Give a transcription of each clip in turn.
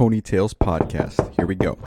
Ponytails podcast. Here we go.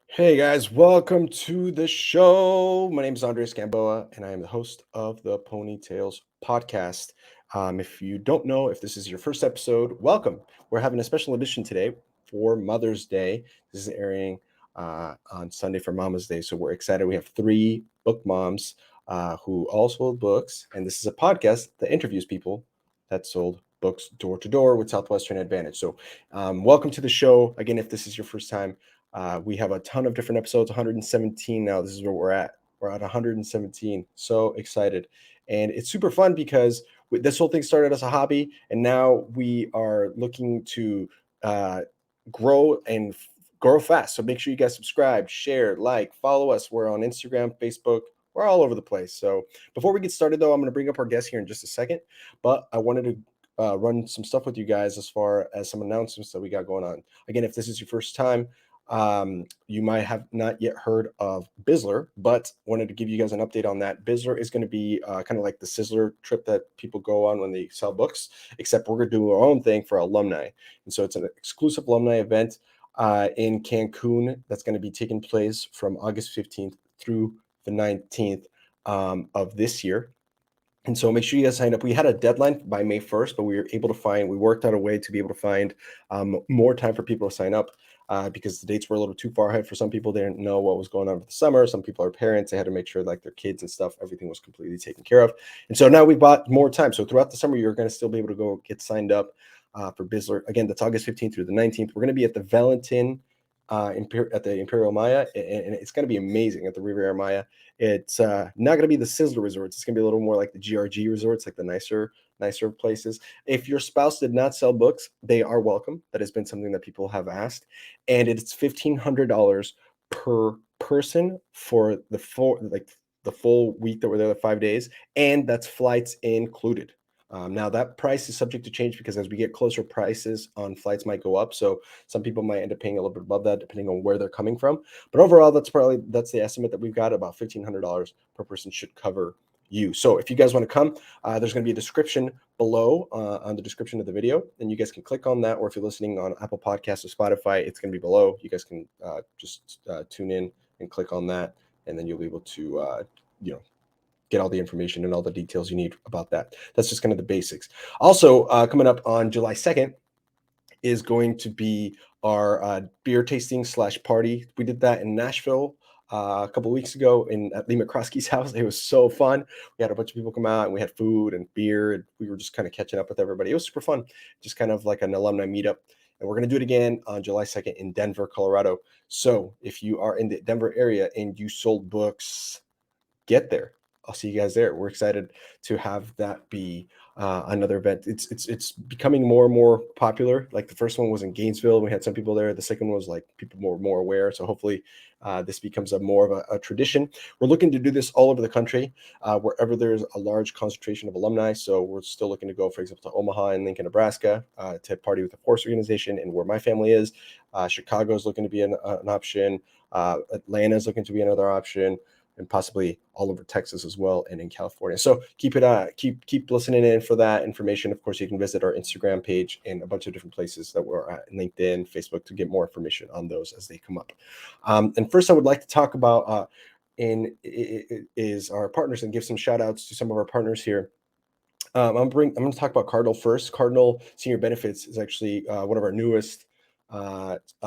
Hey guys, welcome to the show. My name is Andres Gamboa, and I am the host of the Ponytails podcast. If you don't know, if this is your first episode, welcome. We're having a special edition today for Mother's Day. This is airing on Sunday for Mama's Day, so we're excited. We have 3 book moms who all sold books, and this is a podcast that interviews people that sold books door to door with Southwestern Advantage. So welcome to the show. Again, if this is your first time, we have a ton of different episodes, 117 now. This is where we're at. We're at 117. So excited. And it's super fun because this whole thing started as a hobby, and now we are looking to grow and grow fast. So make sure you guys subscribe, share, like, follow us. We're on Instagram, Facebook. We're all over the place. So before we get started, though, I'm going to bring up our guest here in just a second. But I wanted to run some stuff with you guys as far as some announcements that we got going on. Again, if this is your first time, you might have not yet heard of BIZZLER, but wanted to give you guys an update on that. BIZZLER is going to be kind of like the Sizzler trip that people go on when they sell books, except we're going to do our own thing for alumni. And so it's an exclusive alumni event in Cancun that's going to be taking place from August 15th through the 19th of this year. And so make sure you guys sign up. We had a deadline by May 1st, but we worked out a way to be able to find more time for people to sign up because the dates were a little too far ahead for some people. They didn't know what was going on for the summer. Some people are parents. They had to make sure like their kids and stuff, everything was completely taken care of. And so now we bought more time. So throughout the summer, you're going to still be able to go get signed up for BIZZLER. Again, that's August 15th through the 19th. We're going to be at the Valentin at the Imperial Maya, and it's going to be amazing at the Riviera Maya. It's not going to be the Sizzler resorts. It's going to be a little more like the GRG resorts, like the nicer places. If your spouse did not sell books, they are welcome. That has been something that people have asked, and it's $1,500 per person for the full week that we're there, the 5 days, and that's flights included. Now that price is subject to change because as we get closer, prices on flights might go up. So some people might end up paying a little bit above that depending on where they're coming from. But overall, that's the estimate that we've got. About $1,500 per person should cover you. So if you guys want to come, there's going to be a description below on the description of the video, and you guys can click on that. Or if you're listening on Apple Podcasts or Spotify, it's going to be below. You guys can just tune in and click on that, and then you'll be able to get all the information and all the details you need about that. That's just kind of the basics. Also, coming up on July 2nd is going to be our beer tasting / party. We did that in Nashville a couple of weeks ago at Lee McCroskey's house. It was so fun. We had a bunch of people come out, and we had food and beer, and we were just kind of catching up with everybody. It was super fun, just kind of like an alumni meetup. And we're going to do it again on July 2nd in Denver, Colorado. So if you are in the Denver area and you sold books, get there. I'll see you guys there. We're excited to have that be another event. It's becoming more and more popular. Like the first one was in Gainesville. We had some people there. The second one was like people more aware. So hopefully this becomes more of a tradition. We're looking to do this all over the country, wherever there's a large concentration of alumni. So we're still looking to go, for example, to Omaha and Lincoln, Nebraska, to party with the Force organization and where my family is. Chicago is looking to be an option. Atlanta is looking to be another option, and possibly all over Texas as well, and in California. So keep listening in for that information. Of course, you can visit our Instagram page and a bunch of different places that we're at, LinkedIn, Facebook, to get more information on those as they come up. And first, I would like to talk about is our partners and give some shout outs to some of our partners here. I'm going to talk about Cardinal first. Cardinal Senior Benefits is actually one of our newest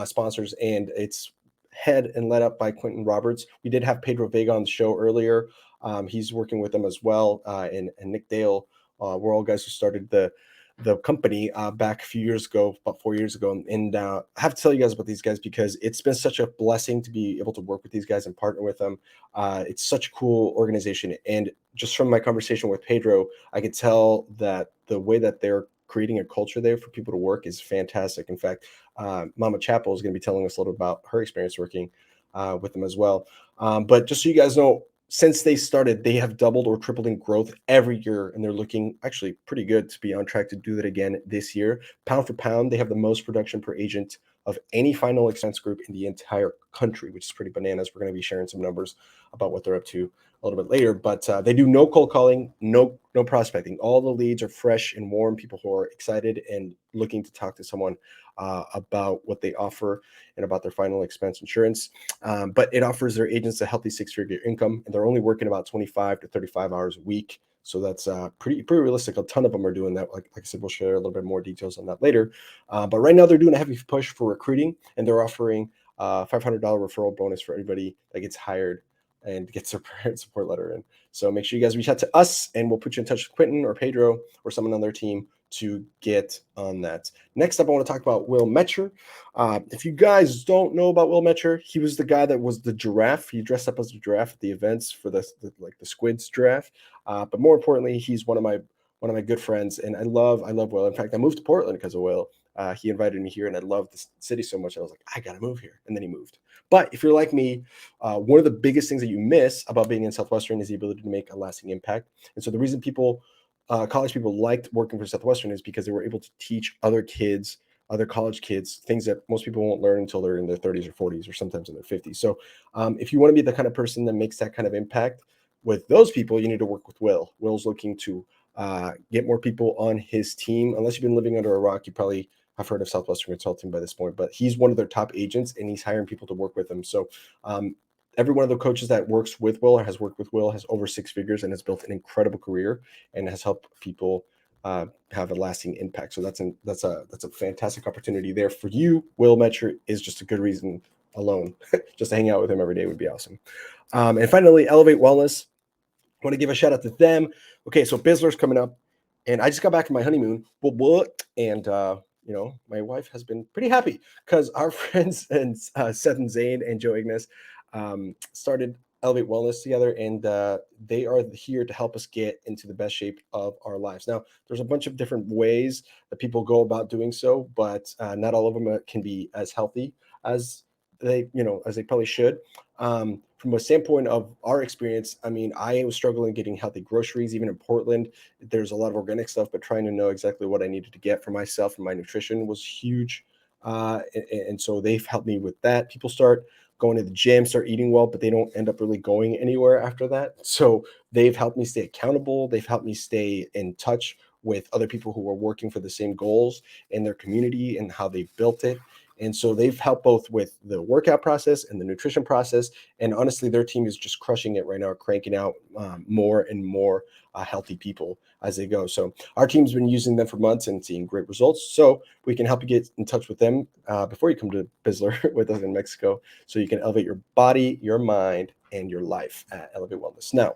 sponsors, and it's head and led up by Quentin Roberts. We did have Pedro Vega on the show earlier. He's working with them as well, and Nick Dale. We're all guys who started the company back a few years ago, about 4 years ago. And I have to tell you guys about these guys because it's been such a blessing to be able to work with these guys and partner with them. It's such a cool organization. And just from my conversation with Pedro, I could tell that the way that they're creating a culture there for people to work is fantastic. In fact, Mama Chappell is going to be telling us a little about her experience working with them as well. But just so you guys know, since they started, they have doubled or tripled in growth every year, and they're looking actually pretty good to be on track to do that again this year. Pound for pound, they have the most production per agent of any final expense group in the entire country, which is pretty bananas. We're going to be sharing some numbers about what they're up to a little bit later, but they do no cold calling, no prospecting. All the leads are fresh and warm, people who are excited and looking to talk to someone about what they offer and about their final expense insurance. But it offers their agents a healthy six-figure income, and they're only working about 25 to 35 hours a week. So that's pretty realistic. A ton of them are doing that. Like I said, we'll share a little bit more details on that later. But right now they're doing a heavy push for recruiting, and they're offering a $500 referral bonus for everybody that gets hired and gets their parent support letter in. So make sure you guys reach out to us, and we'll put you in touch with Quentin or Pedro or someone on their team to get on that. Next up, I want to talk about Will Metscher. If you guys don't know about Will Metscher, he was the guy that was the giraffe. He dressed up as a giraffe at the events for the Squids giraffe. But more importantly, he's one of my good friends, and I love Will. In fact, I moved to Portland because of Will. He invited me here, and I love the city so much. I was like, I gotta move here, and then he moved. But if you're like me, one of the biggest things that you miss about being in Southwestern is the ability to make a lasting impact. And so the reason college people liked working for Southwestern is because they were able to teach other college kids, things that most people won't learn until they're in their 30s or 40s or sometimes in their 50s. So if you want to be the kind of person that makes that kind of impact with those people, you need to work with Will. Will's looking to get more people on his team. Unless you've been living under a rock, you probably have heard of Southwestern Consulting by this point, but he's one of their top agents, and he's hiring people to work with him. So every one of the coaches that works with Will or has worked with Will has over six figures and has built an incredible career and has helped people have a lasting impact. So that's a fantastic opportunity there for you. Will Metscher is just a good reason alone. Just to hang out with him every day would be awesome. And finally, Elevate Wellness. I want to give a shout out to them. Okay, so BIZZLER's coming up, and I just got back from my honeymoon. And my wife has been pretty happy because our friends and Seth and Zane and Joe Ignis started Elevate Wellness together, and they are here to help us get into the best shape of our lives. Now, there's a bunch of different ways that people go about doing so, but not all of them can be as healthy as they probably should. From a standpoint of our experience, I mean, I was struggling getting healthy groceries, even in Portland. There's a lot of organic stuff, but trying to know exactly what I needed to get for myself and my nutrition was huge. And so they've helped me with that. People start going to the gym, start eating well, but they don't end up really going anywhere after that. So they've helped me stay accountable. They've helped me stay in touch with other people who are working for the same goals in their community and how they built it. And so they've helped both with the workout process and the nutrition process. And honestly, their team is just crushing it right now, cranking out more and more healthy people as they go. So our team's been using them for months and seeing great results. So we can help you get in touch with them before you come to BIZZLER with us in Mexico, so you can elevate your body, your mind, and your life at Elevate Wellness. Now,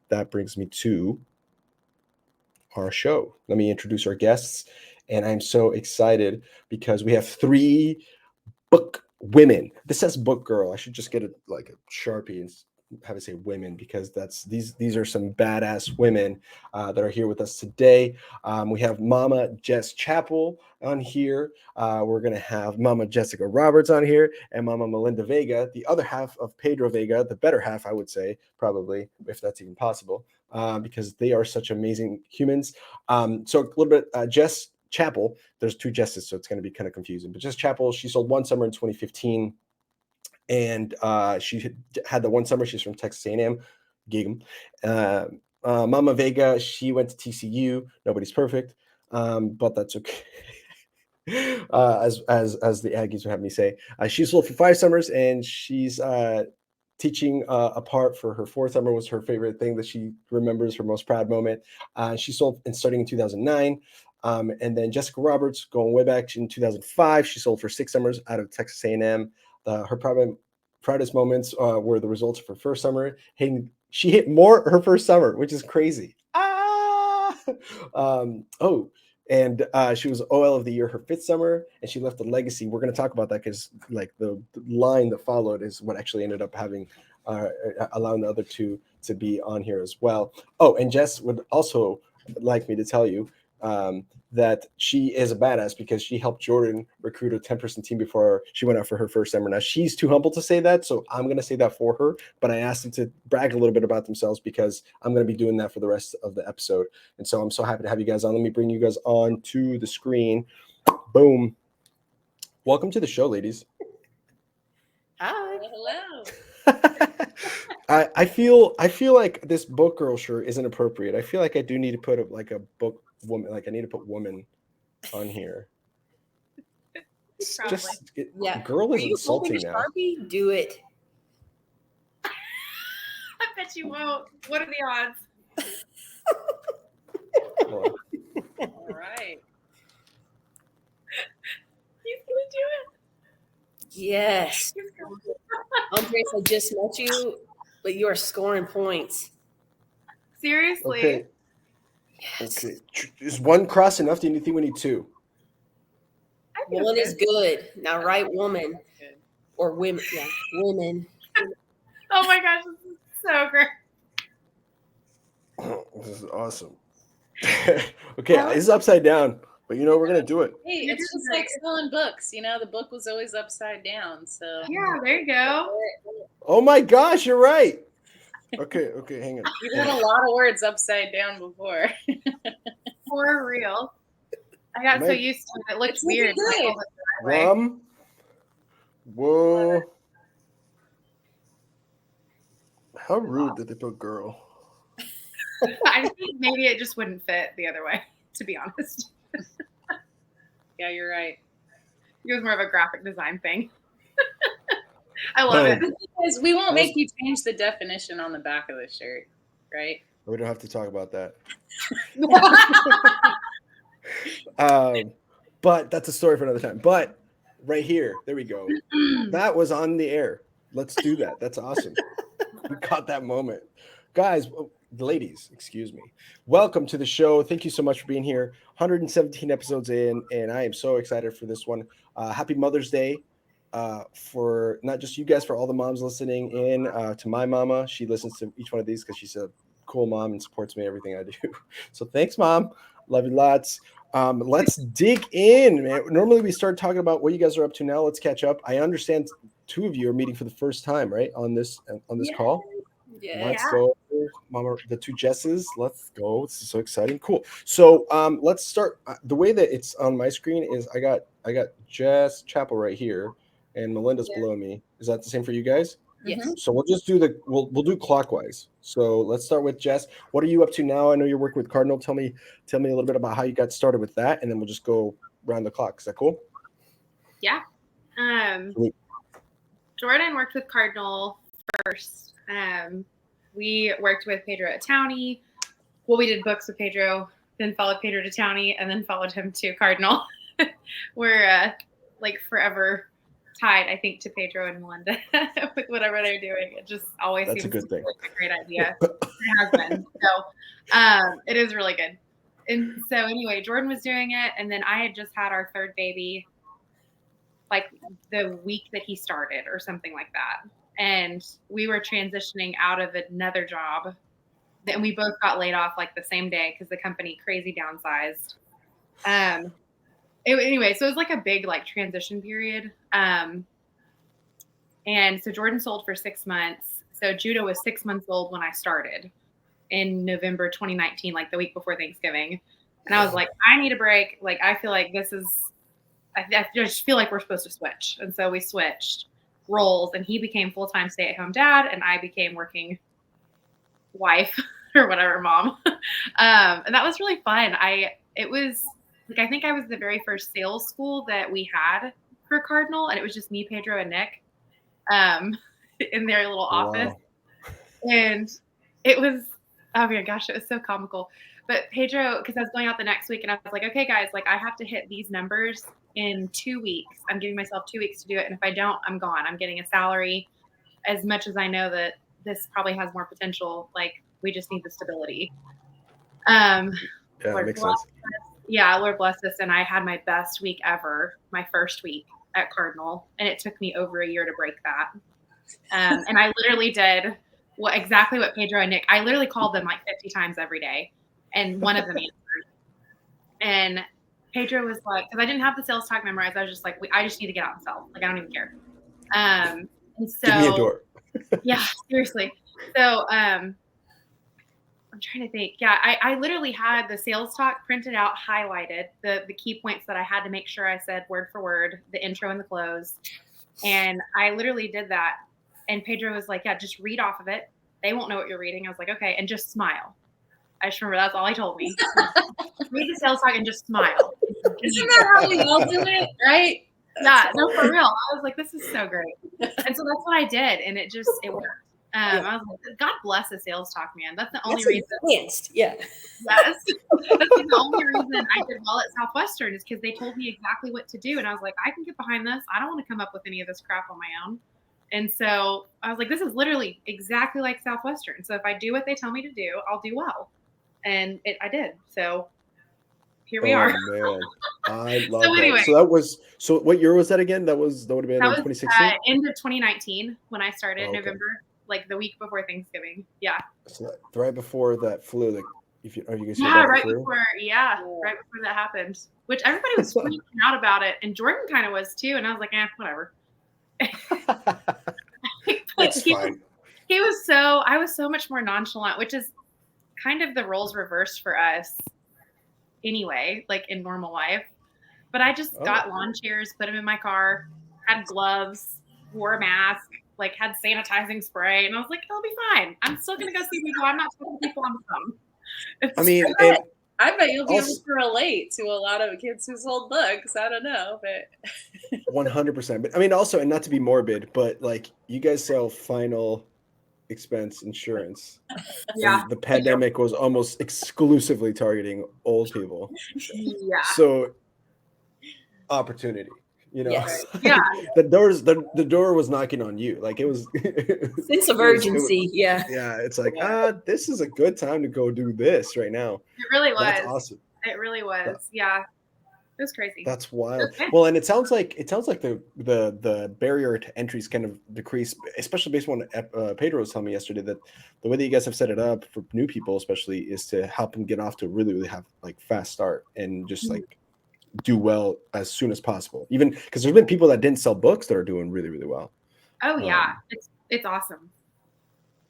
that brings me to our show. Let me introduce our guests. And I'm so excited because we have three book women. This says book girl. I should just get a Sharpie and have it say women, because these are some badass women that are here with us today. We have Mama Jess Chappell on here. We're gonna have Mama Jessica Roberts on here, and Mama Melinda Vega, the other half of Pedro Vega, the better half, I would say, probably, if that's even possible, because they are such amazing humans. So a little bit, Jess Chappell, there's two Jesses, so it's going to be kind of confusing. But Jess Chappell, she sold one summer in 2015, and she had the one summer. She's from Texas A&M, Gig'em. Mama Vega, she went to TCU. Nobody's perfect, but that's okay. As the Aggies would have me say, she sold for 5 summers, and she's teaching apart for her 4th summer was her favorite thing that she remembers, her most proud moment. She sold starting in 2009. And then Jessica Roberts, going way back in 2005, she sold for 6 summers out of Texas A&M. Her proudest moments were the results of her first summer. She hit more her first summer, which is crazy. And she was OL of the year her 5th summer, and she left a legacy. We're going to talk about that because the line that followed is what actually ended up having allowing the other two to be on here as well. Oh, and Jess would also like me to tell you, that she is a badass because she helped Jordan recruit a 10-person team before she went out for her first summer. Now, she's too humble to say that, so I'm going to say that for her, but I asked them to brag a little bit about themselves because I'm going to be doing that for the rest of the episode. And so I'm so happy to have you guys on. Let me bring you guys on to the screen. Boom. Welcome to the show, ladies. Hi. Hello. I feel like this book girl shirt isn't appropriate. I feel like I do need to put a book woman, like I need to put woman on here. It's just girl is insulting now. Sharpie? Do it. I bet you won't. What are the odds? All right. He's gonna do it. Yes. Andres, I just met you, but you are scoring points. Seriously? Okay. Yes. Okay. Is one cross enough? Do you think we need two? One is good. Now write woman. Or women. Yeah, women. Oh my gosh, this is so great. This is awesome. Okay, this is upside down, but we're going to do it. Hey, it's just like selling books. The book was always upside down. So yeah, there you go. Oh my gosh, you're right. Okay, hang on. You've had a lot of words upside down before. For real. I got so used to it. It looked weird. Whoa. How rude did they put girl? I think maybe it just wouldn't fit the other way, to be honest. Yeah, you're right. It was more of a graphic design thing. I love it. Because we won't make you change the definition on the back of the shirt, right? We don't have to talk about that. But that's a story for another time. But right here, there we go. That was on the air. Let's do that. That's awesome. We caught that moment. Guys, ladies, excuse me. Welcome to the show. Thank you so much for being here. 117 episodes in, and I am so excited for this one. Happy Mother's Day for not just you guys, for all the moms listening in, to my mama. She listens to each one of these because she's a cool mom and supports me everything I do. So thanks, Mom. Love you lots. Let's dig in, man. Normally we start talking about what you guys are up to now. Let's catch up. I understand two of you are meeting for the first time, right? On this call. Yeah. Let's go, Mama. The two Jesses. Let's go. This is so exciting. Cool. So let's start. The way that it's on my screen is I got Jess Chappell right here, and Melinda's below me. Is that the same for you guys? Yes. So we'll just do we'll do clockwise. So let's start with Jess. What are you up to now? I know you're working with Cardinal. Tell me a little bit about how you got started with that, and then we'll just go round the clock. Is that cool? Yeah. Jordan worked with Cardinal first. We worked with Pedro at Townie. Well, we did books with Pedro, then followed Pedro to Townie, and then followed him to Cardinal. We're like forever tied, I think, to Pedro and Melinda with whatever they're doing. It just always seems like a great idea. It has been. So it is really good. And so anyway, Jordan was doing it, and then I had just had our third baby like the week that he started or something like that. And we were transitioning out of another job. Then we both got laid off like the same day because the company crazy downsized. Anyway, so it was like a big like transition period. And so Jordan sold for 6 months. So Judah was 6 months old when I started in November 2019, like the week before Thanksgiving. And I was like, I need a break. Like, I feel like I just feel like we're supposed to switch. And so we switched roles, and he became full-time stay-at-home dad, and I became working wife or whatever, mom. And that was really fun. I think I was the very first sales school that we had for Cardinal, and it was just me, Pedro, and Nick in their little office. And it was, oh my gosh, it was so comical. But Pedro, because I was going out the next week, and I was like, okay, guys, like I have to hit these numbers in 2 weeks. I'm giving myself 2 weeks to do it. And if I don't, I'm gone. I'm getting a salary. As much as I know that this probably has more potential, like we just need the stability. Yeah, that makes sense. Yeah, Lord bless us. And I had my best week ever, my first week at Cardinal. And it took me over a year to break that. And I literally did exactly what Pedro and Nick, I literally called them like 50 times every day. And one of them answered. And Pedro was like, because I didn't have the sales talk memorized. I was just like, I just need to get out and sell. Like, I don't even care. And so, Give me a door. Yeah, seriously. So, I'm trying to think. Yeah, I literally had the sales talk printed out, highlighted, the key points that I had to make sure I said word for word, the intro and the close. And I literally did that. And Pedro was like, yeah, just read off of it. They won't know what you're reading. I was like, okay, and just smile. I just remember that's all he told me. Read the sales talk and just smile. Isn't that how we all do it, right? Yeah, no, for real. I was like, this is so great. And so that's what I did. And it worked. I was like, God bless the sales talk, man. That's the only reason. Advanced. Yeah. Yes. That's the only reason I did well at Southwestern is because they told me exactly what to do. And I was like, I can get behind this. I don't want to come up with any of this crap on my own. And so I was like, this is literally exactly like Southwestern. So if I do what they tell me to do, I'll do well. And I did. So here we are. Man. I love So anyway. that. So what year was that again? That would have been in 2016? End of 2019 when I started, okay. November, like the week before Thanksgiving. Yeah. So right before that flu, like if you are you guys right before that happened. Which everybody was freaking out about it, and Jordan kind of was too. And I was like, whatever. That's fine. I was so much more nonchalant, which is kind of the roles reversed for us anyway, like in normal life. But I just got lawn chairs, put them in my car, had gloves, wore a mask, like had sanitizing spray, and I was like, it'll be fine. I'm still gonna go see people. I'm not talking to people on the phone. I mean, I bet you'll be able to relate to a lot of kids who sold books. I don't know, but 100%. But I mean, also, and not to be morbid, but like you guys sell final expense insurance. Yeah. And the pandemic was almost exclusively targeting old people. Yeah. So opportunity, Yes. Yeah. the door was knocking on you. Like it was sense of urgency. Yeah. Yeah. It's like, this is a good time to go do this right now. It really was. That's awesome. It really was. Yeah. It was crazy. That's wild. Well, and it sounds like the barrier to entry is kind of decreased, especially based on what Pedro was telling me yesterday, that the way that you guys have set it up for new people, especially, is to help them get off to really, really have like fast start and just like do well as soon as possible. Even because there's been people that didn't sell books that are doing really, really well. Oh yeah, it's awesome.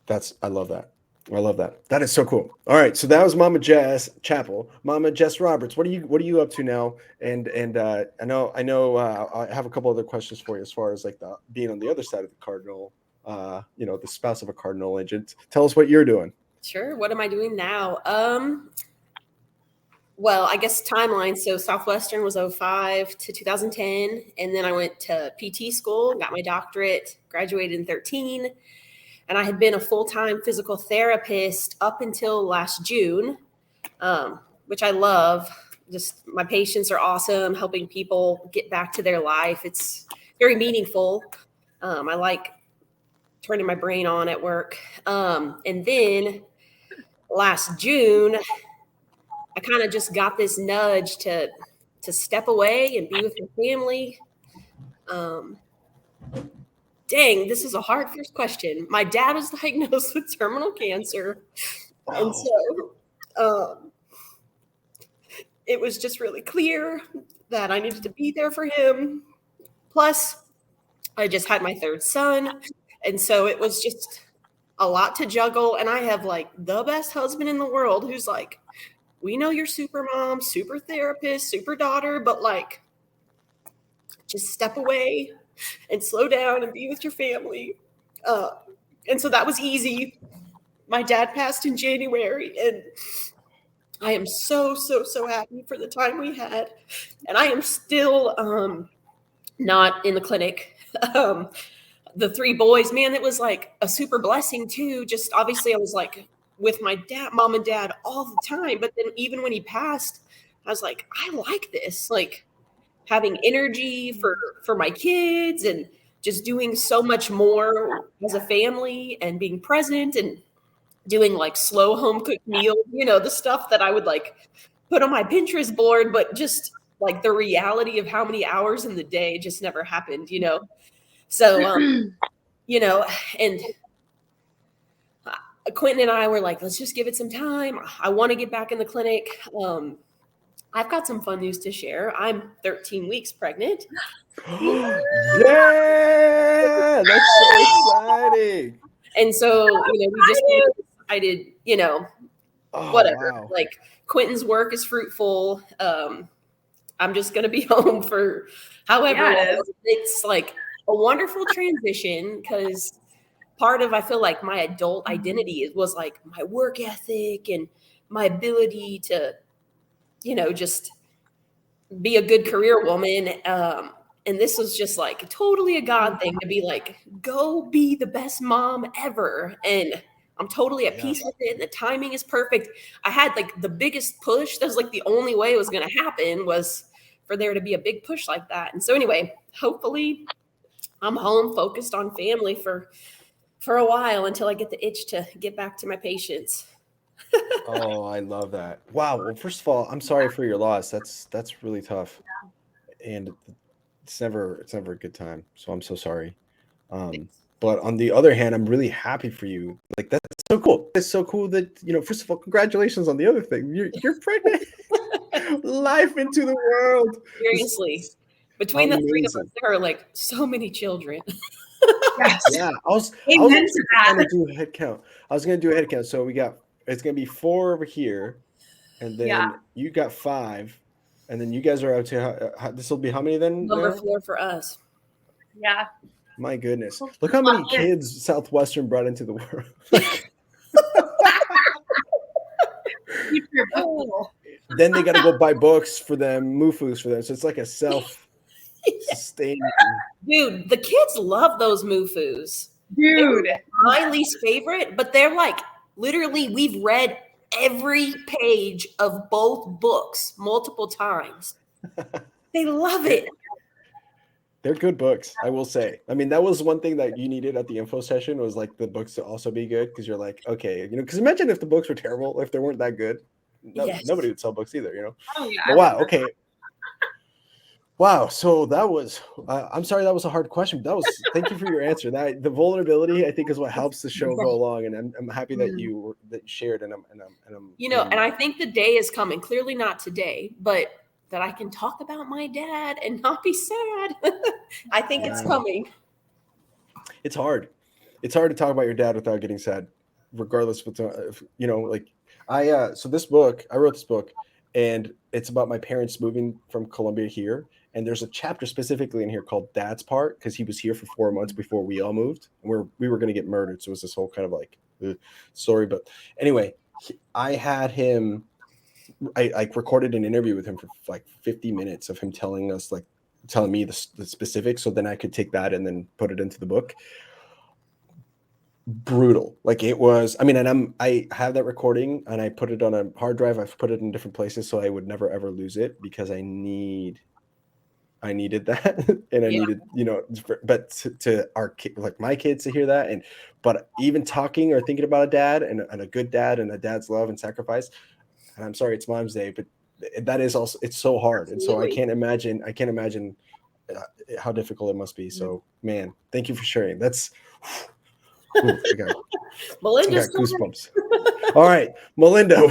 I love that. I love that. That is so cool. All right, so that was Mama Jess Chappell. Mama Jess Roberts, what are you up to now? And I know I have a couple other questions for you as far as like being on the other side of the Cardinal, the spouse of a Cardinal agent. Tell us what you're doing. Sure. What am I doing now? Well, I guess timeline. So Southwestern was 2005 to 2010, and then I went to PT school, got my doctorate, graduated in 2013. And I had been a full-time physical therapist up until last June, which I love. Just my patients are awesome, helping people get back to their life. It's very meaningful. I like turning my brain on at work. And then last June, I kind of just got this nudge to step away and be with my family. Dang, this is a hard first question. My dad was diagnosed with terminal cancer. And so it was just really clear that I needed to be there for him. Plus, I just had my third son. And so it was just a lot to juggle. And I have like the best husband in the world who's like, we know you're super mom, super therapist, super daughter, but like, just step away and slow down and be with your family. And so that was easy. My dad passed in January, and I am so, so, so happy for the time we had. And I am still not in the clinic. The three boys, man, it was like a super blessing too. Just obviously I was like with my mom and dad all the time. But then even when he passed, I was like, I like this. Like, having energy for my kids and just doing so much more as a family and being present and doing like slow home cooked meals, the stuff that I would like put on my Pinterest board, but just like the reality of how many hours in the day just never happened, So, and Quentin and I were like, let's just give it some time. I want to get back in the clinic. I've got some fun news to share. I'm 13 weeks pregnant. Yeah, that's so exciting. And so, we just decided, Oh, whatever. wow. Like Quentin's work is fruitful. I'm just going to be home for however long. It's like a wonderful transition because part of, I feel like my adult identity was like my work ethic and my ability to, just be a good career woman. And this was just like totally a God thing to be like, go be the best mom ever. And I'm totally at peace with it. And the timing is perfect. I had like the biggest push. That was like the only way it was going to happen was for there to be a big push like that. And so anyway, hopefully I'm home focused on family for a while until I get the itch to get back to my patients. Oh, I love that. Wow. Well, first of all, I'm sorry for your loss. That's really tough. And it's never a good time. So I'm so sorry. But on the other hand, I'm really happy for you. Like, that's so cool. It's so cool that, first of all, congratulations on the other thing. You're pregnant. Life into the world. Seriously. Between the three of us, there are like so many children. Yeah. I was actually going to do a head count. So it's going to be 4 over here. And then you got 5. And then you guys are up to, this will be how many then? Number 4 for us. Yeah. My goodness. Look how many kids Southwestern brought into the world. Then they got to go buy books for them, MUFUs for them. So it's like a self-sustaining. Dude, the kids love those MUFUs. Dude. My least favorite, but they're like, literally, we've read every page of both books multiple times. They love it. They're good books, I will say. I mean, that was one thing that you needed at the info session was like the books to also be good because you're like, okay, because imagine if the books were terrible, if they weren't that good, nobody would sell books either, Oh, yeah. But wow, okay. Wow, so that was, I'm sorry that was a hard question, but thank you for your answer. That the vulnerability, I think, is what helps the show go along, and I'm happy that you shared, and I'm and I think the day is coming, clearly not today, but that I can talk about my dad and not be sad. I think it's coming. It's hard. It's hard to talk about your dad without getting sad, regardless of, like so this book, I wrote this book, and it's about my parents moving from Colombia here. And there's a chapter specifically in here called Dad's Part, because he was here for 4 months before we all moved, and we were going to get murdered. So it was this whole kind of like story. But anyway, I had him, I recorded an interview with him for like 50 minutes of him telling me the specifics. So then I could take that and then put it into the book. Brutal. Like it was, and I have that recording and I put it on a hard drive. I've put it in different places so I would never ever lose it because I needed that. And I needed, but to our kid, like my kids to hear that. But even talking or thinking about a dad and a good dad and a dad's love and sacrifice. And I'm sorry, it's Mom's Day, but that is also, it's so hard. And so I can't imagine how difficult it must be. So man, thank you for sharing. That's, I got goosebumps. All right, Melinda,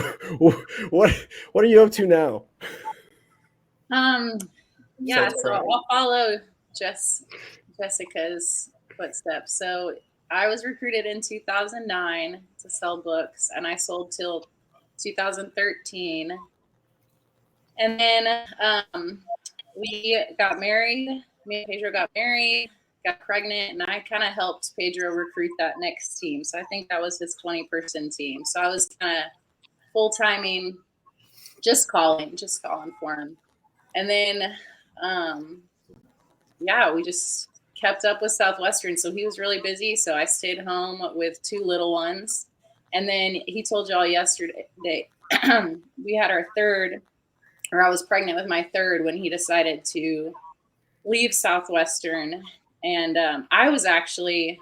what are you up to now? Yeah, so I'll follow Jessica's footsteps. So I was recruited in 2009 to sell books, and I sold till 2013. And then we got married. Me and Pedro got married, got pregnant, and I kind of helped Pedro recruit that next team. So I think that was his 20-person team. So I was kind of full-timing, just calling for him. And then, we just kept up with Southwestern. So he was really busy. So I stayed home with 2 little ones. And then he told y'all yesterday, we had our third, or I was pregnant with my third when he decided to leave Southwestern. And I was actually,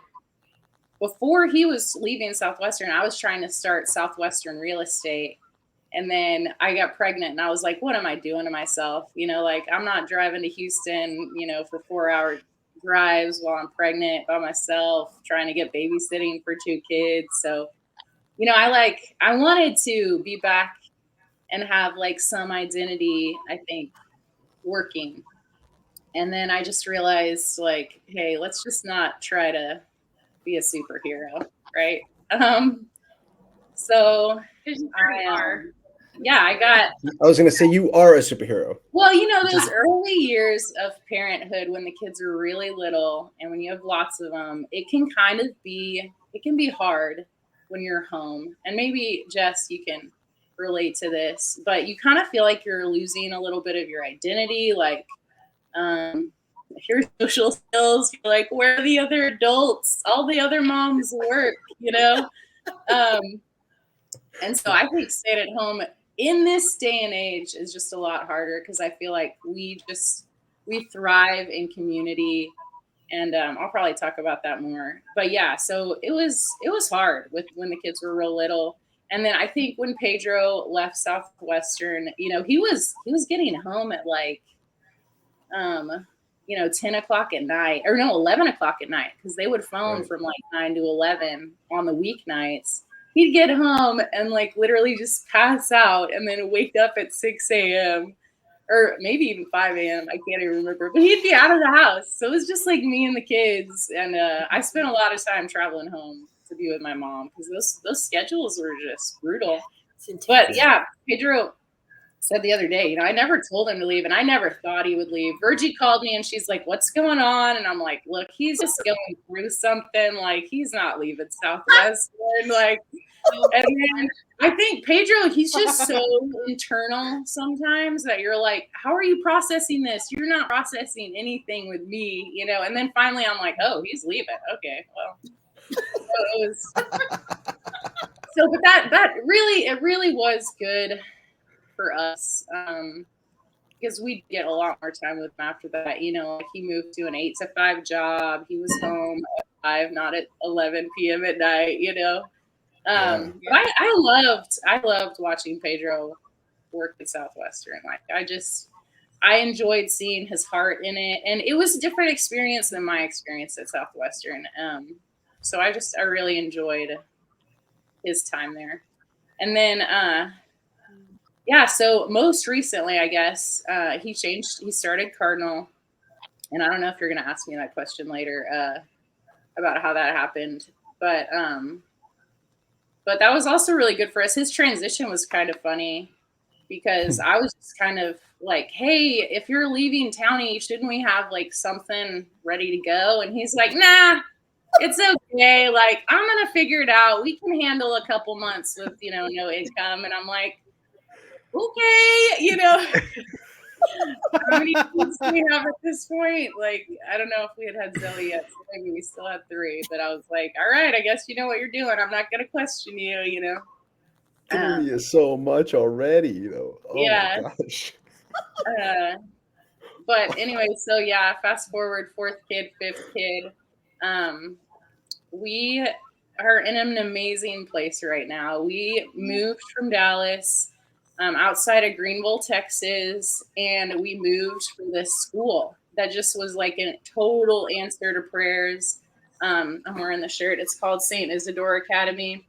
before he was leaving Southwestern, I was trying to start Southwestern Real Estate. And then I got pregnant and I was like, what am I doing to myself? I'm not driving to Houston, for 4-hour drives while I'm pregnant by myself, trying to get babysitting for 2 kids. So, I wanted to be back and have like some identity, I think, working. And then I just realized, like, hey, let's just not try to be a superhero, right? So I got. I was going to say you are a superhero. Well, those early years of parenthood when the kids are really little and when you have lots of them, it can be hard when you're home. And maybe, Jess, you can relate to this, but you kind of feel like you're losing a little bit of your identity, like your social skills. You're like, where are the other adults? All the other moms work, And so I think staying at home in this day and age is just a lot harder because I feel like we thrive in community, and I'll probably talk about that more. But yeah, so it was hard when the kids were real little, and then I think when Pedro left Southwestern, he was getting home at like 10 o'clock at night, or no, 11 o'clock at night, because they would phone from like 9 to 11 on the weeknights. He'd get home and like literally just pass out and then wake up at 6 a.m. or maybe even 5 a.m. I can't even remember, but he'd be out of the house. So it was just like me and the kids. And I spent a lot of time traveling home to be with my mom because those schedules were just brutal. But yeah, Pedro said the other day, I never told him to leave and I never thought he would leave. Virgie called me and she's like, what's going on? And I'm like, look, he's just going through something. Like, he's not leaving Southwestern. Like, and then I think Pedro, he's just so internal sometimes that you're like, how are you processing this? You're not processing anything with me, And then finally I'm like, oh, he's leaving. Okay, well. But that really was good for us, because we get a lot more time with him after that. Like he moved to an 8 to 5 job. He was home at 5, not at 11 p.m. at night. But I loved watching Pedro work at Southwestern. Like I enjoyed seeing his heart in it, and it was a different experience than my experience at Southwestern. So I really enjoyed his time there, and then. So most recently, I guess, he started Cardinal. And I don't know if you're going to ask me that question later about how that happened. But that was also really good for us. His transition was kind of funny because I was just kind of like, hey, if you're leaving Townie, shouldn't we have like something ready to go? And he's like, nah, it's okay. Like, I'm going to figure it out. We can handle a couple months with, no income. And I'm like, okay, how many kids do we have at this point? Like, I don't know if we had Zoe yet, so maybe we still had 3, but I was like, all right, I guess you know what you're doing. I'm not going to question you, 3 is so much already, Oh yeah. my gosh. But anyway, so yeah, fast forward, 4th kid, 5th kid. We are in an amazing place right now. We moved from Dallas, outside of Greenville, Texas, and we moved for this school that just was like a total answer to prayers. I'm wearing the shirt. It's called St. Isidore Academy.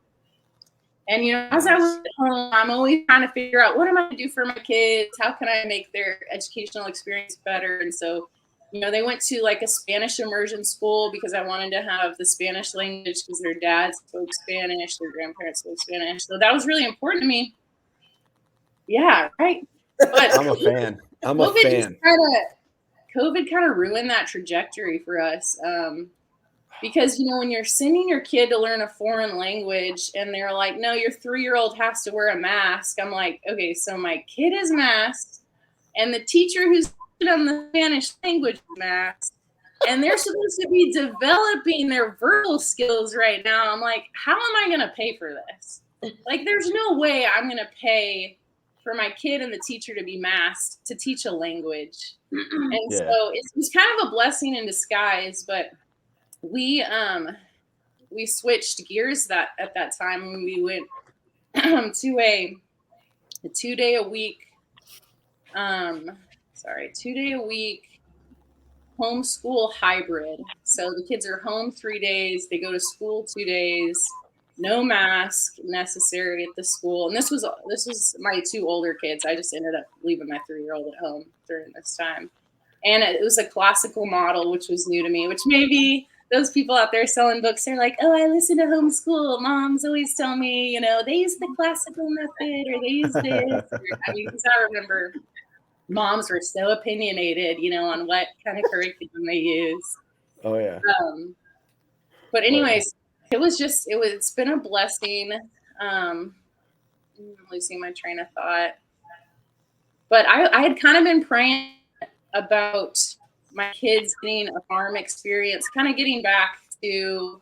And, as I was at home, I'm always trying to figure out, what am I going to do for my kids? How can I make their educational experience better? And so, they went to like a Spanish immersion school because I wanted to have the Spanish language because their dads spoke Spanish, their grandparents spoke Spanish. So that was really important to me. Yeah, right. But I'm a fan. COVID kind of ruined that trajectory for us. Because, when you're sending your kid to learn a foreign language and they're like, no, your 3-year-old has to wear a mask. I'm like, okay, so my kid is masked and the teacher who's on the Spanish language mask, and they're supposed to be developing their verbal skills right now. I'm like, how am I going to pay for this? Like, there's no way I'm going to pay for my kid and the teacher to be masked to teach a language. And so it was kind of a blessing in disguise, but we switched gears at that time when we went to a 2-day a week 2-day a week homeschool hybrid. So the kids are home 3 days, they go to school 2 days, no mask necessary at the school. And this was my 2 older kids. I just ended up leaving my 3-year-old at home during this time. And it was a classical model, which was new to me, which maybe those people out there selling books are like, oh, I listen to homeschool. Moms always tell me, you know, they use the classical method or they use this. I mean, because I remember moms were so opinionated, you know, on what kind of curriculum they use. Oh yeah. But anyways, it's been a blessing. I'm losing my train of thought. But I had kind of been praying about my kids getting a farm experience, kind of getting back to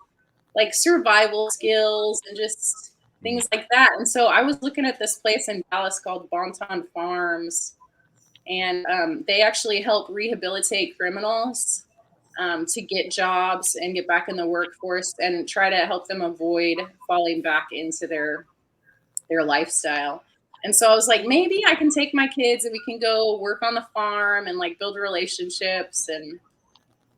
like survival skills and just things like that. And so I was looking at this place in Dallas called Bonton Farms, and they actually help rehabilitate criminals to get jobs and get back in the workforce and try to help them avoid falling back into their lifestyle. And so I was like, maybe I can take my kids and we can go work on the farm and like build relationships.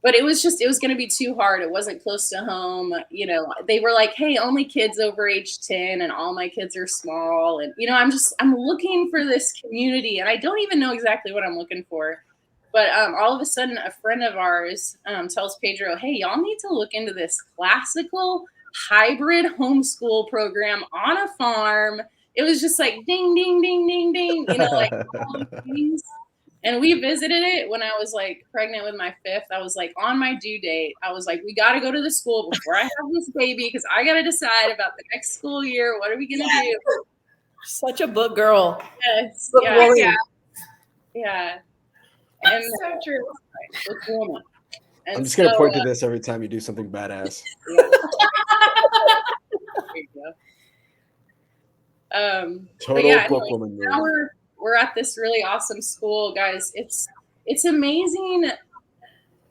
But it was going to be too hard. It wasn't close to home. You know, they were like, hey, only kids over age 10 and all my kids are small. And, you know, I'm looking for this community and I don't even know exactly what I'm looking for. But all of a sudden, a friend of ours tells Pedro, hey, y'all need to look into this classical hybrid homeschool program on a farm. It was just like ding, ding, ding, ding, ding, you know, like all the things. And we visited it when I was like pregnant with my 5th. I was like on my due date. I was like, we got to go to the school before I have this baby because I got to decide about the next school year. What are we going to do? Such a book girl. Yes. Book Yeah. woman. Yeah. And So true. book woman. And I'm just going to point to this every time you do something badass. Yeah. There you go. Total book woman. Now we're at this really awesome school, guys. It's amazing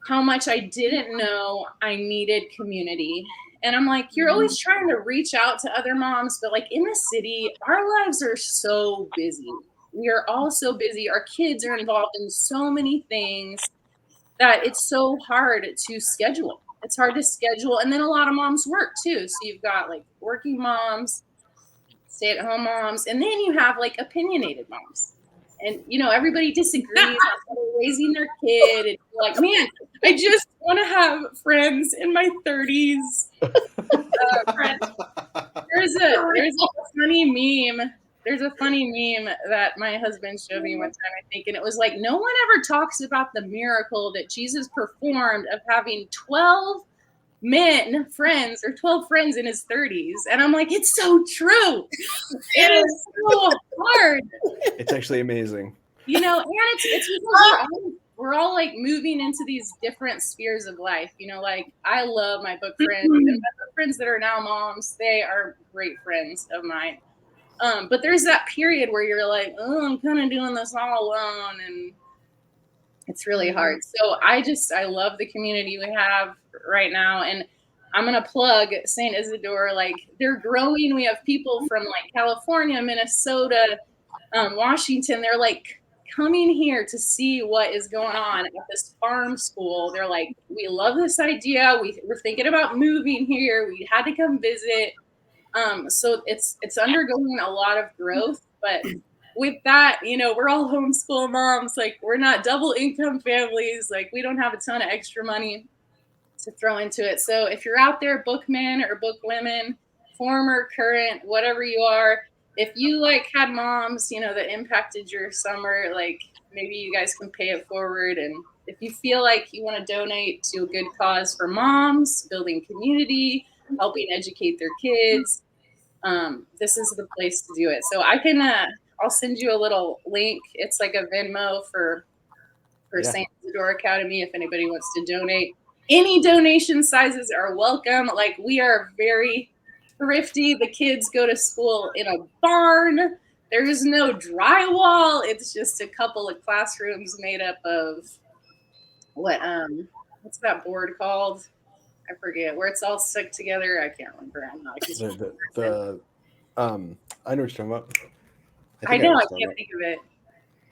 how much I didn't know I needed community. And I'm like, you're always trying to reach out to other moms, but like in the city, our lives are so busy. We are all so busy. Our kids are involved in so many things that it's so hard to schedule. It's hard to schedule. And then a lot of moms work too. So you've got like working moms, stay-at-home moms, and then you have like opinionated moms. And, you know, everybody disagrees on how they're raising their kid. And you're like, man, I just want to have friends in my 30s. There's a funny meme. There's a funny meme that my husband showed me one time, I think, and it was like, no one ever talks about the miracle that Jesus performed of having 12 men friends or 12 friends in his 30s. And I'm like, it's so true. It is so hard. It's actually amazing. You know, and it's because we're all like moving into these different spheres of life. You know, like I love my book friends and my book friends that are now moms. They are great friends of mine. But there's that period where you're like, oh, I'm kind of doing this all alone. And it's really hard. So I love the community we have right now. And I'm going to plug St. Isidore. Like they're growing. We have people from like California, Minnesota, Washington. They're like coming here to see what is going on at this farm school. They're like, we love this idea. We're thinking about moving here. We had to come visit. So it's undergoing a lot of growth, but with that, you know, we're all homeschool moms. Like we're not double income families. Like we don't have a ton of extra money to throw into it. So if you're out there, bookmen or bookwomen, former, current, whatever you are, if you like had moms, you know, that impacted your summer, like maybe you guys can pay it forward. And if you feel like you want to donate to a good cause for moms, building community, helping educate their kids, this is the place to do it. So I'll send you a little link. It's like a Venmo for St. Isidore Academy if anybody wants to donate. Any donation sizes are welcome. Like we are very thrifty. The kids go to school in a barn. There's no drywall. It's just a couple of classrooms made up of what's that board called? I forget, where it's all stuck together. I can't remember. I'm not I know what you're talking about. I know. I can't think of it.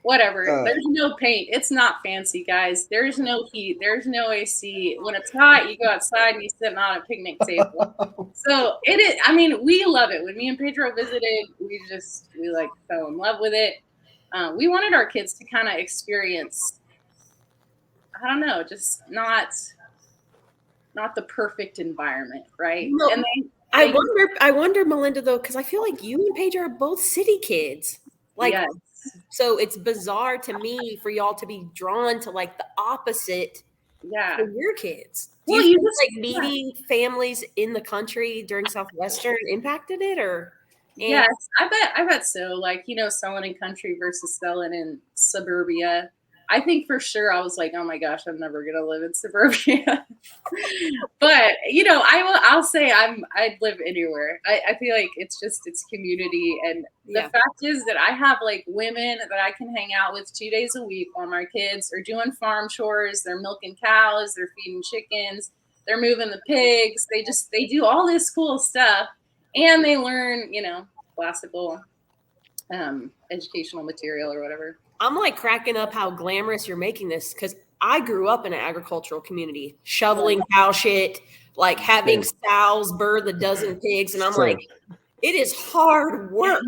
whatever. There's no paint. It's not fancy, guys. There's no heat. There's no AC. When it's hot, you go outside and you sit on a picnic table. So it is. I mean, we love it. When me and Pedro visited, we like fell in love with it. We wanted our kids to kind of experience, I don't know, just not the perfect environment, right? No, and I wonder, Melinda, though, because I feel like you and Pedro are both city kids. Like, yes. So it's bizarre to me for y'all to be drawn to like the opposite for your kids. Do you think like meeting families in the country during Southwestern impacted it, or? Yes, I bet so. Like, selling in country versus selling in suburbia. I think for sure I was like, oh my gosh, I'm never gonna live in suburbia. But I'll say I'd live anywhere. I feel like it's community, and the fact is that I have like women that I can hang out with 2 days a week while my kids are doing farm chores, they're milking cows, they're feeding chickens, they're moving the pigs, they do all this cool stuff, and they learn, classical educational material or whatever. I'm like cracking up how glamorous you're making this, because I grew up in an agricultural community, shoveling cow shit, like having sows birth a dozen pigs. And I'm like, it is hard work.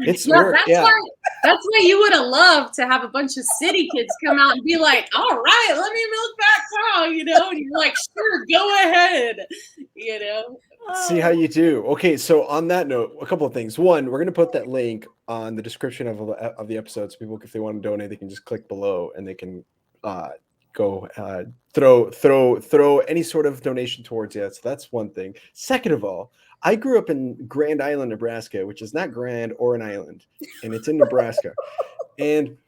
It's work. That's why you would have loved to have a bunch of city kids come out and be like, all right, let me milk that cow, and you're like, sure, go ahead, See how you do. Okay, so on that note, a couple of things. One, we're going to put that link on the description of the episode, so people, if they want to donate, they can just click below and they can go throw any sort of donation towards it. So that's one thing. Second of all, I grew up in Grand Island, Nebraska, which is not grand or an island, and it's in Nebraska, and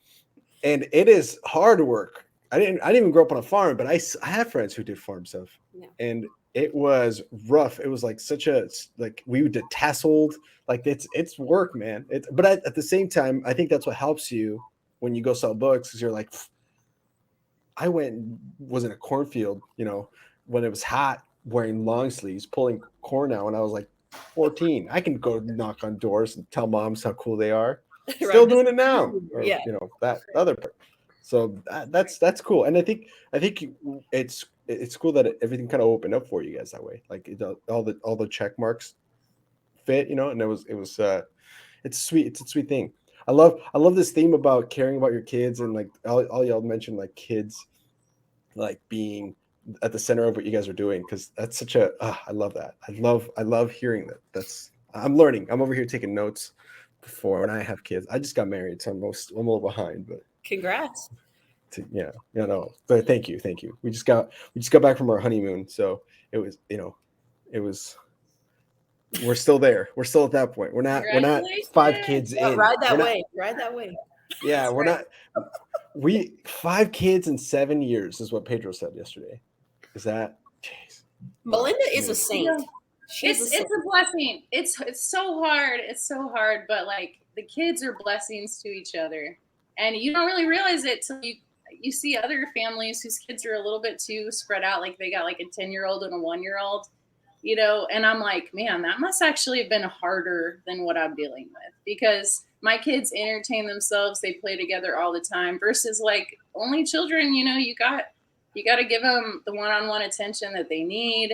it is hard work. I didn't even grow up on a farm, but I have friends who did farm stuff, and it was rough. It was like we did tasseled, like it's work, man. But at the same time, I think that's what helps you when you go sell books, because you're like, I was in a cornfield, when it was hot, wearing long sleeves, pulling corn out when I was like 14. I can go knock on doors and tell moms how cool they are. Still doing it now, or, that other part. So that's cool, and I think it's cool that everything kind of opened up for you guys that way. Like all the check marks fit, and it's a sweet thing. I love this theme about caring about your kids, and like all y'all mentioned, like kids, like being at the center of what you guys are doing, because that's such a I love that. I love hearing that. I'm learning. I'm over here taking notes before when I have kids. I just got married, so I'm a little behind, but congrats. But thank you. We just got back from our honeymoon, so it was we're still there. We're still at that point. We're not 5 kids in. Ride that way. Yeah, we're not. 5 kids in 7 years is what Pedro said yesterday. Is that? Jeez. Melinda is a saint. It's a blessing. It's so hard. It's so hard, but like the kids are blessings to each other, and you don't really realize it till you see other families whose kids are a little bit too spread out. Like they got like a 10-year-old and a 1-year-old, and I'm like, man, that must actually have been harder than what I'm dealing with, because my kids entertain themselves. They play together all the time versus like only children, you got to give them the one-on-one attention that they need,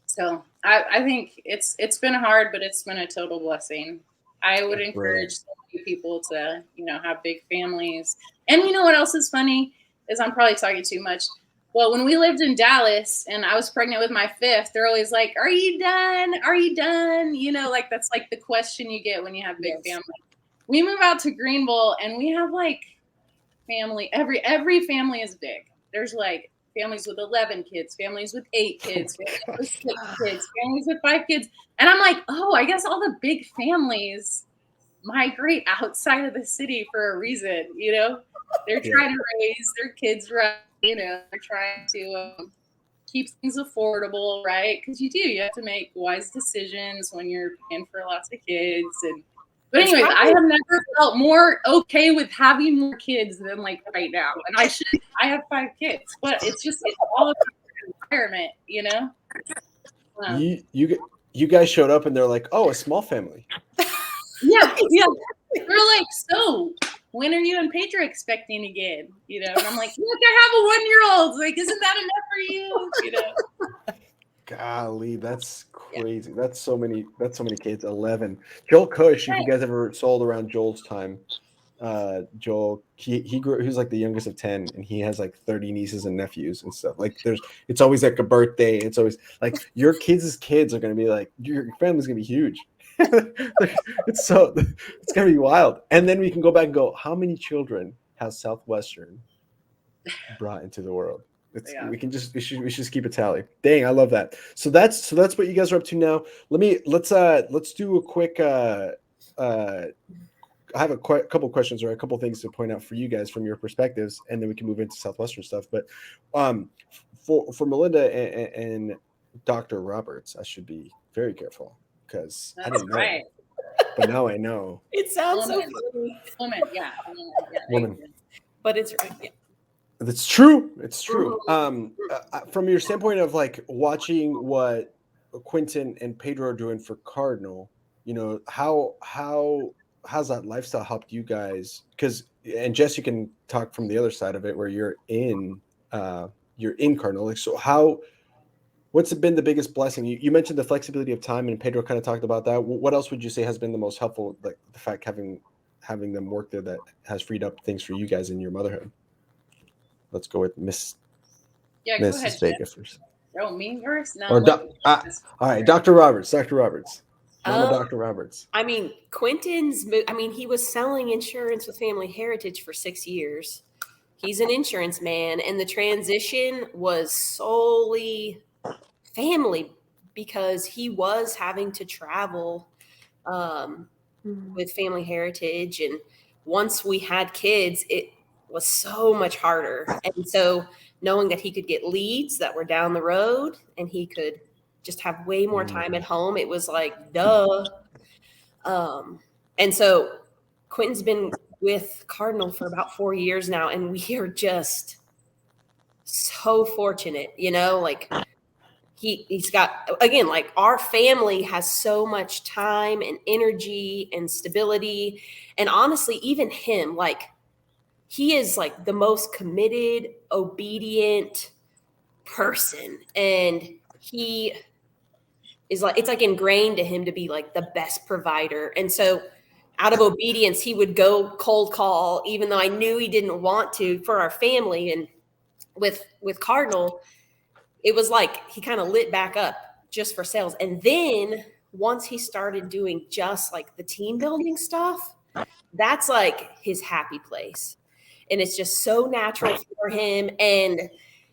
So I think it's been hard, but it's been a total blessing. I would encourage so many people to, have big families. And you know what else is funny is I'm probably talking too much. Well, when we lived in Dallas and I was pregnant with my 5th, they're always like, are you done? Are you done? Like that's like the question you get when you have big family. We move out to Greenville and we have like family. Every family is big. There's like families with 11 kids, families with 8 kids, families with 6 kids, families with 5 kids. And I'm like, oh, I guess all the big families migrate outside of the city for a reason, They're trying to raise their kids right, they're trying to keep things affordable, right? Because you have to make wise decisions when you're paying for lots of kids. But anyways, I have never felt more okay with having more kids than like right now. And I have 5 kids, but it's all about the environment, You guys showed up and they're like, oh, a small family. Yeah. They're like, so when are you and Pedro expecting again? You know, and I'm like, look, I have a 1-year-old. Like, isn't that enough for you? You know. Golly, that's crazy. That's so many kids. 11. Joel Cush, if you guys ever sold around Joel's time, Joel, he grew, he was like the youngest of 10, and he has like 30 nieces and nephews and stuff. Like it's always like a birthday. It's always like your kids' kids are gonna be like, your family's gonna be huge. it's gonna be wild. And then we can go back and go, how many children has Southwestern brought into the world? We should just keep a tally. Dang, I love that. So that's what you guys are up to now. Let's do a quick I have a couple questions or a couple things to point out for you guys from your perspectives, and then we can move into Southwestern stuff. But for Melinda and Dr. Roberts, I should be very careful because I didn't know. Right. But now I know. It sounds so funny. Woman. But it's right. Yeah. It's true. It's true. From your standpoint of like watching what Quentin and Pedro are doing for Cardinal, you know, how's that lifestyle helped you guys? Because, and Jess, you can talk from the other side of it where you're in Cardinal. Like, so what's been the biggest blessing? You mentioned the flexibility of time, and Pedro kind of talked about that. What else would you say has been the most helpful? Like the fact having them work there that has freed up things for you guys in your motherhood. Let's go with Mrs. Vega first. Oh, me first? No. All right, Dr. Roberts. Dr. Roberts. I mean, he was selling insurance with Family Heritage for 6 years. He's an insurance man, and the transition was solely family because he was having to travel with Family Heritage. And once we had kids, it was so much harder. And so knowing that he could get leads that were down the road and he could just have way more time at home, it was like, duh. And so Quentin's been with Cardinal for about 4 years now, and we are just so fortunate, you know, like he's got, again, like our family has so much time and energy and stability. And honestly, even him, like he is like the most committed, obedient person. And he is like, it's like ingrained to him to be like the best provider. And so out of obedience, he would go cold call, even though I knew he didn't want to, for our family. And with Cardinal, it was like he kind of lit back up just for sales. And then once he started doing just like the team building stuff, that's like his happy place. And it's just so natural for him. And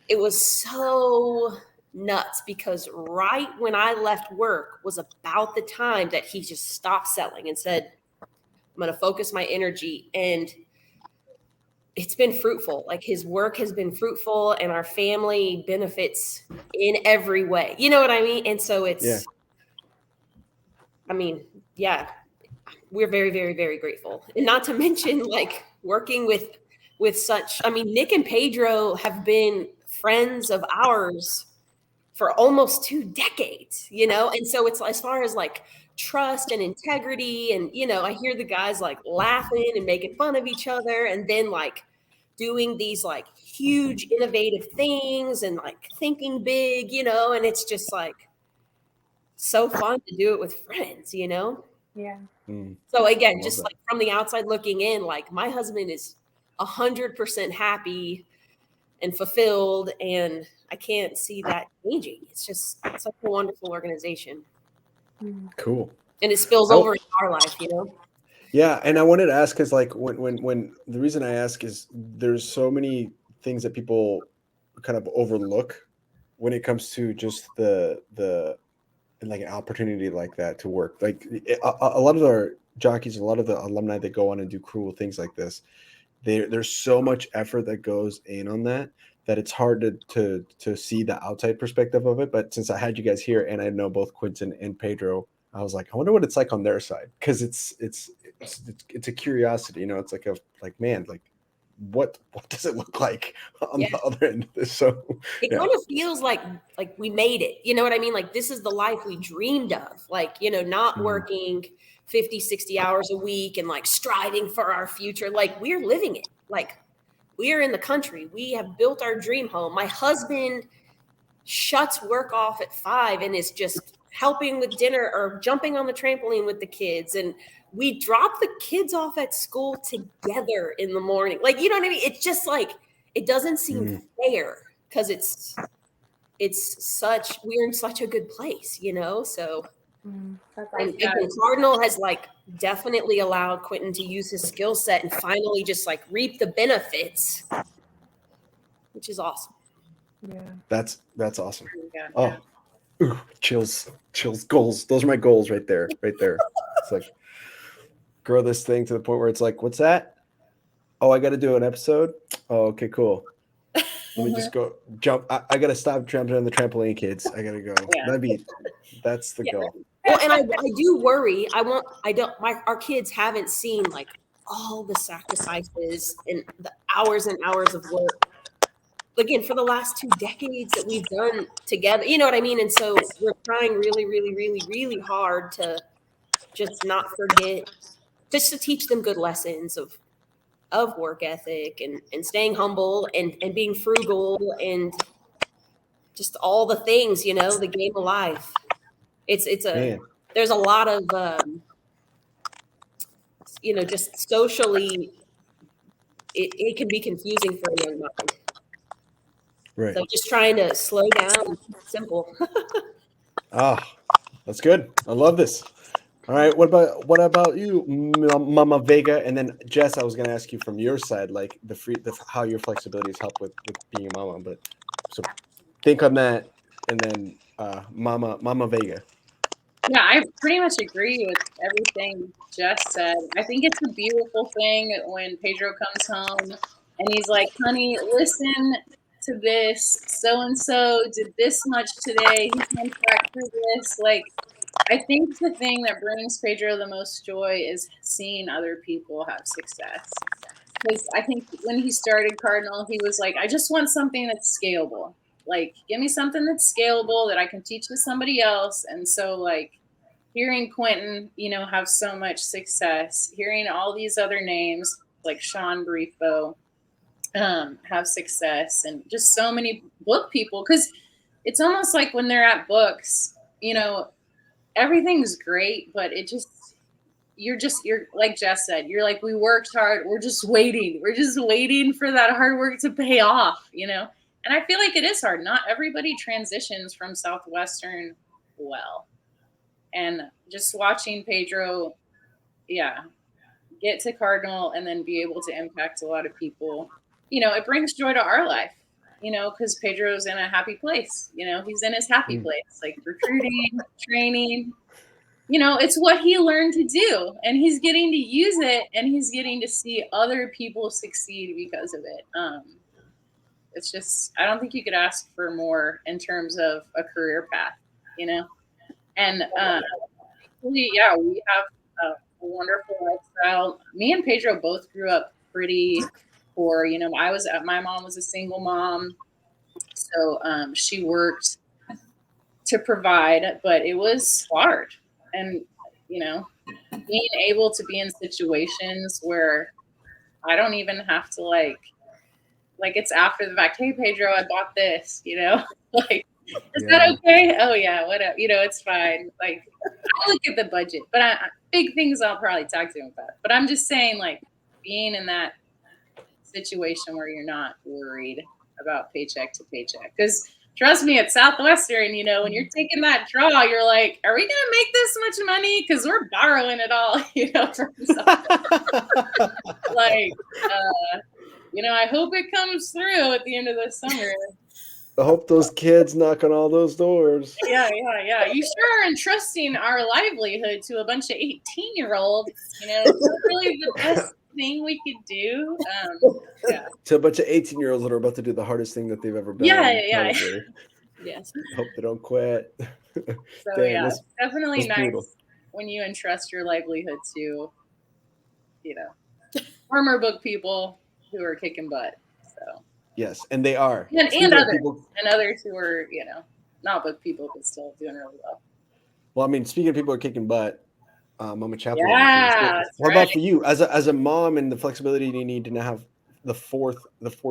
it was so nuts because right when I left work was about the time that he just stopped selling and said, I'm going to focus my energy. And it's been fruitful. Like his work has been fruitful and our family benefits in every way. You know what I mean? And so it's, we're very, very, very grateful. And not to mention like working with such, Nick and Pedro have been friends of ours for almost 2 decades, you know? And so it's as far as like trust and integrity. And, you know, I hear the guys like laughing and making fun of each other and then like doing these like huge innovative things and like thinking big, you know, and it's just like so fun to do it with friends, you know? Yeah. So again, just like from the outside looking in, like my husband is 100% happy and fulfilled, and I can't see that changing. It's just such a wonderful organization. Cool. And it spills over in our life, you know? Yeah. And I wanted to ask, because like when the reason I ask is there's so many things that people kind of overlook when it comes to just the like an opportunity like that to work. Like a lot of our jockeys, a lot of the alumni that go on and do cool things like this, there's so much effort that goes in on that it's hard to see the outside perspective of it. But since I had you guys here and I know both Quentin and Pedro, I was like, I wonder what it's like on their side, because it's a curiosity, you know. It's like man, like what does it look like on the other end of this? So it kind of feels like we made it. You know what I mean? Like this is the life we dreamed of. Like, you know, not working 50, 60 hours a week and like striving for our future. Like we're living it. Like we are in the country. We have built our dream home. My husband shuts work off at 5 and is just helping with dinner or jumping on the trampoline with the kids. And we drop the kids off at school together in the morning. Like, you know what I mean? It's just like, it doesn't seem fair because we're in such a good place, you know? So, and Cardinal has like definitely allowed Quentin to use his skill set and finally just like reap the benefits, which is awesome. Yeah. That's awesome. Oh, ooh, chills, goals. Those are my goals right there. It's like grow this thing to the point where it's like, what's that? Oh, I got to do an episode. Oh, okay, cool. Let me just go jump. I got to stop jumping on the trampoline, kids. I got to go. That's the goal. Well, and I do worry. Our kids haven't seen like all the sacrifices and the hours and hours of work, again, for the last 2 decades that we've done together. You know what I mean? And so we're trying really, really, really, really hard to just not forget, just to teach them good lessons of work ethic and staying humble and being frugal and just all the things, you know, the game of life. There's a lot of, you know, just socially, it can be confusing for a young mind. Right. So just trying to slow down and keep it simple. That's good. I love this. All right. What about you, Mama Vega? And then Jess, I was going to ask you from your side, like how your flexibilities help with being a mama. But so think on that, and then Mama Vega. Yeah, I pretty much agree with everything Jess said. I think it's a beautiful thing when Pedro comes home and he's like, honey, listen to this. So-and-so did this much today. He came back through this. Like, I think the thing that brings Pedro the most joy is seeing other people have success. Because I think when he started Cardinal, he was like, I just want something that's scalable. Like, give me something that's scalable that I can teach to somebody else. And so, like, hearing Quentin, you know, have so much success, hearing all these other names like Sean Briefo have success, and just so many book people, because it's almost like when they're at books, you know, everything's great, but you're like Jess said, you're like, we worked hard, we're just waiting for that hard work to pay off, you know. And I feel like it is hard. Not everybody transitions from Southwestern well. And just watching Pedro, get to Cardinal and then be able to impact a lot of people, you know, it brings joy to our life, you know, because Pedro's in a happy place. You know, he's in his happy place, like recruiting, training. You know, it's what he learned to do, and he's getting to use it, and he's getting to see other people succeed because of it. It's just, I don't think you could ask for more in terms of a career path, you know? And we have a wonderful lifestyle. Me and Pedro both grew up pretty poor. You know, my mom was a single mom, so she worked to provide, but it was hard. And, you know, being able to be in situations where I don't even have to like it's after the fact, hey, Pedro, I bought this, you know, like, is that okay? Oh yeah, whatever. You know, it's fine. Like, I look at the budget, but big things I'll probably talk to him about. But I'm just saying, like, being in that situation where you're not worried about paycheck to paycheck. Because trust me, at Southwestern, you know, when you're taking that draw, you're like, are we gonna make this much money? Because we're borrowing it all, you know, from like, you know, I hope it comes through at the end of the summer. I hope those kids knock on all those doors. Yeah. You sure are entrusting our livelihood to a bunch of 18-year-olds. You know, it's really the best thing we could do. To a bunch of 18-year-olds that are about to do the hardest thing that they've ever done. Yeah. Yes. Hope they don't quit. So it's definitely nice brutal. When you entrust your livelihood to, you know, former book people who are kicking butt. So Yes, and they are. and Speaking of others people, and others who are not book people but still doing really well. well, I mean, speaking of people who are kicking butt, Mama Chappell. Yeah, that's What right. about for you as a mom and the flexibility you need to now have the fourth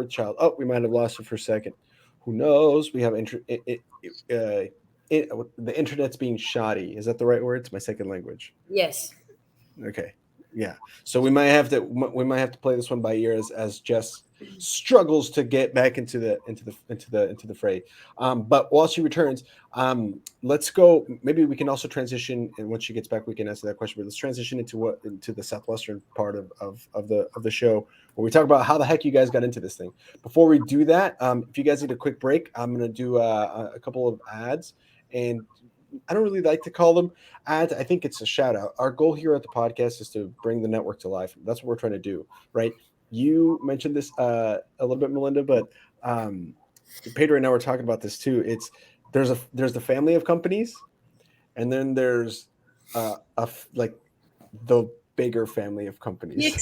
child? Oh, we might have lost her for a second. Who knows? We have the internet's being shoddy. Is that the right word? It's my second language. Yes. Okay. Yeah. So we might have to play this one by ear as Jess struggles to get back into the fray. But while she returns, let's go. Maybe we can also transition, and once she gets back, we can answer that question. But let's transition into the Southwestern part of the show, where we talk about how the heck you guys got into this thing. Before we do that, if you guys need a quick break, I'm going to do a couple of ads, and I don't really like to call them ads. I think it's a shout out. Our goal here at the podcast is to bring the network to life. That's what we're trying to do, right? You mentioned this a little bit, Melinda, but Pedro and I were talking about this too. There's the family of companies, and then there's like the bigger family of companies.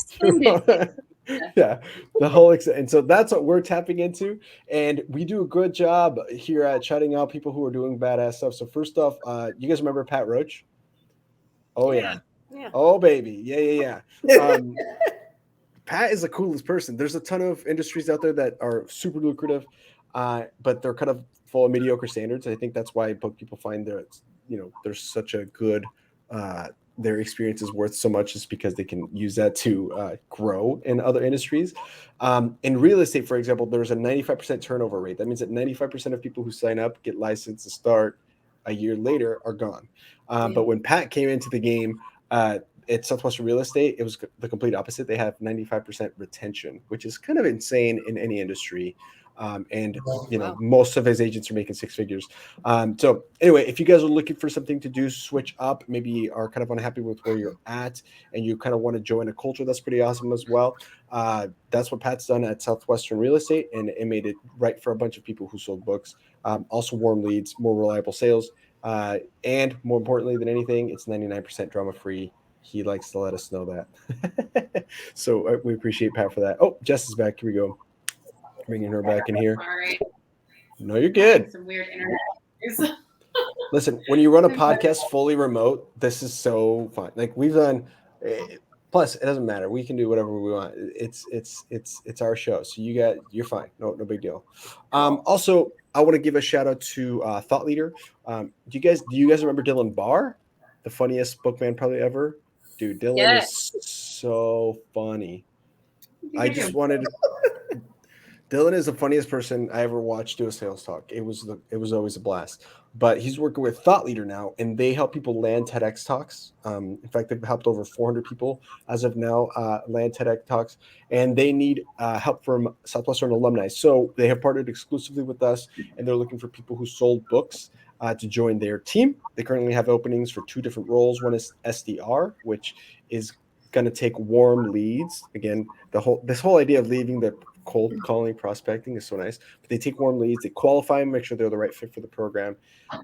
Yeah, the whole and so that's what we're tapping into, and we do a good job here at shouting out people who are doing badass stuff. So first off, you guys remember Pat Roach? Oh yeah. Oh baby, yeah. Pat is the coolest person. There's a ton of industries out there that are super lucrative, but they're kind of full of mediocre standards. I think that's why book people find there's such a good their experience is worth so much, is because they can use that to grow in other industries. In real estate, for example, there's a 95% turnover rate. That means that 95% of people who sign up, get licensed, and start a year later are gone. But when Pat came into the game at Southwestern Real Estate, it was the complete opposite. They have 95% retention, which is kind of insane in any industry. Most of his agents are making six figures. So anyway, if you guys are looking for something to do, switch up, maybe are kind of unhappy with where you're at, and you kind of want to join a culture that's pretty awesome as well. That's what Pat's done at Southwestern Real Estate, and it made it right for a bunch of people who sold books. Also warm leads, more reliable sales, and more importantly than anything, it's 99% drama free. He likes to let us know that. So we appreciate Pat for that. Oh, Jess is back. Here we go. Bringing her back in here. Sorry. No, you're good. Some weird internet. Listen, when you run a podcast fully remote, this is so fun. Like we've done. Plus, it doesn't matter. We can do whatever we want. It's our show, so you're fine. No big deal. Also, I want to give a shout out to ThoughtLeader. Do you guys remember Dillon Barr, the funniest bookman probably ever? Dude, Dillon is so funny. Dillon is the funniest person I ever watched do a sales talk. It was always a blast. But he's working with ThoughtLeader now, and they help people land TEDx talks. In fact, they've helped over 400 people as of now land TEDx talks, and they need help from Southwestern alumni. So they have partnered exclusively with us, and they're looking for people who sold books to join their team. They currently have openings for two different roles. One is SDR, which is going to take warm leads. Again, this whole idea of leaving the cold calling prospecting is so nice. But they take warm leads, they qualify them, make sure they're the right fit for the program,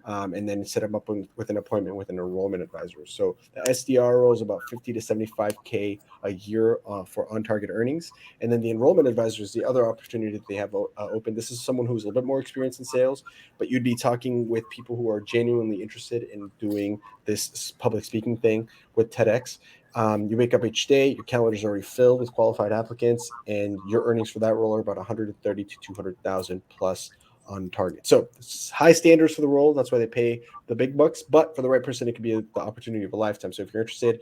and then set them up with an appointment with an enrollment advisor. So the SDR role is about 50 to 75K a year for on-target earnings. And then the enrollment advisor is the other opportunity that they have open. This is someone who's a little bit more experienced in sales, but you'd be talking with people who are genuinely interested in doing this public speaking thing with TEDx. You wake up each day, your calendar is already filled with qualified applicants, and your earnings for that role are about 130 to 200,000 plus on target. So high standards for the role. That's why they pay the big bucks. But for the right person, it could be the opportunity of a lifetime. So if you're interested,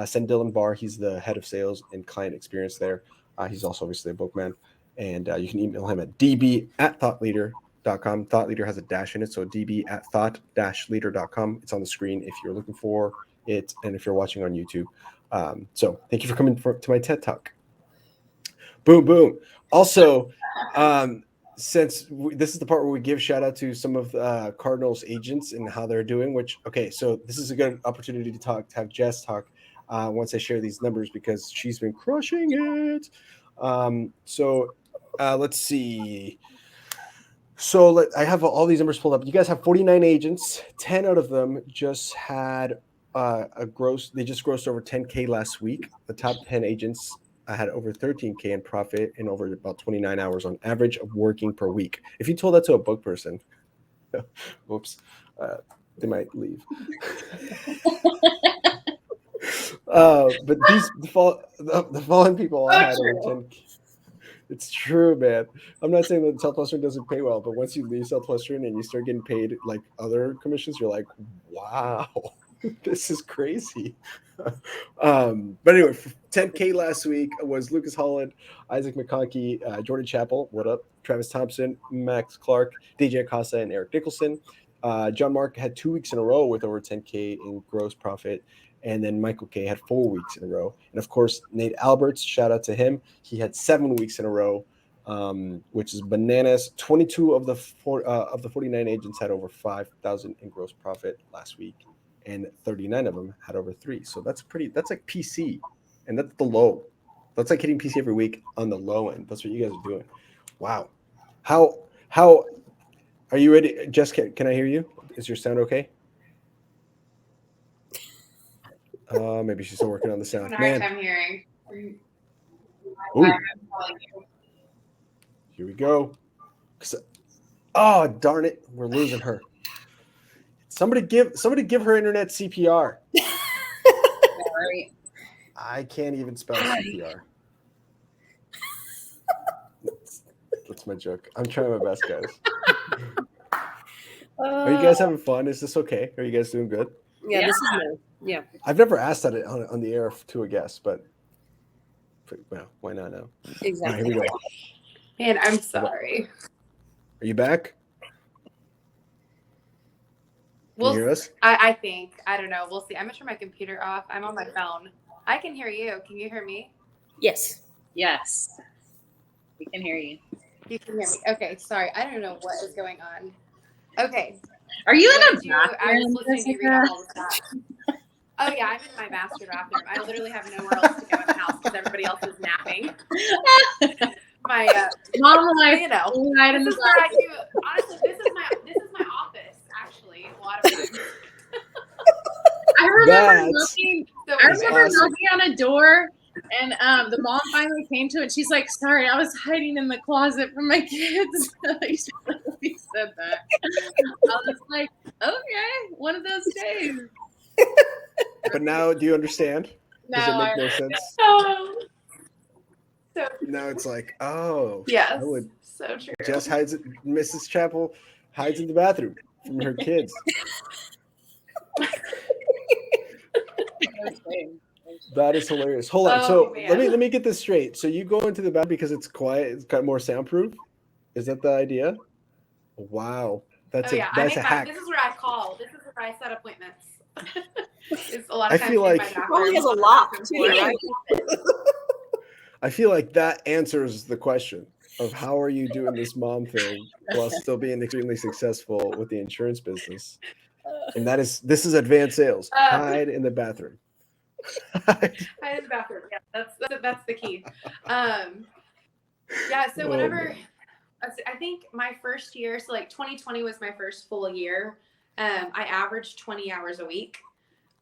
send Dillon Barr. He's the head of sales and client experience there. He's also obviously a bookman, and you can email him at db@thoughtleader.com. ThoughtLeader has a dash in it, so db@thought-leader.com. It's on the screen if you're looking for it, and if you're watching on YouTube. So thank you for coming to my TED Talk. Boom, boom. Also, since this is the part where we give shout out to some of Cardinal's agents and how they're doing, so this is a good opportunity to have Jess talk once I share these numbers, because she's been crushing it. Let's see. So I have all these numbers pulled up. You guys have 49 agents. 10 out of them just had they just grossed over 10K last week. The top 10 agents I had over 13K in profit and over about 29 hours on average of working per week. If you told that to a book person, whoops, they might leave. But the following people all had over 10K. It's true, man. I'm not saying that Southwestern doesn't pay well, but once you leave Southwestern and you start getting paid like other commissions, you're like, wow, this is crazy. But anyway, 10K last week was Lucas Holland, Isaac McConkey, Jordan Chappell, what up? Travis Thompson, Max Clark, DJ Acosta, and Eric Nicholson. John Mark had 2 weeks in a row with over 10K in gross profit. And then Michael K had 4 weeks in a row. And of course, Nate Alberts, shout out to him. He had 7 weeks in a row, which is bananas. 22 of the 49 agents had over 5,000 in gross profit last week, and 39 of them had over 3. So that's like PC, and that's the low. That's like hitting PC every week on the low end. That's what you guys are doing. Wow. How are you ready? Jess, can I hear you? Is your sound okay? Maybe she's still working on the sound. Man, I'm hearing. Here we go. Oh, darn it, we're losing her. Somebody give her internet CPR. I can't even spell CPR. That's my joke. I'm trying my best, guys. Are you guys having fun? Is this okay? Are you guys doing good? Yeah, this is new. Yeah. I've never asked that on the air to a guest, but well, why not now? Exactly. Right, here we go. Man, I'm sorry. Are you back? Can you hear us? I think. I don't know. We'll see. I'm going to turn my computer off. I'm on my phone. I can hear you. Can you hear me? Yes. Yes. We can hear you. You can hear me. Okay. Sorry. I don't know what is going on. Okay. Are you in a I was bathroom, listening to you read all the stuff. Oh, yeah. I'm in my master bathroom. I literally have nowhere else to go in the house because everybody else is napping. My mom life, you know, right this is where I do. Honestly, this is my office. Actually, a lot of times. I remember knocking awesome. on a door, and the mom finally came to it. And she's like, "Sorry, I was hiding in the closet from my kids." She said that. I was like, "Okay, one of those days." But now, do you understand? Does it make no sense? No. So now it's like, oh, yes, so true. Jess Mrs. Chappell hides in the bathroom from her kids. That is hilarious. Hold on. So let me get this straight. So you go into the bathroom because it's quiet, it's got more soundproof. Is that the idea? Wow, that's a hack. This is where I call. This is where I set appointments. It's a lot of times. I feel like he probably has a lock too, right? I feel like that answers the question of how are you doing this mom thing while still being extremely successful with the insurance business. And this is advanced sales. Hide in the bathroom. Hide in the bathroom. Yeah, that's the key. Yeah. So whenever I think my first year, so like 2020 was my first full year. I averaged 20 hours a week.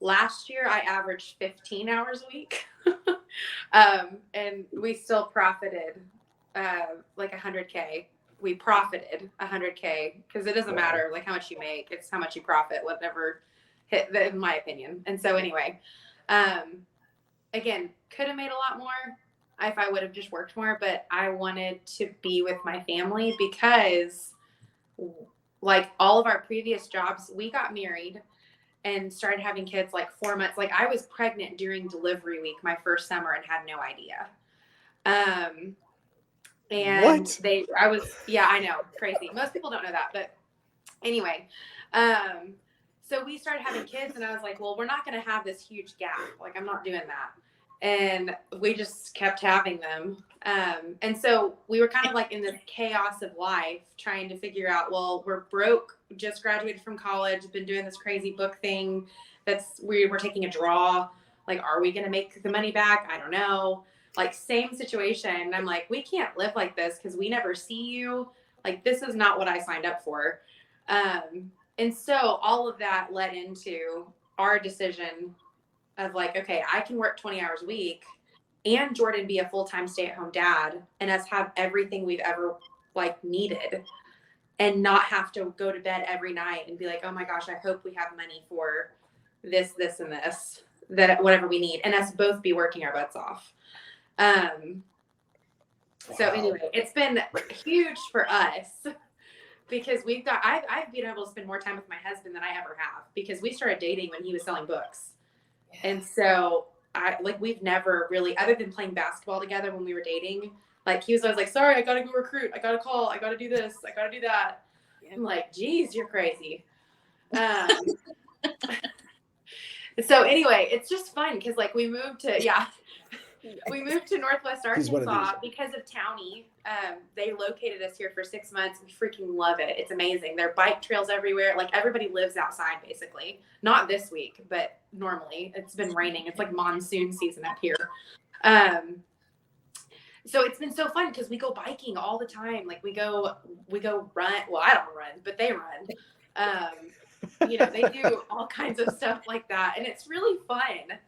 Last year, I averaged 15 hours a week. And we still profited like 100K. We profited 100K because it doesn't matter like how much you make. It's how much you profit, whatever hit, in my opinion. And so anyway, again, could have made a lot more if I would have just worked more, but I wanted to be with my family because like all of our previous jobs, we got married and started having kids like 4 months. Like I was pregnant during delivery week, my first summer, and had no idea. And what? I know, crazy. Most people don't know that, but anyway, so we started having kids and I was like, well, we're not going to have this huge gap. Like I'm not doing that. And we just kept having them. And so we were kind of like in this chaos of life trying to figure out, well, we're broke, just graduated from college, been doing this crazy book thing. We're taking a draw. Like, are we going to make the money back? I don't know. Like same situation. I'm like, we can't live like this because we never see you. Like, this is not what I signed up for. And so all of that led into our decision of like, okay, I can work 20 hours a week and Jordan be a full-time stay-at-home dad and us have everything we've ever like needed and not have to go to bed every night and be like, oh my gosh, I hope we have money for this, this, and this, that whatever we need, and us both be working our butts off. So anyway, it's been huge for us because I've been able to spend more time with my husband than I ever have because we started dating when he was selling books. Yeah. And so we've never really, other than playing basketball together when we were dating, like he was always like, sorry, I got to go recruit. I got to call. I got to do this. I got to do that. Yeah. I'm like, geez, you're crazy. So anyway, it's just fun because like we moved to Northwest Arkansas because of Townie. They located us here for 6 months. We freaking love it. It's amazing. There are bike trails everywhere. Like everybody lives outside basically. Not this week, but normally it's been raining. It's like monsoon season up here. So it's been so fun because we go biking all the time. Like we go run. Well, I don't run, but they run. They do all kinds of stuff like that. And it's really fun.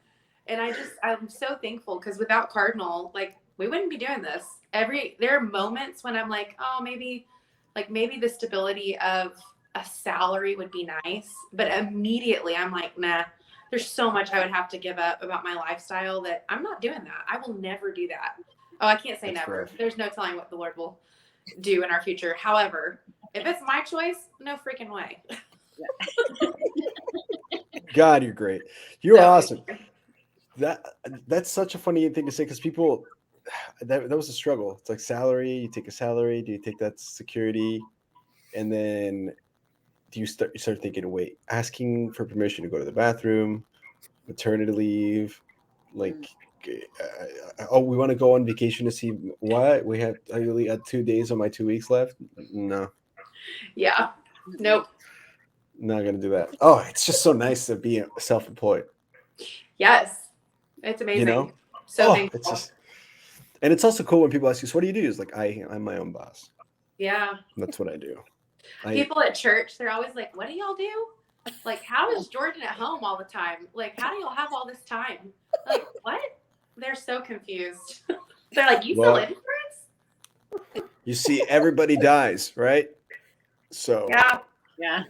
And I'm so thankful because without Cardinal, like we wouldn't be doing this. There are moments when I'm like, oh, maybe the stability of a salary would be nice. But immediately I'm like, nah, there's so much I would have to give up about my lifestyle that I'm not doing that. I will never do that. Oh, I can't say That's never. Rough. There's no telling what the Lord will do in our future. However, if it's my choice, no freaking way. God, you're great. You're awesome. That's such a funny thing to say because people that was a struggle. It's like salary, you take a salary, do you take that security, and then do you start thinking, wait, asking for permission to go to the bathroom, maternity leave, like we want to go on vacation to see what I only had 2 days on my 2 weeks left. No. Yeah. Nope. Not gonna do that. Oh, it's just so nice to be self-employed. Yes, it's amazing. So thankful. And it's also cool when people ask you, so what do you do? It's like I'm my own boss. Yeah, that's what I do. People at church, they're always like, what do y'all do? Like, how is Jordan at home all the time? Like, how do y'all have all this time? Like, what? They're so confused. They're like, you sell insurance? You see, everybody dies, right? So yeah.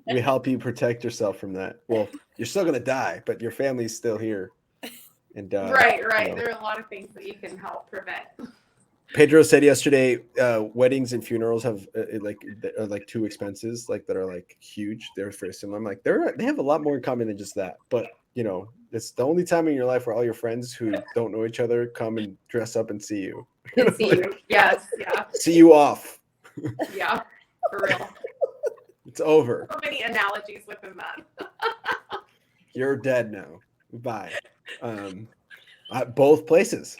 We help you protect yourself from that. Well, you're still gonna die, but your family's still here. And right. There are a lot of things that you can help prevent. Pedro said yesterday, weddings and funerals have like two expenses like that are like huge. They're very similar. I'm like, they have a lot more in common than just that. But it's the only time in your life where all your friends who don't know each other come and dress up and see you. Yes, yeah. See you off. Yeah, for real. It's over. So many analogies within that. You're dead now. Bye. Both places.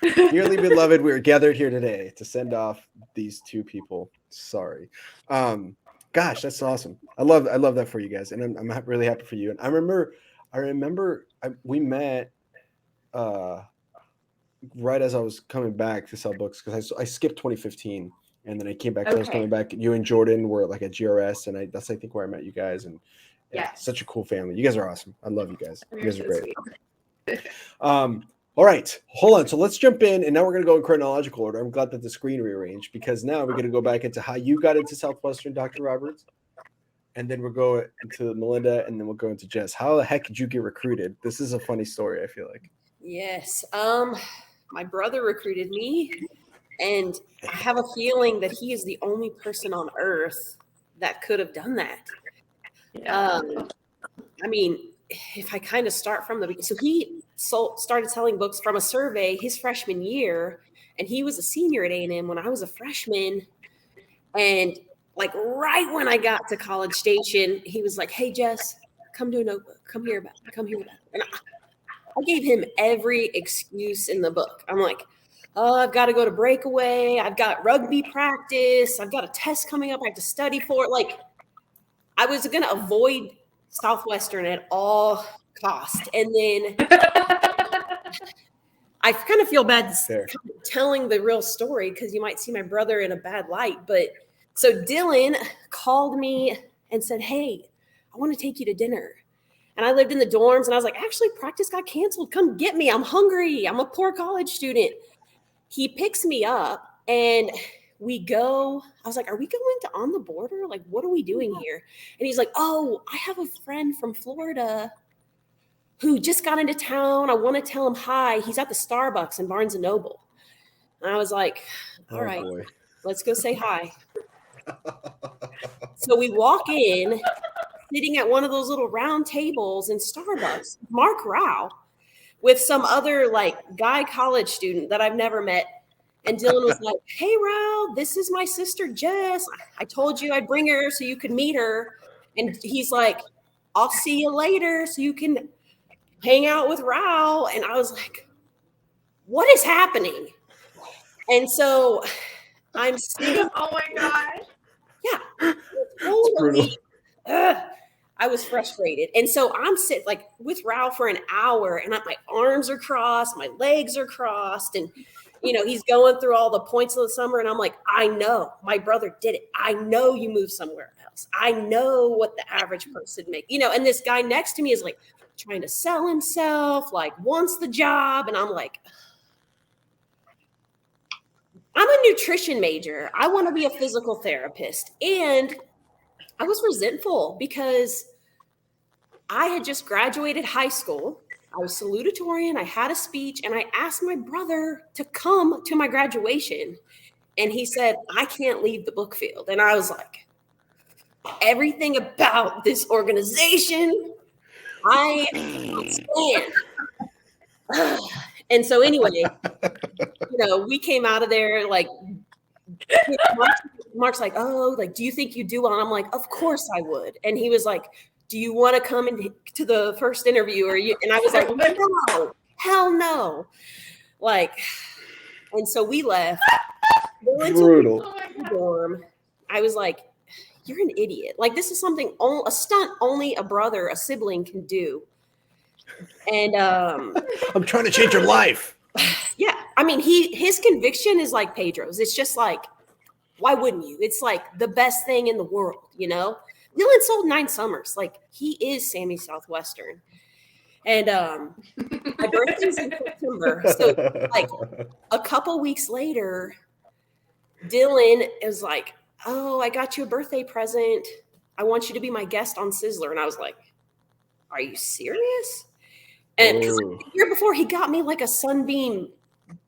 Dearly beloved, we are gathered here today to send off these two people. Sorry. Gosh, that's awesome. I love that for you guys, and I'm really happy for you. And I remember we met right as I was coming back to sell books because I skipped 2015. And then I came back. Okay. I was coming back. You and Jordan were like at GRS, and that's I think where I met you guys. And such a cool family. You guys are awesome. I love you guys. You guys are great. All right, hold on. So let's jump in, and now we're gonna go in chronological order. I'm glad that the screen rearranged because now we're gonna go back into how you got into Southwestern, Dr. Roberts, and then we'll go into Melinda, and then we'll go into Jess. How the heck did you get recruited? This is a funny story. I feel like. Yes. My brother recruited me. And I have a feeling that he is the only person on earth that could have done that. Yeah. I mean, if I kind of start from the beginning, so he started selling books from a survey his freshman year, and he was a senior at A&M when I was a freshman. And like right when I got to College Station, he was like, "Hey, Jess, come do a notebook. Come hear about it. And I gave him every excuse in the book. I'm like, I've got to go to breakaway. I've got rugby practice. I've got a test coming up. I have to study for it. Like, I was going to avoid Southwestern at all cost. And then I kind of feel bad telling the real story because you might see my brother in a bad light. But so Dillon called me and said, "Hey, I want to take you to dinner." And I lived in the dorms, and I was like, actually, practice got canceled. Come get me. I'm hungry. I'm a poor college student. He picks me up, and we go. I was like, are we going to On the Border? Like, what are we doing here? And he's like, oh, I have a friend from Florida who just got into town. I want to tell him hi. He's at the Starbucks in Barnes & Noble. And I was like, all right, let's go say hi. So we walk in, sitting at one of those little round tables in Starbucks, Mark Rao, with some other like guy college student that I've never met. And Dillon was like, hey, Rao, this is my sister, Jess. I told you I'd bring her so you could meet her. And he's like, I'll see you later so you can hang out with Rao. And I was like, what is happening? And so I'm sitting. Oh my gosh. Yeah. Totally. I was frustrated. And so I'm sitting like with Rao for an hour, and my arms are crossed, my legs are crossed. And, you know, he's going through all the points of the summer. And I'm like, I know my brother did it. I know you moved somewhere else. I know what the average person makes, you know, and this guy next to me is like trying to sell himself, like wants the job. And I'm like, I'm a nutrition major. I want to be a physical therapist. And I was resentful because I had just graduated high school. I was salutatorian. I had a speech, and I asked my brother to come to my graduation. And he said, I can't leave the book field. And I was like, everything about this organization, I can't stand. And so anyway, you know, we came out of there like, Mark's like, oh, like, do you think you do well? And I'm like, of course I would. And he was like, do you want to come to the first interview? Or you? And I was like, no, hell no. Like, and so we left. Brutal. Dorm. I was like, you're an idiot. Like, this is something, a stunt only a brother, a sibling can do. And I'm trying to change your life. Yeah. I mean, his conviction is like Pedro's. It's just like, why wouldn't you? It's like the best thing in the world, you know? Dillon sold 9 summers. Like, he is Sammy Southwestern. And my birthday's in September. So like a couple weeks later, Dillon is like, oh, I got you a birthday present. I want you to be my guest on Sizzler. And I was like, are you serious? And like, the year before, he got me like a Sunbeam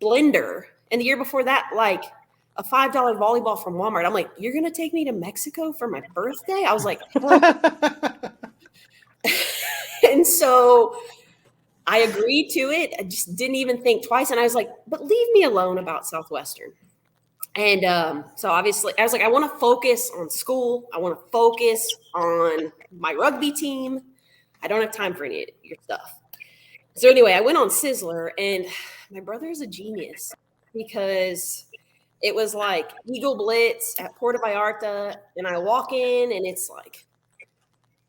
blender. And the year before that, like a $5 volleyball from Walmart. I'm like, you're going to take me to Mexico for my birthday? I was like, and so I agreed to it. I just didn't even think twice. And I was like, but leave me alone about Southwestern. And so obviously I was like, I want to focus on school. I want to focus on my rugby team. I don't have time for any of your stuff. So anyway, I went on Sizzler, and my brother is a genius because it was like Eagle Blitz at Puerto Vallarta. And I walk in, and it's like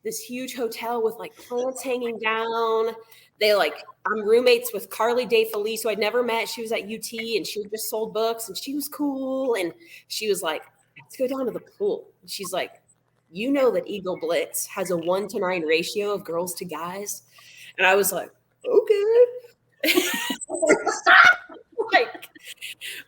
this huge hotel with like plants hanging down. I'm roommates with Carly Day Felice, who I'd never met. She was at UT, and she just sold books, and she was cool. And she was like, let's go down to the pool. And she's like, you know that Eagle Blitz has a 1-to-9 ratio of girls to guys. And I was like, okay. Like,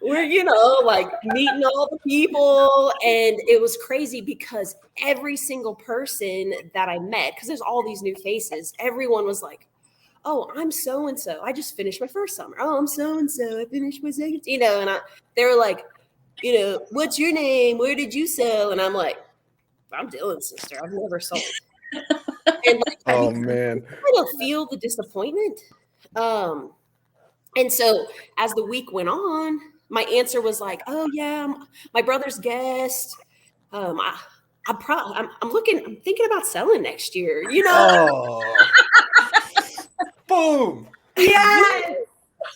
we're, like meeting all the people. And it was crazy because every single person that I met, because there's all these new faces, everyone was like, oh, I'm so-and-so. I just finished my first summer. Oh, I'm so-and-so. I finished my second, and they were like, what's your name? Where did you sell? And I'm like, I'm Dillon's sister. I've never sold. And man. I don't feel the disappointment. And so as the week went on, my answer was like, oh yeah, I'm my brother's guest. I'm thinking about selling next year, Oh. Boom. Yes.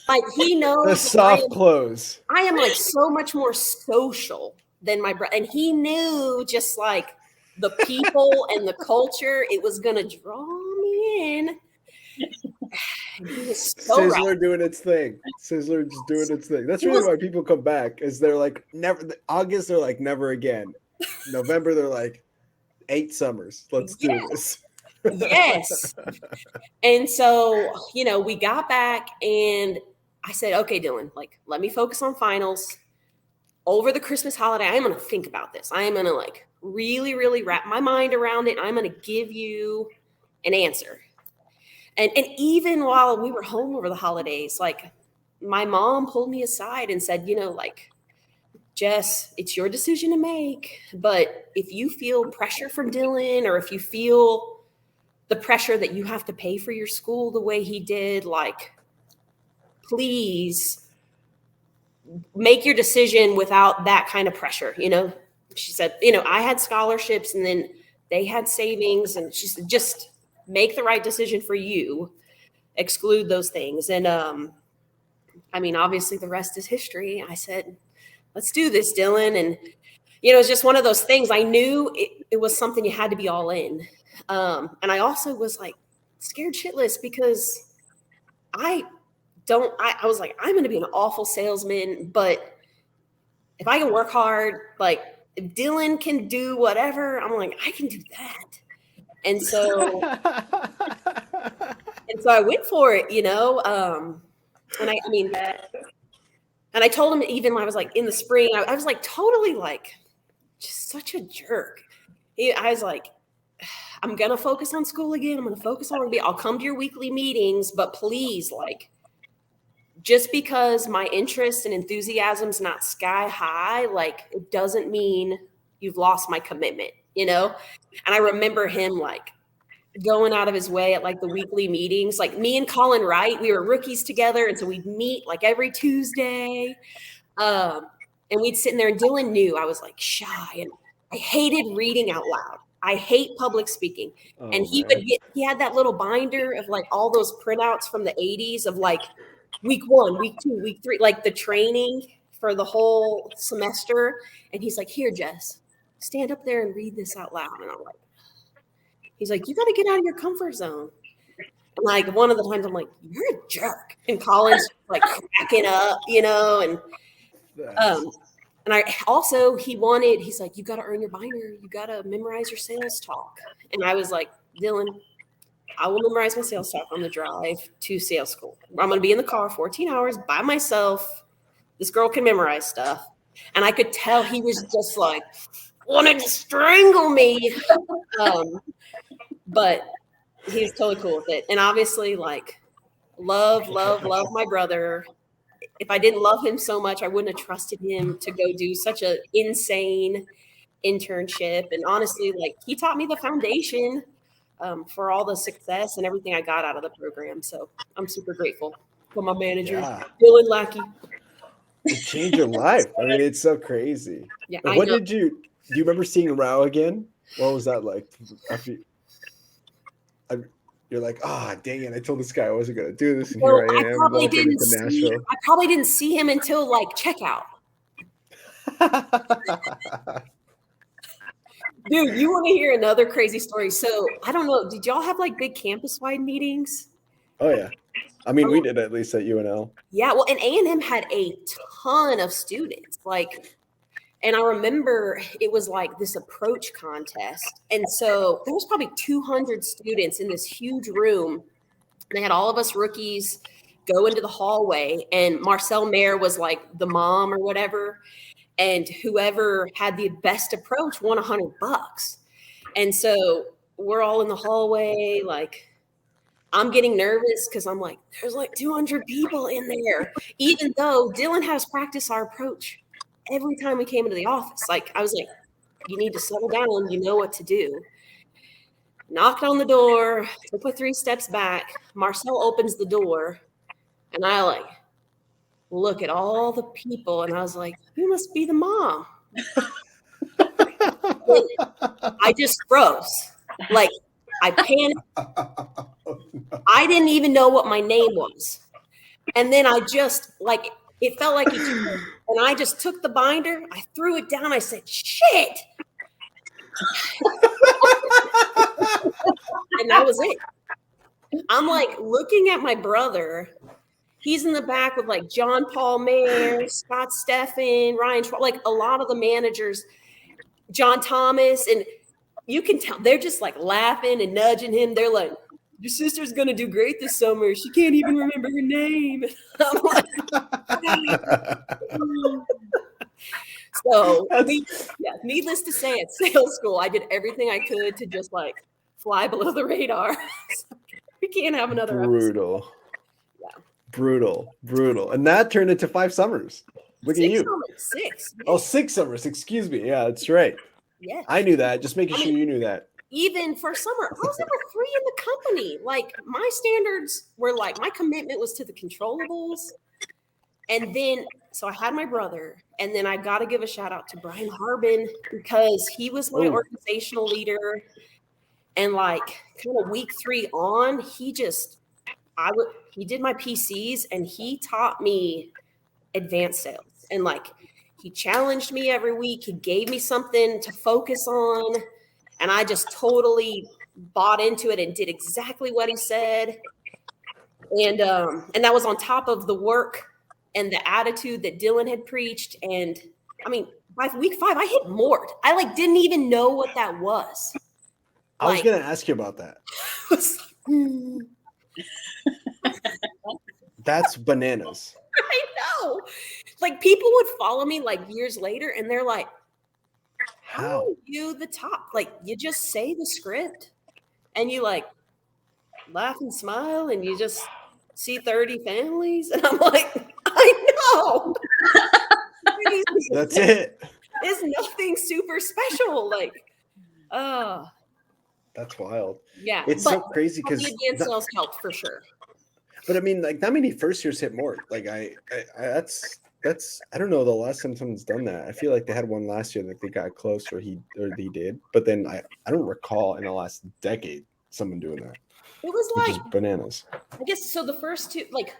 Like, he knows The soft close. I am like so much more social than my brother. And he knew just like the people and the culture, it was going to draw me in. He was so Sizzler right. doing its thing. Sizzler just doing its thing. That's really why people come back, is they're like, never. August, they're like, never again. November, they're like, 8 summers. Let's do this. Yes. And so, we got back and I said, okay, Dillon, like, let me focus on finals. Over the Christmas holiday, I'm going to think about this. I am going to like really, really wrap my mind around it. I'm going to give you an answer. And even while we were home over the holidays, like my mom pulled me aside and said, like, Jess, it's your decision to make. But if you feel pressure from Dillon, or if you feel the pressure that you have to pay for your school the way he did, like, please make your decision without that kind of pressure. She said, I had scholarships and then they had savings, and she said, just make the right decision for you, exclude those things. And obviously the rest is history. I said, let's do this, Dillon. And it's just one of those things. I knew it was something you had to be all in. And I also was like scared shitless because I was like, I'm going to be an awful salesman, but if I can work hard, like if Dillon can do whatever, I'm like, I can do that. And so, I went for it, and I told him, even when I was like in the spring, I was like totally like just such a jerk. I was like, I'm going to focus on school again. I'm going to focus on I'll come to your weekly meetings, but please, like, just because my interest and enthusiasm's not sky high, like it doesn't mean you've lost my commitment, And I remember him like going out of his way at like the weekly meetings, like me and Colin Wright, we were rookies together. And so we'd meet like every Tuesday. And we'd sit in there, and Dillon knew I was like shy and I hated reading out loud. I hate public speaking. And he had that little binder of like all those printouts from the 80s of like week 1, week 2, week 3, like the training for the whole semester. And he's like, here, Jess, stand up there and read this out loud. And I'm like, he's like, you got to get out of your comfort zone. And like one of the times I'm like, you're a jerk. And Colin's like cracking up, and I also, he's like, you got to earn your binder. You got to memorize your sales talk. And I was like, Dillon, I will memorize my sales talk on the drive to sales school. I'm going to be in the car 14 hours by myself. This girl can memorize stuff. And I could tell he was just like, wanted to strangle me. But he was totally cool with it. And obviously, like, love my brother. If I didn't love him so much, I wouldn't have trusted him to go do such an insane internship. And honestly, like, he taught me the foundation for all the success and everything I got out of the program. So I'm super grateful for my manager, Dillon Lackey. It changed your life. I mean, it's so crazy. Yeah. Do you remember seeing Rao again? What was that like? You're like, dang it, I told this guy I wasn't going to do this, and here I am. I probably didn't see him until like checkout. Dude, you want to hear another crazy story? So I don't know. Did y'all have like big campus-wide meetings? Oh yeah. I mean, we did at least at UNL. Yeah. Well, and A&M had a ton of students. Like, and I remember it was like this approach contest. And so there was probably 200 students in this huge room. They had all of us rookies go into the hallway, and Marcel Mayer was like the mom or whatever. And whoever had the best approach won $100. And so we're all in the hallway. Like, I'm getting nervous because I'm like, there's like 200 people in there, even though Dillon has practiced our approach every time we came into the office. Like, I was like, you need to settle down. You know what to do. Knocked on the door, took my 3 steps back. Marcel opens the door, and I like look at all the people, and I was like, you must be the mom. I just froze. Like, I panicked. I didn't even know what my name was. And then I just, like, it felt like and I just took the binder, I threw it down, I said, shit. And that was it. I'm like looking at my brother. He's in the back with like John Paul Mayer, Scott Steffen, Ryan, like a lot of the managers, John Thomas. And you can tell they're just like laughing and nudging him. They're like, your sister's going to do great this summer. She can't even remember her name. I'm like, so needless to say, at sales school, I did everything I could to just like fly below the radar. We can't have another brutal. episode. Yeah. Brutal. And that turned into 5 summers. Look at you. Six. Oh, 6 summers. Excuse me. Yeah, that's right. Yeah. I knew that. Just making sure you knew that. Even for summer, I was number 3 in the company. Like my standards were like, my commitment was to the controllables. And then, so I had my brother, and then I got to give a shout out to Brian Harbin because he was my organizational leader. And like kind of week 3 on, he did my PCs and he taught me advanced sales. And like, he challenged me every week. He gave me something to focus on. And I just totally bought into it and did exactly what he said. And that was on top of the work and the attitude that Dillon had preached. And I mean, by week 5, I hit moored. I like didn't even know what that was. I was going to ask you about that. That's bananas. I know. Like people would follow me like years later and they're like, how are you the top? Like you just say the script and you like laugh and smile and you just see 30 families. And I'm like, I know. That's it. It's nothing super special. Like, that's wild. Yeah. It's so crazy because the advanced sales helped for sure. But I mean, like not many first years hit more. Like that's I don't know the last time someone's done that. I feel like they had one last year that they got close or they did. But then I don't recall in the last decade someone doing that. It was like bananas. I guess so. The first 2, like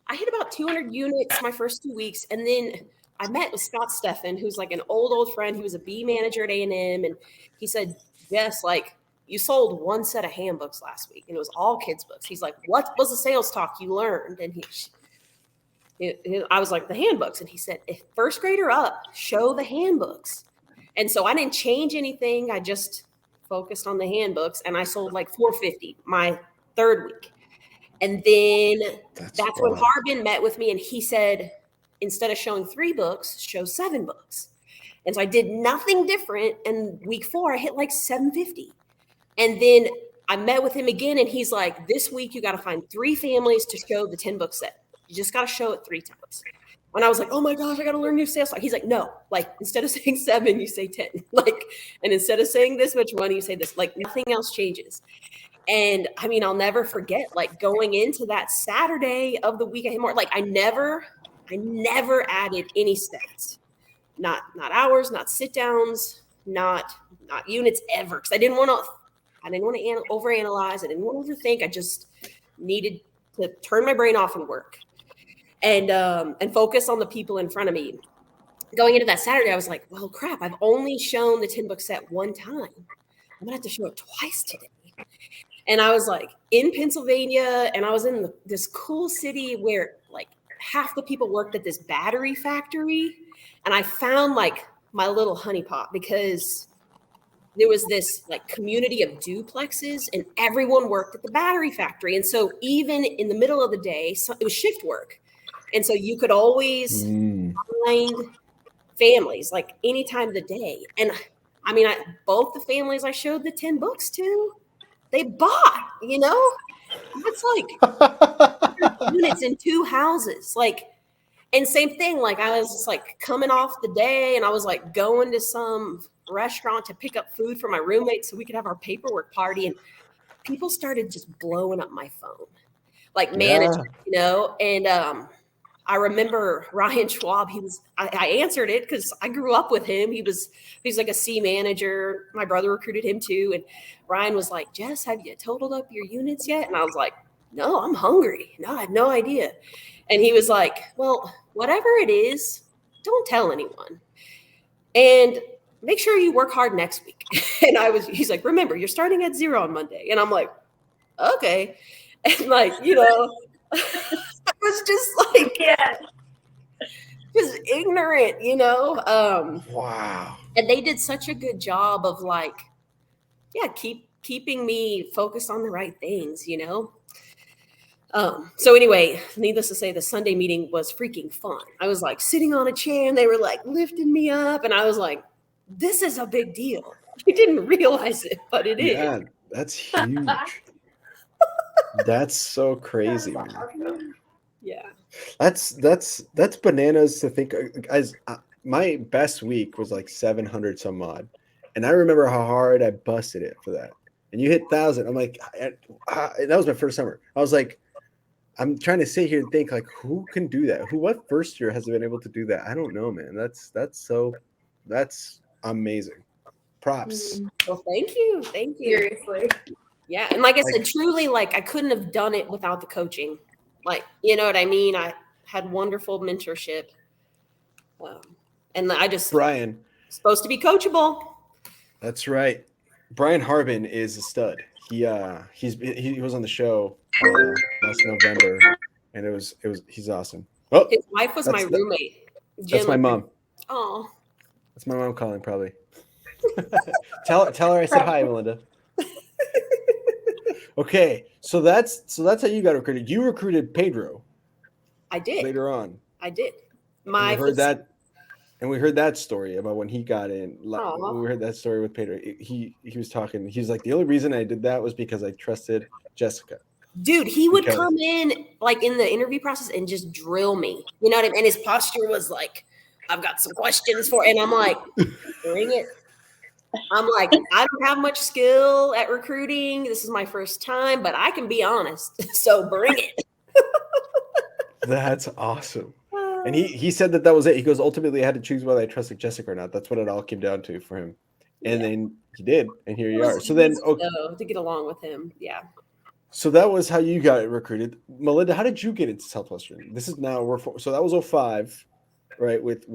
I hit about 200 units my first 2 weeks, and then I met with Scott Steffen, who's like an old friend. He was a B manager at A&M, and he said, "Jess, like you sold 1 set of handbooks last week, and it was all kids' books." He's like, "What was the sales talk you learned?" And I was like, "The handbooks." And he said, "If first grader up, show the handbooks." And so I didn't change anything. I just focused on the handbooks, and I sold like 450 my 3rd week. And then that's when Harbin met with me, and he said, instead of showing 3 books, show 7 books. And so I did nothing different. And week 4, I hit like 750. And then I met with him again, and he's like, this week you got to find 3 families to show the 10-book set. You just got to show it 3 times. And I was like, oh my gosh, I got to learn new sales. He's like, no, like instead of saying 7, you say 10. Like, and instead of saying this much money, you say this. Like nothing else changes. And I mean, I'll never forget like going into that Saturday of the week I hit more. Like I never added any stats, not hours, not sit downs, not units ever. Cause I didn't want to overanalyze. I didn't want to overthink. I just needed to turn my brain off and work and focus on the people in front of me. Going into that Saturday, I was like, well, crap, I've only shown the 10-book set 1 time. I'm gonna have to show it twice today. And I was like in Pennsylvania, and I was in this cool city where like half the people worked at this battery factory. And I found like my little honeypot because there was this like community of duplexes and everyone worked at the battery factory. And so even in the middle of the day, it was shift work. And so you could always find families like any time of the day. And I mean, both the families I showed the 10 books to, they bought, you know, it's like units in 2 houses, like, and same thing. Like I was just like coming off the day and I was like going to some restaurant to pick up food for my roommate so we could have our paperwork party. And people started just blowing up my phone, like managers, you know? And I remember Ryan Schwab, I answered it because I grew up with him. He's like a C manager. My brother recruited him too. And Ryan was like, Jess, have you totaled up your units yet? And I was like, no, I'm hungry. No, I have no idea. And he was like, well, whatever it is, don't tell anyone. And make sure you work hard next week. And he's like, remember, you're starting at 0 on Monday. And I'm like, okay. And like, you know, I was just like, yeah, just ignorant, you know? Wow. And they did such a good job of like keeping me focused on the right things, you know? So anyway, needless to say, the Sunday meeting was freaking fun. I was like sitting on a chair and they were like lifting me up. And I was like, this is a big deal. I didn't realize it, but it is. Yeah, that's huge. That's so crazy, man. Yeah. That's bananas to think. Guys, my best week was like 700 some odd. And I remember how hard I busted it for that. And you hit 1,000. I'm like, that was my first summer. I was like, I'm trying to sit here and think like, who can do that? What first year has been able to do that? I don't know, man. That's amazing. Props. Well, thank you. Seriously. Yeah. And like I said, truly, like I couldn't have done it without the coaching. Like, you know what I mean? I had wonderful mentorship. And I just Brian. Supposed to be coachable. That's right. Brian Harbin is a stud. He was on the show last November, and he's awesome. Oh, his wife was my roommate. That's my mom. Oh, that's my mom calling probably. tell her I said hi, Melinda. Okay, so that's how you got recruited. You recruited Pedro. I did. Later on. I did. We heard that story about when he got in. We heard that story with Pedro. He was talking. He's like, the only reason I did that was because I trusted Jessica. Dude, he would come in like in the interview process and just drill me. You know what I mean? And his posture was like, I've got some questions for, and I'm like, bring it. I'm like, I don't have much skill at recruiting. This is my first time, but I can be honest. So bring it. That's awesome. And he said that was it. He goes, ultimately, I had to choose whether I trusted Jessica or not. That's what it all came down to for him. And then he did. And here you are. So then, to get along with him. Yeah. So that was how you got recruited. Melinda, how did you get into Southwestern? This is now, so that was 2005, right? With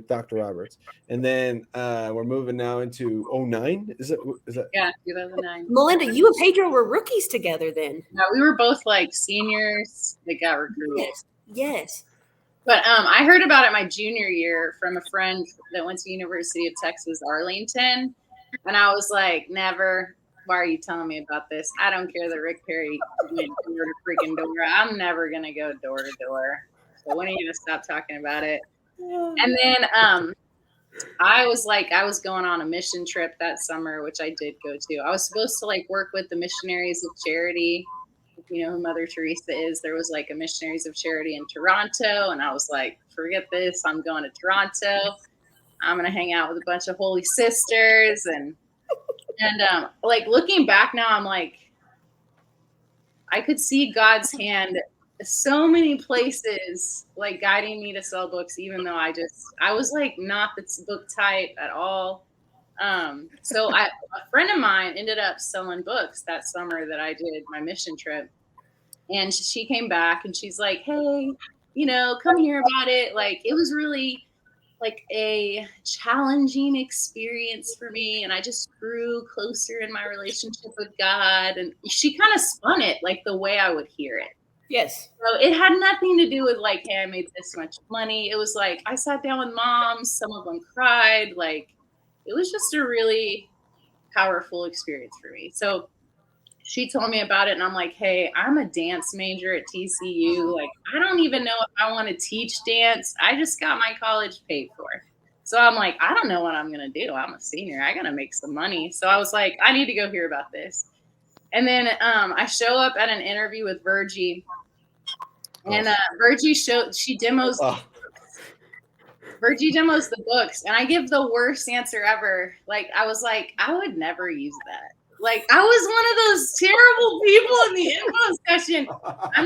Dr. Roberts. And then we're moving now into 2009. Is that? Yeah, 2009. Melinda, you and Pedro were rookies together then. Yeah, we were both like seniors that got recruited. Yes. But I heard about it my junior year from a friend that went to University of Texas, Arlington. And I was like, never. Why are you telling me about this? I don't care that Rick Perry went door to freaking door. I'm never going to go door to door. So when are you going to stop talking about it? And then I was going on a mission trip that summer, which I did go to. I was supposed to like work with the Missionaries of Charity. You know who Mother Teresa is. There was like a Missionaries of Charity in Toronto. And I was like, forget this. I'm going to Toronto. I'm going to hang out with a bunch of holy sisters. And like looking back now, I'm like, I could see God's hand so many places, like guiding me to sell books, even though I was like not the book type at all. So a friend of mine ended up selling books that summer that I did my mission trip. And she came back and she's like, hey, come hear about it. Like, it was really like a challenging experience for me. And I just grew closer in my relationship with God. And she kind of spun it like the way I would hear it. Yes. So it had nothing to do with like, hey, I made this much money. It was like, I sat down with moms. Some of them cried. Like, it was just a really powerful experience for me. So she told me about it and I'm like, hey, I'm a dance major at TCU. Like, I don't even know if I want to teach dance. I just got my college paid for. So I'm like, I don't know what I'm going to do. I'm a senior. I got to make some money. So I was like, I need to go hear about this. And then I show up at an interview with Virgie. And Virgie demos Virgie demos the books. And I give the worst answer ever. Like, I was like, I would never use that. Like, I was one of those terrible people in the info session.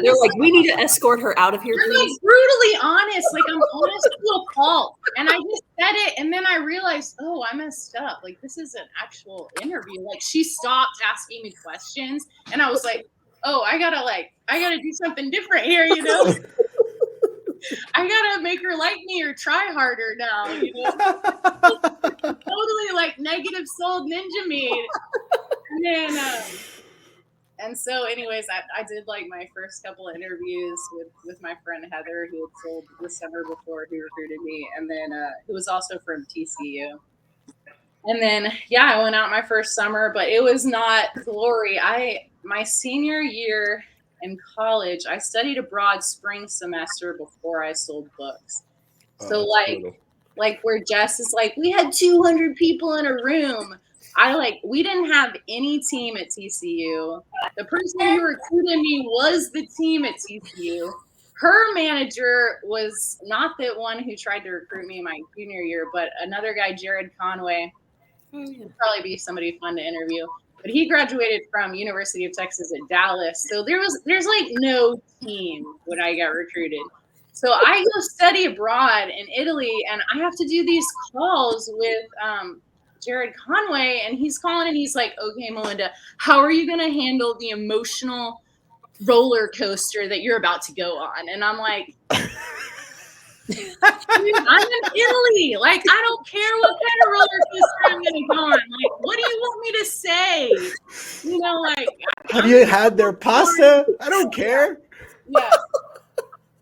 They're like, we need to escort her out of here. I'm like brutally honest. Like, I'm honest to a fault. And I just said it. And then I realized, oh, I messed up. Like, this is an actual interview. Like, she stopped asking me questions. And I was like, oh, I gotta do something different here, I gotta make her like me or try harder now, Totally like negative sold ninja me. And then, and so anyways, I did like my first couple of interviews with my friend Heather, who had sold the summer before, who recruited me, and then who was also from TCU. And then, I went out my first summer, but it was not glory. My senior year in college, I studied abroad spring semester before I sold books. So like where Jess is like, we had 200 people in a room. We didn't have any team at TCU. The person who recruited me was the team at TCU. Her manager was not the one who tried to recruit me my junior year, but another guy, Jared Conway. He'd probably be somebody fun to interview. But he graduated from University of Texas at Dallas. So there's like no team when I got recruited. So I go study abroad in Italy, and I have to do these calls with Jared Conway, and he's calling and he's like, okay, Melinda, how are you going to handle the emotional roller coaster that you're about to go on? And I'm like, dude, I'm in Italy. Like, I don't care what kind of roller coaster I'm going to go on. Like, what do you want me to say? You know, like, have you had their pasta? I don't care. Yeah.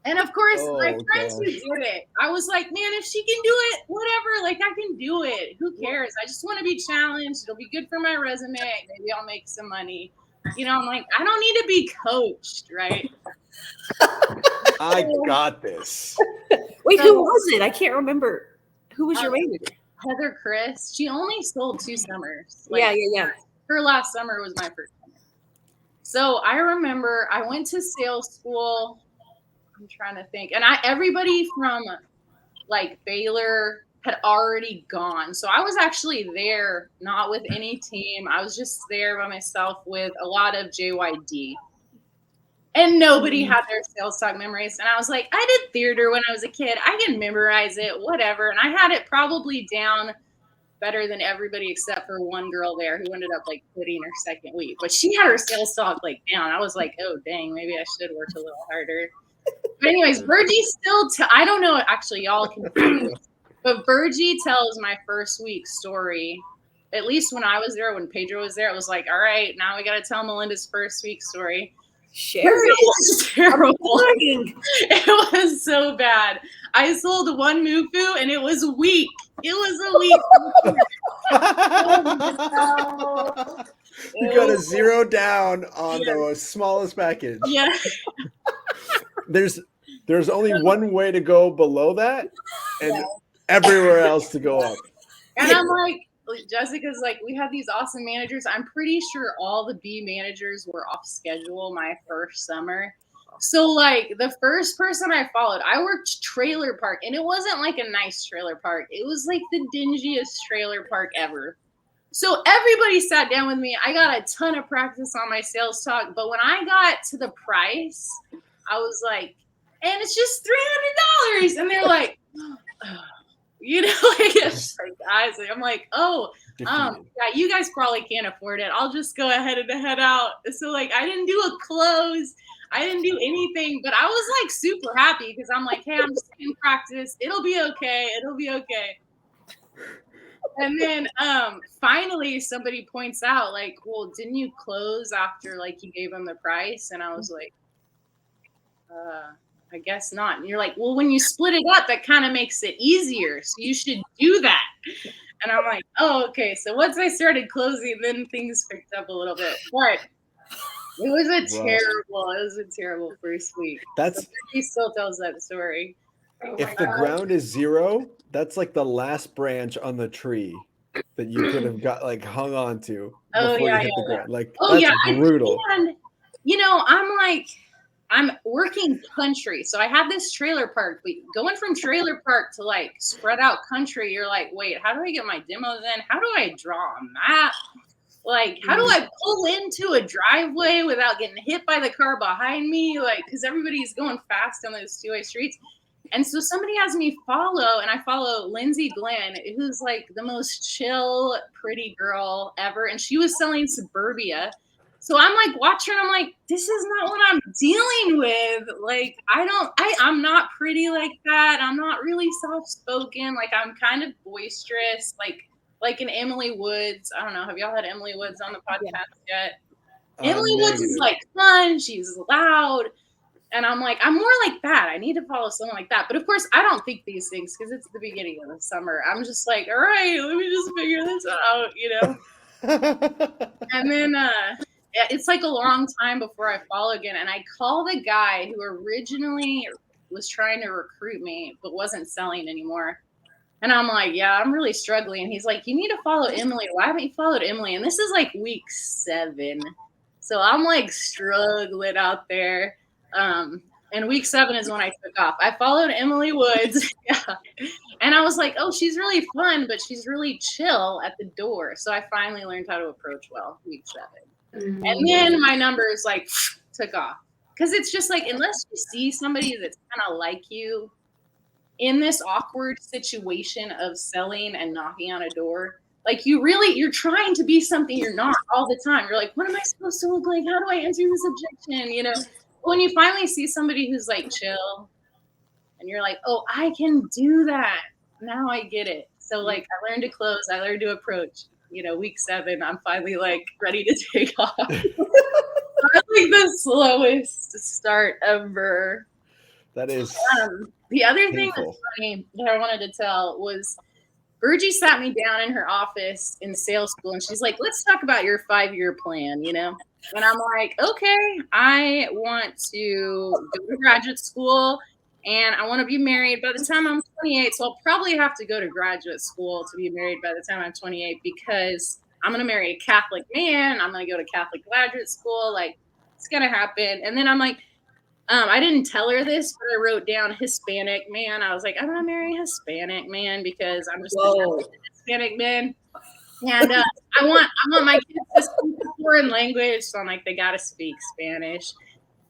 And of course, my friends who did it, I was like, man, if she can do it, whatever, like I can do it. Who cares? I just want to be challenged. It'll be good for my resume. Maybe I'll make some money. You know, I'm like, I don't need to be coached, right? I got this. Wait, who was it? I can't remember. Who was your manager? Heather Chris. She only sold 2 summers. Yeah. Her last summer was my first summer. So I remember I went to sales school. I'm trying to think. And everybody from like Baylor had already gone. So I was actually there, not with any team. I was just there by myself with a lot of JYD. And nobody had their sales talk memorized. And I was like, I did theater when I was a kid. I can memorize it, whatever. And I had it probably down better than everybody except for one girl there who ended up like quitting her second week. But she had her sales talk like down. I was like, oh, dang, maybe I should work a little harder. But anyways, Virgie still, I don't know, actually, y'all can do this, but Virgie tells my first week story, at least when I was there, when Pedro was there, it was like, all right, now we got to tell Melinda's first week story. Share it was terrible. It was so bad. I sold 1 Mufu and it was weak. It was a week. You got to zero down on the smallest package. Yeah. There's only one way to go below that, and everywhere else to go up. And I'm like, Jessica's like, we have these awesome managers. I'm pretty sure all the B managers were off schedule my first summer. So like the first person I followed, I worked trailer park, and it wasn't like a nice trailer park. It was like the dingiest trailer park ever. So everybody sat down with me. I got a ton of practice on my sales talk, but when I got to the price, I was like, and it's just $300. And they're like, you know, like, guys, I'm like, oh, yeah, you guys probably can't afford it. I'll just go ahead and head out. So like, I didn't do a close. I didn't do anything, but I was like super happy because I'm like, hey, I'm just in practice. It'll be okay. It'll be okay. And then finally somebody points out like, well, didn't you close after like you gave them the price? And I was like, I guess not. And you're like, well, when you split it up, that kind of makes it easier. So you should do that. And I'm like, oh, okay. So once I started closing, then things picked up a little bit. But it was a terrible first week. He still tells that story. If the ground is 0, that's like the last branch on the tree that you could have got like hung on to before you hit the ground. Like, that's brutal. And, you know, I'm working country. So I had this trailer park, but going from trailer park to like spread out country, you're like, wait, how do I get my demos in? How do I draw a map? Like, how do I pull into a driveway without getting hit by the car behind me? Like, because everybody's going fast on those 2-way streets. And so somebody has me follow, and I follow Lindsay Glenn, who's like the most chill, pretty girl ever. And she was selling Suburbia. So I'm like watching, I'm like, this is not what I'm dealing with. Like, I'm not pretty like that. I'm not really soft-spoken. Like, I'm kind of boisterous, like an Emily Woods. I don't know. Have y'all had Emily Woods on the podcast yet? Emily Woods is like fun. She's loud. And I'm like, I'm more like that. I need to follow someone like that. But of course, I don't think these things because it's the beginning of the summer. I'm just like, all right, let me just figure this out, you know? And then it's like a long time before I follow again. And I call the guy who originally was trying to recruit me, but wasn't selling anymore. And I'm like, yeah, I'm really struggling. He's like, you need to follow Emily. Why haven't you followed Emily? And this is like week 7. So I'm like struggling out there. And week 7 is when I took off. I followed Emily Woods. Yeah. And I was like, oh, she's really fun, but she's really chill at the door. So I finally learned how to approach well week 7. And then my numbers like took off. Because it's just like, unless you see somebody that's kind of like you in this awkward situation of selling and knocking on a door, like you're trying to be something you're not all the time. You're like, what am I supposed to look like? How do I answer this objection? You know, when you finally see somebody who's like chill and you're like, oh, I can do that. Now I get it. So like I learned to close, I learned to approach. You know, week 7, I'm finally like ready to take off. I think the slowest start ever. That is the other thing painful. that's funny that I wanted to tell was Virgie sat me down in her office in sales school and she's like, let's talk about your 5-year plan, you know? And I'm like, okay, I want to go to graduate school and I want to be married by the time I'm 28. So I'll probably have to go to graduate school to be married by the time I'm 28 because I'm going to marry a Catholic man. I'm going to go to Catholic graduate school. Like, it's going to happen. And then I'm like, I didn't tell her this, but I wrote down Hispanic man. I was like, I'm going to marry a Hispanic man because I'm just a Hispanic man. And I want my kids to speak a foreign language. So I'm like, they got to speak Spanish.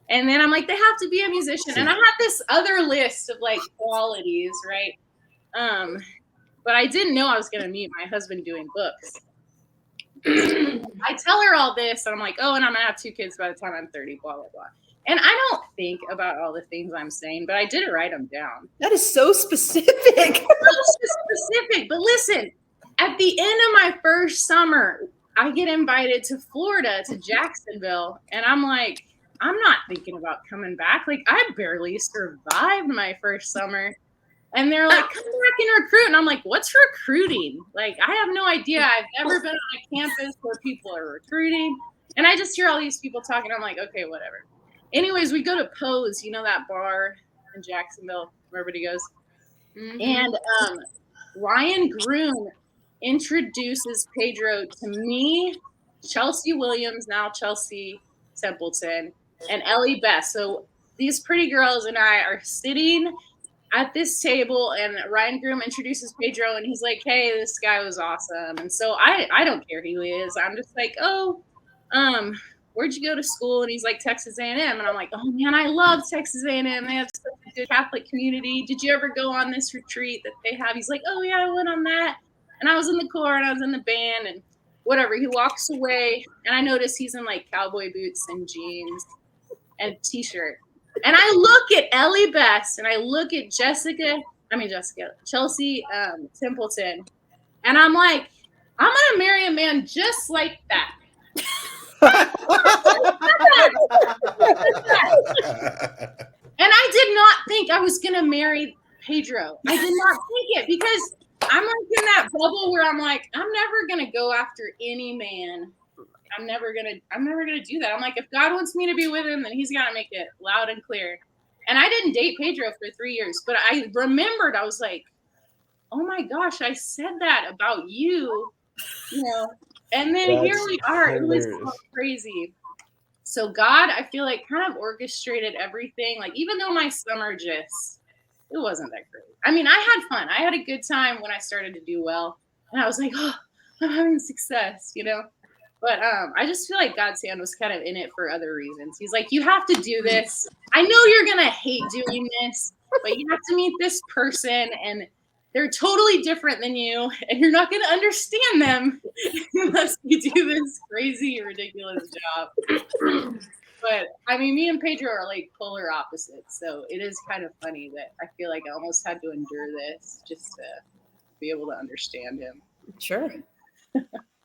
And then I'm like, they have to be a musician. And I had this other list of like qualities, right? But I didn't know I was going to meet my husband doing books. I tell her all this and I'm like, oh, and I'm going to have 2 kids by the time I'm 30, blah, blah, blah. And I don't think about all the things I'm saying, but I did write them down. That is so specific. Specific. But listen, at the end of my first summer, I get invited to Florida, to Jacksonville. And I'm like, I'm not thinking about coming back. Like, I barely survived my first summer. And they're like, come back and recruit. And I'm like, what's recruiting? Like, I have no idea. I've never been on a campus where people are recruiting. And I just hear all these people talking. I'm like, okay, whatever. Anyways, we go to Pose, you know, that bar in Jacksonville where everybody goes. Mm-hmm. And Ryan Groom introduces Pedro to me, Chelsea Williams, now Chelsea Templeton, and Ellie Best. So these pretty girls and I are sitting at this table, and Ryan Groom introduces Pedro, and he's like, hey, this guy was awesome. And so I don't care who he is. I'm just like, oh, where'd you go to school? And he's like, Texas A&M. And I'm like, oh man, I love Texas A&M. They have such a good Catholic community. Did you ever go on this retreat that they have? He's like, oh yeah, I went on that. And I was in the choir and I was in the band and whatever. He walks away and I notice he's in like cowboy boots and jeans and t-shirt. And I look at Ellie Best and I look at Chelsea Templeton. And I'm like, I'm going to marry a man just like that. And I did not think I was going to marry Pedro. I did not think it because I'm like in that bubble where I'm like, I'm never going to go after any man. I'm never going to do that. I'm like, if God wants me to be with him, then he's got to make it loud and clear. And I didn't date Pedro for 3 years, but I remembered, I was like, oh my gosh, I said that about you, you know. And then here we are. Hilarious. It was so crazy. So God, I feel like kind of orchestrated everything. Like even though my summer it wasn't that great. I mean, I had fun. I had a good time when I started to do well. And I was like, oh, I'm having success, you know. But I just feel like God's hand was kind of in it for other reasons. He's like, you have to do this. I know you're going to hate doing this, but you have to meet this person and they're totally different than you, and you're not going to understand them unless you do this crazy, ridiculous job. But, I mean, me and Pedro are like polar opposites, so it is kind of funny that I feel like I almost had to endure this just to be able to understand him. Sure.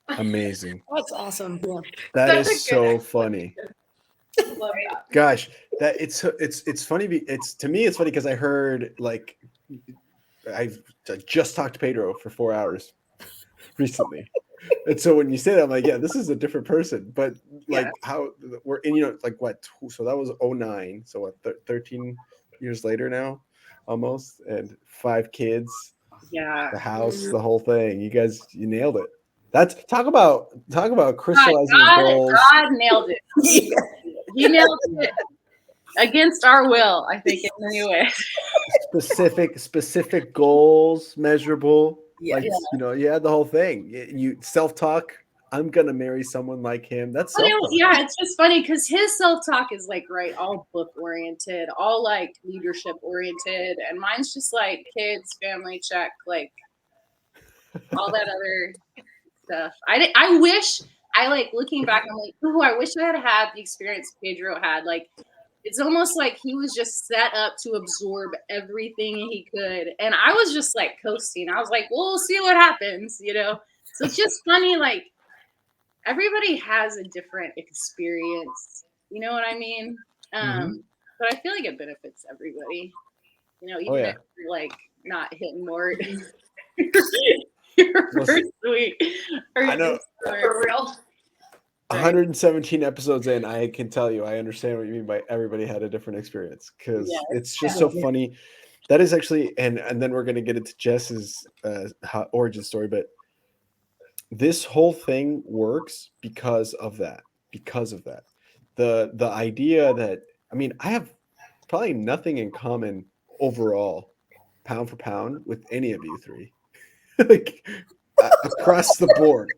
Amazing. That's awesome. Yeah. That is so funny. Love that. Gosh, that it's funny. It's to me, it's funny because I heard like I just talked to Pedro for 4 hours recently. And so when you say that, I'm like, yeah, this is a different person. But like how we're in, like what? So that was 09. So what? 13 years later now, almost, and 5 kids, Yeah. the house, the whole thing. You guys, you nailed it. That's talk about crystallizing goals. God nailed it. He nailed it against our will, I think, in many ways. Specific goals, measurable. Yes. Like you had the whole thing. You self-talk. I'm gonna marry someone like him. That's self-talk. Yeah, it's just funny because his self-talk is like all book oriented, all like leadership oriented, and mine's just like kids, family, check, like all that other stuff. I wish I like looking back. I'm like, oh, I wish I had had the experience Pedro had. Like, it's almost like he was just set up to absorb everything he could, and I was just like coasting. I was like, well, we'll see what happens, So it's just funny, like. Everybody has a different experience. You know what I mean? But I feel like it benefits everybody. Even if you're like not hitting more your first week. I know. For real. 117 episodes in, I can tell you, I understand what you mean by everybody had a different experience because it's just so funny. That is actually, and then we're going to get into Jess's origin story, but this whole thing works because of that. The idea that, I mean, I have probably nothing in common overall, pound for pound, with any of you three. Like across the board.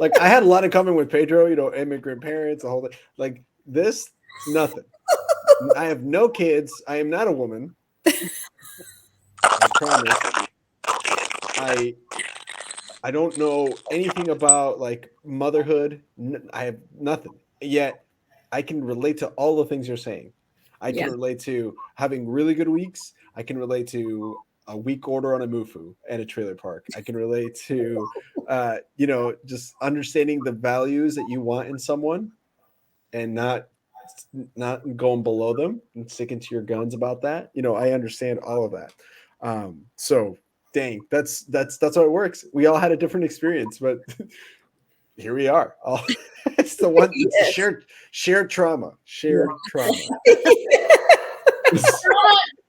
Like I had a lot in common with Pedro, immigrant parents, the whole thing. Like this, nothing. I have no kids. I am not a woman. I promise. I don't know anything about like motherhood. I have nothing. Yet I can relate to all the things you're saying. I can relate to having really good weeks. I can relate to a weak order on a MUFU at a trailer park. I can relate to, just understanding the values that you want in someone and not going below them and sticking to your guns about that. I understand all of that. So dang, that's how it works. We all had a different experience, but here we are. It's the one shared trauma.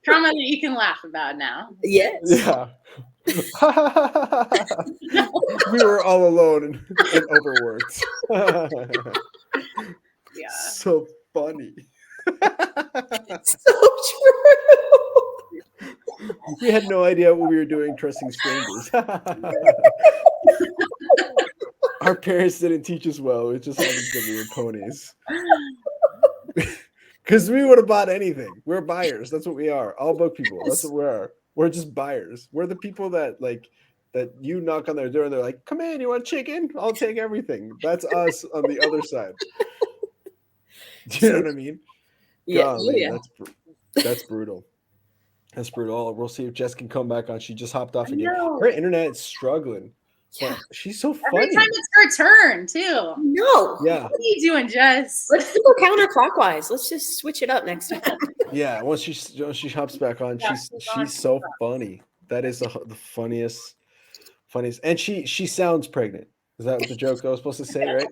Trauma that you can laugh about now. Yes. Yeah. We were all alone and overworked. Yeah. So funny. So true. We had no idea what we were doing trusting strangers. Our parents didn't teach us well. It just happens that we were ponies. Because we would have bought anything. We're buyers. That's what we are. All book people. That's what we are. We're just buyers. We're the people that you knock on their door and they're like, come in, you want chicken? I'll take everything. That's us on the other side. Do you know what I mean? Yeah. Golly, that's brutal. That's brutal. We'll see if Jess can come back on. She just hopped off again. Her internet is struggling. Yeah. She's so funny. Every time it's her turn, too. No. Yeah. What are you doing, Jess? Let's go counterclockwise. Let's just switch it up next time. Yeah. Once she hops back on, she's so funny. That is the funniest. And she sounds pregnant. Is that what the joke I was supposed to say, right?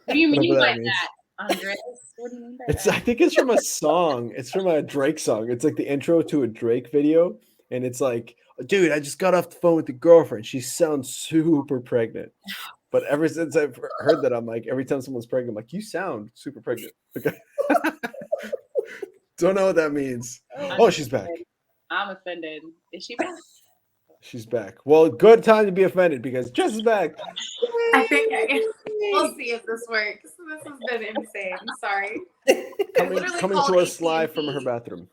What do you mean by that, Andres? What do you mean by that? I think it's from a song. It's from a Drake song. It's like the intro to a Drake video. And it's like, dude, I just got off the phone with the girlfriend. She sounds super pregnant. But ever since I've heard that, I'm like, every time someone's pregnant, I'm like, you sound super pregnant. Okay. Don't know what that means. Oh, she's back. I'm offended. Is she back? She's back. Well, good time to be offended because Jess is back. I think we'll see if this works. This has been insane. Sorry. Coming to us live from her bathroom.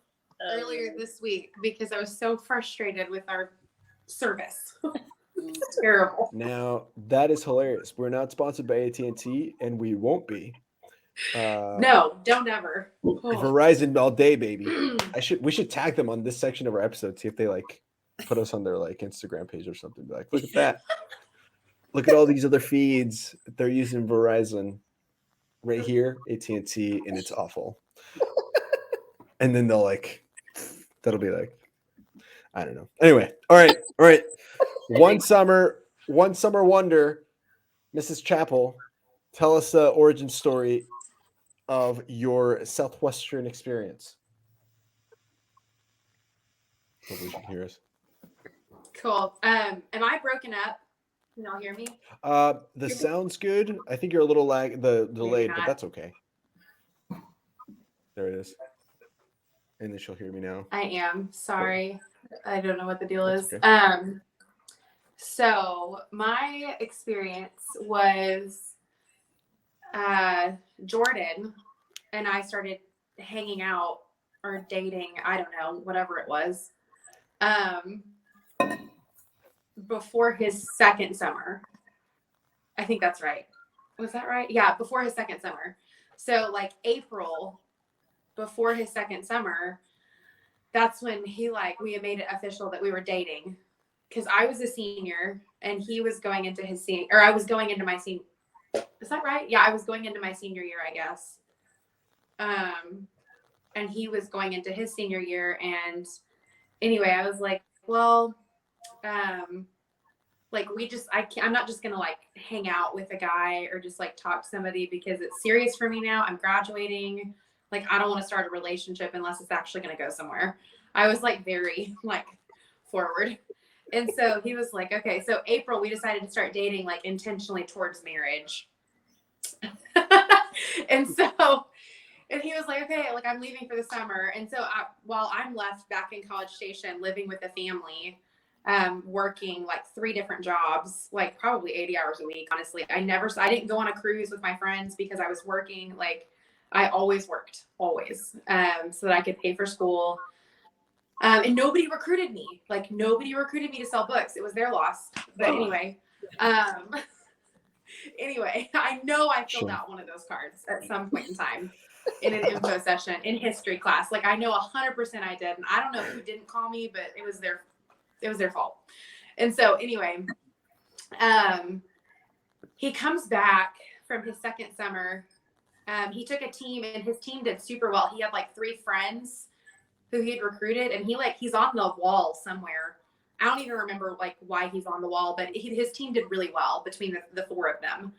Earlier this week because I was so frustrated with our service. It's terrible. Now that is hilarious. We're not sponsored by AT&T, and we won't be. No, don't ever. Verizon all day, baby. We should tag them on this section of our episode. See if they put us on their Instagram page or something. Be like, look at that. Look at all these other feeds. They're using Verizon. right here, AT&T, and it's awful. And then that'll be like, I don't know. Anyway, all right. One summer wonder, Mrs. Chappell, tell us the origin story of your Southwestern experience. Hopefully you can hear us. Cool. Am I broken up? Can y'all hear me? The sound's good. I think you're a little delayed, but not. that's okay. There it is. And then she'll hear me now. I am. Sorry. I don't know what the deal That's is. okay. So my experience was Jordan and I started hanging out or dating, I don't know, whatever it was, before his second summer. I think that's right. Was that right? Yeah, before his second summer. So like April, before his second summer, that's when we had made it official that we were dating. Because I was a senior and he was going into his senior, or I was going into my senior. Is that right? Yeah, I was going into my senior year, I guess. And he was going into his senior year. And anyway, I was like, well, I'm not just going to like hang out with a guy or just like talk to somebody because it's serious for me now. I'm graduating. Like, I don't want to start a relationship unless it's actually going to go somewhere. I was like very like forward. And so he was like, okay, so April, we decided to start dating like intentionally towards marriage. And he was like, okay, like I'm leaving for the summer. And so while I'm left back in College Station, living with a family, working like 3 different jobs, like probably 80 hours a week. Honestly, I didn't go on a cruise with my friends because I was working. Like I always worked, always, so that I could pay for school. And nobody recruited me. Like nobody recruited me to sell books. It was their loss. But anyway, I know I filled out one of those cards at some point in time in an info session in history class. Like I know 100% I did. And I don't know who didn't call me, but it was their fault. And so anyway, he comes back from his second summer. He took a team and his team did super well. He had like 3 friends who he had recruited, and he's on the wall somewhere. I don't even remember like why he's on the wall, but his team did really well between the 4 of them.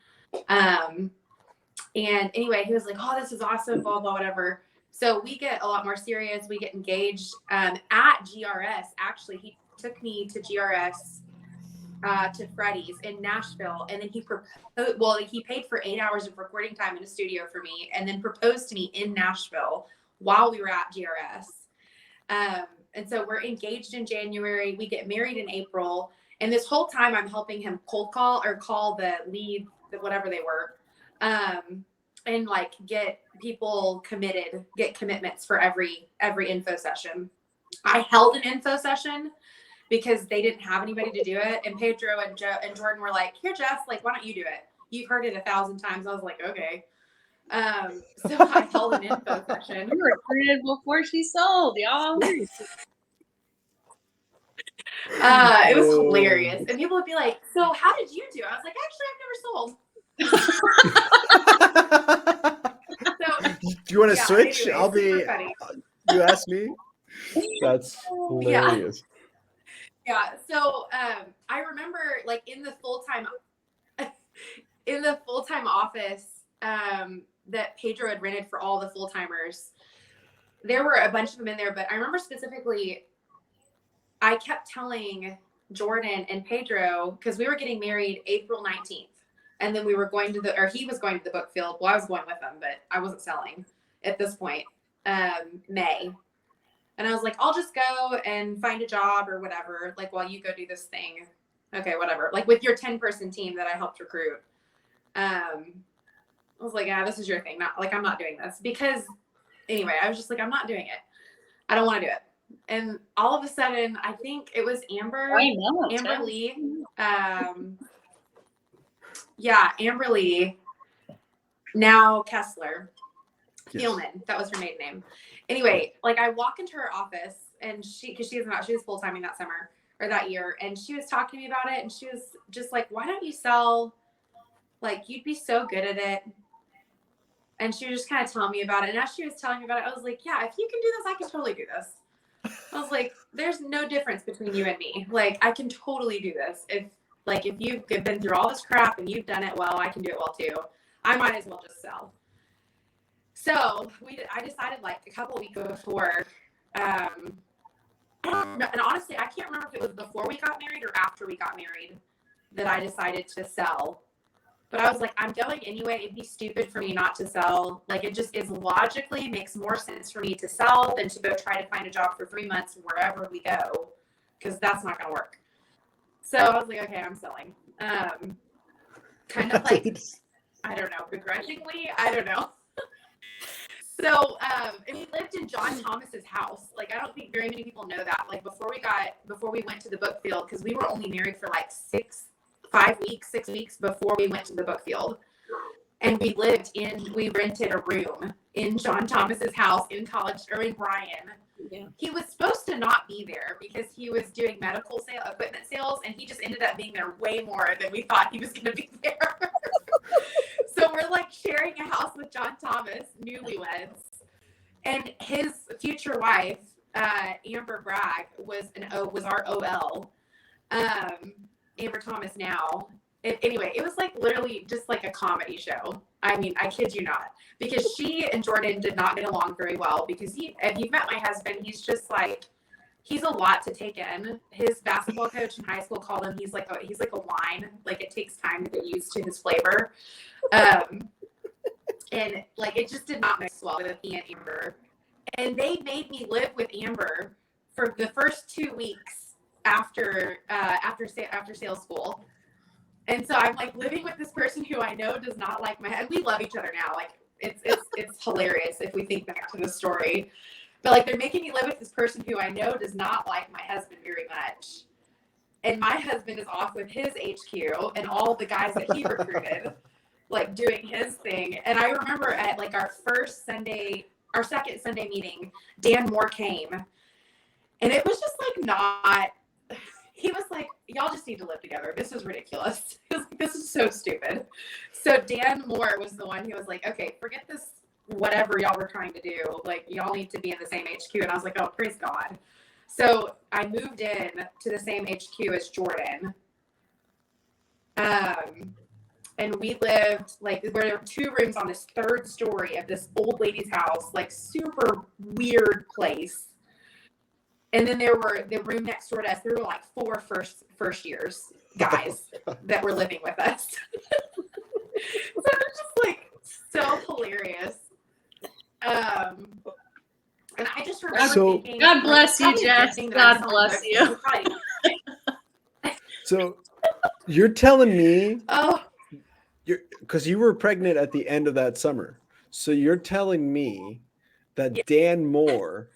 And anyway, he was like, oh, this is awesome, blah, blah, whatever. So we get a lot more serious. We get engaged at GRS. Actually, he took me to GRS, to Freddie's in Nashville. And then he paid for 8 hours of recording time in a studio for me and then proposed to me in Nashville while we were at GRS. And so we're engaged in January. We get married in April. And this whole time I'm helping him cold call or call the lead, whatever they were, and like get people committed, get commitments for every info session. I held an info session because they didn't have anybody to do it. And Pedro and Jordan were like, here, Jess, like, why don't you do it? You've heard it 1,000 times. I was like, okay. So I held an info session. You recruited before she sold, y'all. It was hilarious. And people would be like, so how did you do? I was like, actually, I've never sold. So, do you want to switch? Anyway, I'll be. You ask me. That's hilarious. Yeah. So I remember like in the full-time office that Pedro had rented for all the full-timers, there were a bunch of them in there, but I remember specifically I kept telling Jordan and Pedro, because we were getting married April 19th. And then we were going to he was going to the book field. Well, I was going with him, but I wasn't selling at this point, May. And I was like, I'll just go and find a job or whatever, like while you go do this thing. Okay, whatever. Like with your 10-person team that I helped recruit. I was like, yeah, this is your thing. Not like, I'm not doing this because anyway, I was just like, I'm not doing it. I don't want to do it. And all of a sudden, I think it was Amber Lee. Amber Lee, now Kessler. Yes. Thielman, that was her maiden name. Anyway, like I walk into her office and she was full-timing that summer or that year. And she was talking to me about it. And she was just like, why don't you sell? Like, you'd be so good at it. And she was just kind of telling me about it. And as she was telling me about it, I was like, yeah, if you can do this, I can totally do this. I was like, there's no difference between you and me. Like, I can totally do this. If you've been through all this crap and you've done it well, I can do it well too. I might as well just sell. So I decided like a couple weeks before, and honestly, I can't remember if it was before we got married or after we got married that I decided to sell. But I was like, I'm going anyway. It'd be stupid for me not to sell. Like, it just is logically makes more sense for me to sell than to go try to find a job for 3 months wherever we go, because that's not going to work. So I was like, okay, I'm selling. Kind of like, I don't know, begrudgingly, I don't know. So, and we lived in John Thomas's house. Like, I don't think very many people know that. Like, before we went to the book field, because we were only married for like 6 weeks before we went to the book field. And we rented a room in John Thomas's house in College, or in Bryan. Yeah. He was supposed to not be there because he was doing medical equipment sales, and he just ended up being there way more than we thought he was going to be there. So we're like sharing a house with John Thomas, newlyweds, and his future wife, Amber Bragg, was our OL. Amber Thomas now. Anyway, it was like literally just like a comedy show. I mean, I kid you not, because she and Jordan did not get along very well, because if you've met my husband, he's just like, he's a lot to take in. His basketball coach in high school called him, he's like a wine. Like, it takes time to get used to his flavor. And like, it just did not mix well with me and Amber. And they made me live with Amber for the first 2 weeks after sales school. And so I'm like living with this person who I know does not like and we love each other now. Like, it's hilarious if we think back to the story. But like, they're making me live with this person who I know does not like my husband very much. And my husband is off with his HQ and all the guys that he recruited, like doing his thing. And I remember at like our second Sunday meeting, Dan Moore came, and it was just like he was like, y'all just need to live together. This is ridiculous. He was like, this is so stupid. So Dan Moore was the one who was like, okay, forget this, whatever y'all were trying to do. Like, y'all need to be in the same HQ. And I was like, oh, praise God. So I moved in to the same HQ as Jordan. And we lived, like, there were 2 rooms on this 3rd story of this old lady's house, like, super weird place. And then there were the room next door to us. There were like 4 first years guys that were living with us. So it was just like so hilarious. And I just remember thinking, God bless you, Jess. God bless you. So you're telling me, because you were pregnant at the end of that summer. So you're telling me that Dan Moore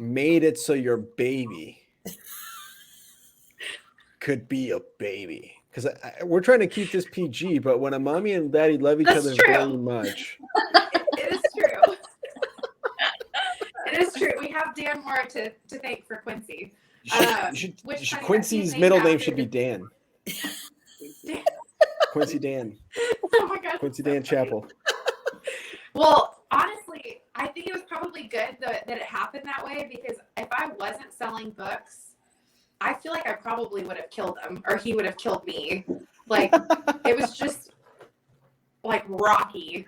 made it so your baby could be a baby. Because we're trying to keep this PG, but when a mommy and daddy love each other very much. It is true. It is true. We have Dan Moore to thank for Quincy. Quincy's middle name should be Dan. Quincy Dan. Oh my God. Quincy Dan Chappell. Well, honestly, I think it was probably good that it happened that way, because if I wasn't selling books, I feel like I probably would have killed him, or he would have killed me. Like, it was just like rocky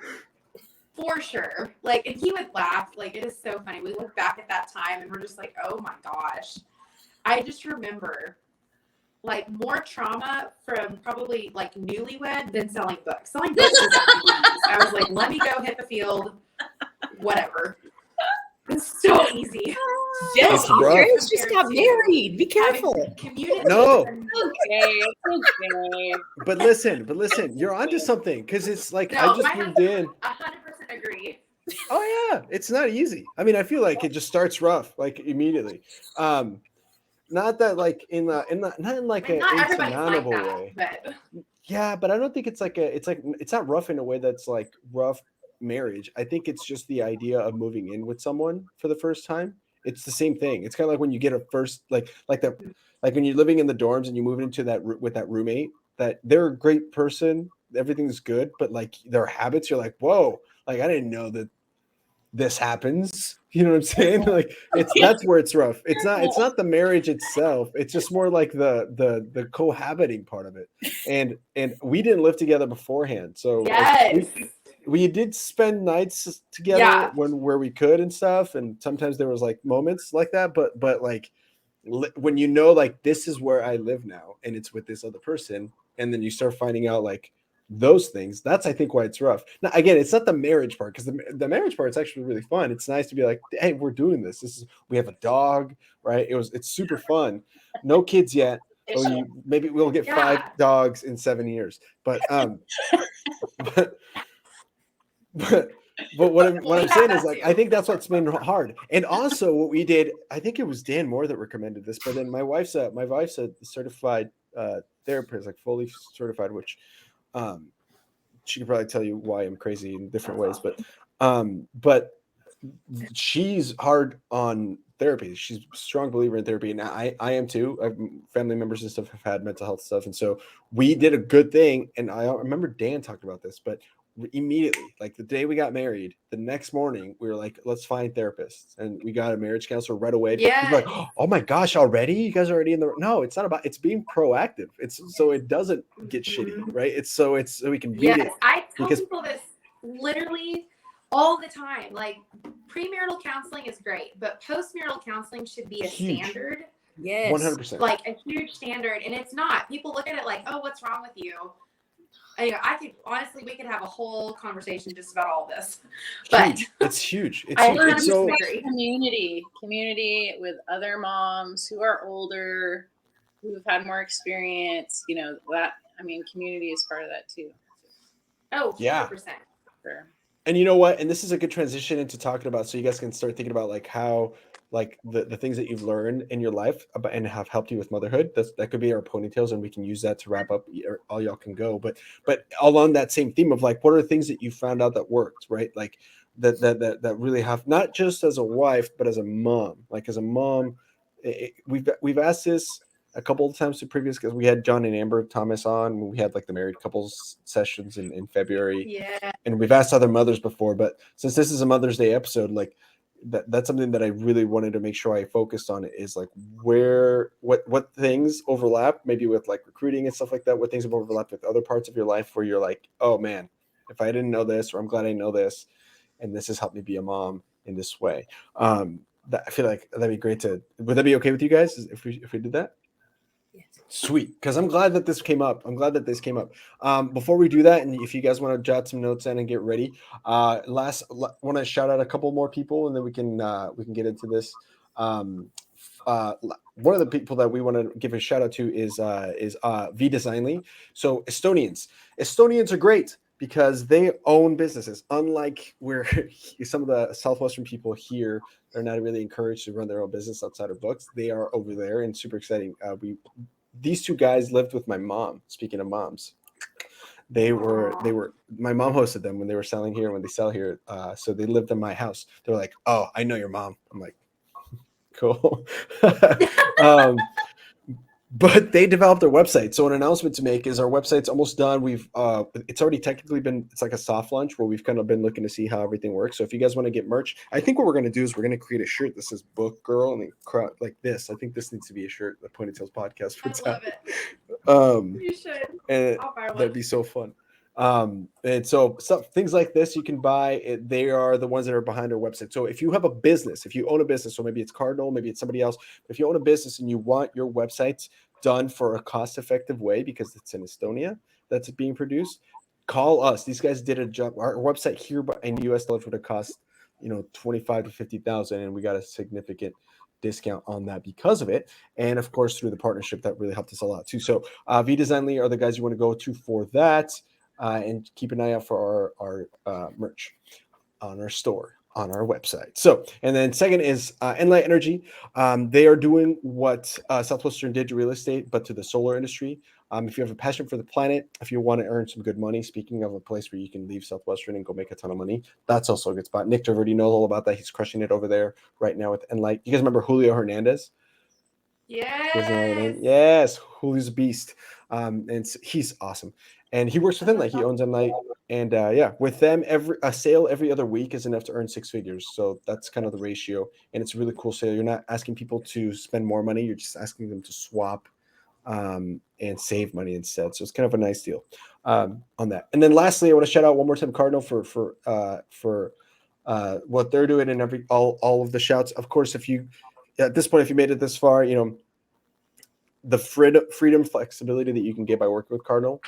for sure. Like, and he would laugh. Like, it is so funny. We look back at that time and we're just like, oh my gosh. I just remember like more trauma from probably like newlywed than selling books. Selling books was I was like, let me go hit the field, whatever. It's so easy. Jess, Andreas just got married. Be careful. No. Okay. But listen, you're onto something, because it's like, I just moved in. 100% agree. Oh yeah, it's not easy. I mean, I feel like it just starts rough, like immediately. Not that like not in like an insurmountable way. But... Yeah, but I don't think it's not rough in a way that's like rough marriage. I think it's just the idea of moving in with someone for the first time. It's the same thing. It's kind of like when you get a first like when you're living in the dorms and you move into that with that roommate, that they're a great person, everything's good, but like their habits, you're like, whoa, like I didn't know that this happens. You know what I'm saying? Like that's where it's rough. It's not the marriage itself. It's just more like the cohabiting part of it. And we didn't live together beforehand. So Yes. we did spend nights together where we could and stuff. And sometimes there was like moments like that, but like when you know, like this is where I live now and it's with this other person, and then you start finding out like those things, that's I think why it's rough. Now again, it's not the marriage part, because the marriage part is actually really fun. It's nice to be like, hey, we're doing this. We have a dog, right? It's super fun. No kids yet. Maybe we'll get 5 dogs in 7 years. But but what I'm saying is, like, I think that's what's been hard. And also what we did, I think it was Dan Moore that recommended this, but then my wife's a certified therapist, like fully certified, which she could probably tell you why I'm crazy in different ways, but she's hard on therapy. She's a strong believer in therapy, and I am too. Family members and stuff have had mental health stuff, and so we did a good thing. And I remember Dan talked about this, but immediately, like the day we got married, the next morning we were like, let's find therapists, and we got a marriage counselor right away. Yeah. Like, oh my gosh, already? You guys are already in the... No, it's not about... It's being proactive. It's so it doesn't get shitty, right? It's so we can beat it. I tell people this literally all the time. Like, premarital counseling is great, but postmarital counseling should be a standard. Yes. 100%. Like a huge standard, and it's not. People look at it like, oh, what's wrong with you? Anyway, we could have a whole conversation just about all this. But it's huge. It's so community with other moms who are older, who've had more experience. You know that. I mean, community is part of that too. Oh, 100%. Yeah. Sure. And you know what? And this is a good transition into talking about, so you guys can start thinking about like how, like the things that you've learned in your life about, and have helped you with motherhood. That could be our ponytails, and we can use that to wrap up. All y'all can go, but along that same theme of like, what are the things that you found out that worked, right? Like that really have, not just as a wife, but as a mom. Like as a mom, we've asked this a couple of times to previous, because we had John and Amber Thomas on when we had like the married couples sessions in February. Yeah. And we've asked other mothers before, but since this is a Mother's Day episode, like that's something that I really wanted to make sure I focused on, is like what things overlap, maybe with like recruiting and stuff like that, what things have overlapped with other parts of your life where you're like, oh man, if I didn't know this, or I'm glad I know this, and this has helped me be a mom in this way. I feel like that'd be great would that be okay with you guys if we did that? Sweet, because I'm glad that this came up. Before we do that, and if you guys want to jot some notes in and get ready, want to shout out a couple more people, and then we can get into this. One of the people that we want to give a shout out to is VDesignly. So Estonians are great because they own businesses. Unlike where some of the Southwestern people here are not really encouraged to run their own business outside of books, they are over there, and super exciting. These two guys lived with my mom. Speaking of moms, they were my mom hosted them when they were selling here, when they sell here. So they lived in my house. They're like, oh, I know your mom. I'm like, cool. But they developed their website. So an announcement to make is our website's almost done. It's already technically been, it's like a soft launch where we've kind of been looking to see how everything works. So if you guys want to get merch, I think what we're going to do is we're going to create a shirt that says book girl and like this. I think this needs to be a shirt, the Ponytails podcast. I love it. You should. And that'd be so fun. And so things like this you can buy. They are the ones that are behind our website. So if you have a business, if you own a business, so maybe it's Cardinal, maybe it's somebody else, but if you own a business and you want your websites done for a cost-effective way because it's in Estonia that's being produced, call us. These guys did a job. Our website here in the US would have cost, $25,000 to $50,000, and we got a significant discount on that because of it. And of course, through the partnership, that really helped us a lot too. So VDesignly are the guys you want to go to for that. And keep an eye out for our merch on our store, on our website. So, and then second is EnLight.Energy. They are doing what Southwestern did to real estate, but to the solar industry. If you have a passion for the planet, if you want to earn some good money, speaking of a place where you can leave Southwestern and go make a ton of money, that's also a good spot. Nick Traverdi knows all about that. He's crushing it over there right now with EnLight. You guys remember Julio Hernandez? Yes. Yes, Julio's a beast. He's awesome, and he works with EnLight. He owns EnLight, and yeah, with them, a sale every other week is enough to earn 6 figures. So that's kind of the ratio, and it's a really cool sale. You're not asking people to spend more money; you're just asking them to swap and save money instead. So it's kind of a nice deal on that. And then lastly, I want to shout out one more time Cardinal for what they're doing and all of the shouts. Of course, if you at this point, if you made it this far, the freedom flexibility that you can get by working with Cardinal,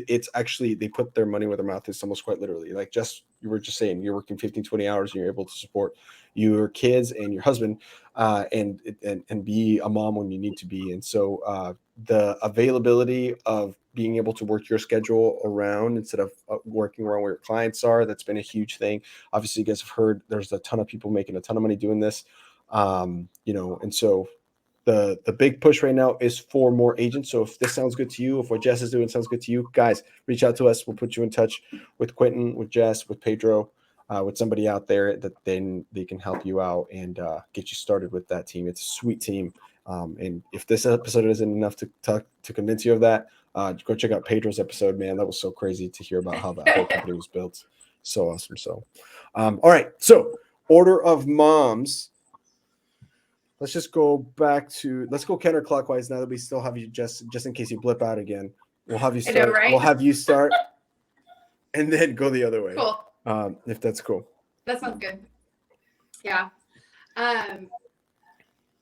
it's actually, they put their money where their mouth is, almost quite literally. Like just you were just saying, you're working 15-20 hours and you're able to support your kids and your husband and be a mom when you need to be. And so the availability of being able to work your schedule around instead of working around where your clients are, that's been a huge thing. Obviously, you guys have heard there's a ton of people making a ton of money doing this, and so the big push right now is for more agents. So if this sounds good to you, if what Jess is doing sounds good to you, guys, reach out to us. We'll put you in touch with Quentin, with Jess, with Pedro, with somebody out there that then they can help you out and get you started with that team. It's a sweet team. And if this episode isn't enough to convince you of that, go check out Pedro's episode, man. That was so crazy to hear about how that whole company was built. So awesome. So, all right. So order of moms. Let's just go let's go counterclockwise now that we still have you, just in case you blip out again. We'll have you start. I know, right? We'll have you start and then go the other way. Cool. If that's cool. That sounds good. Yeah.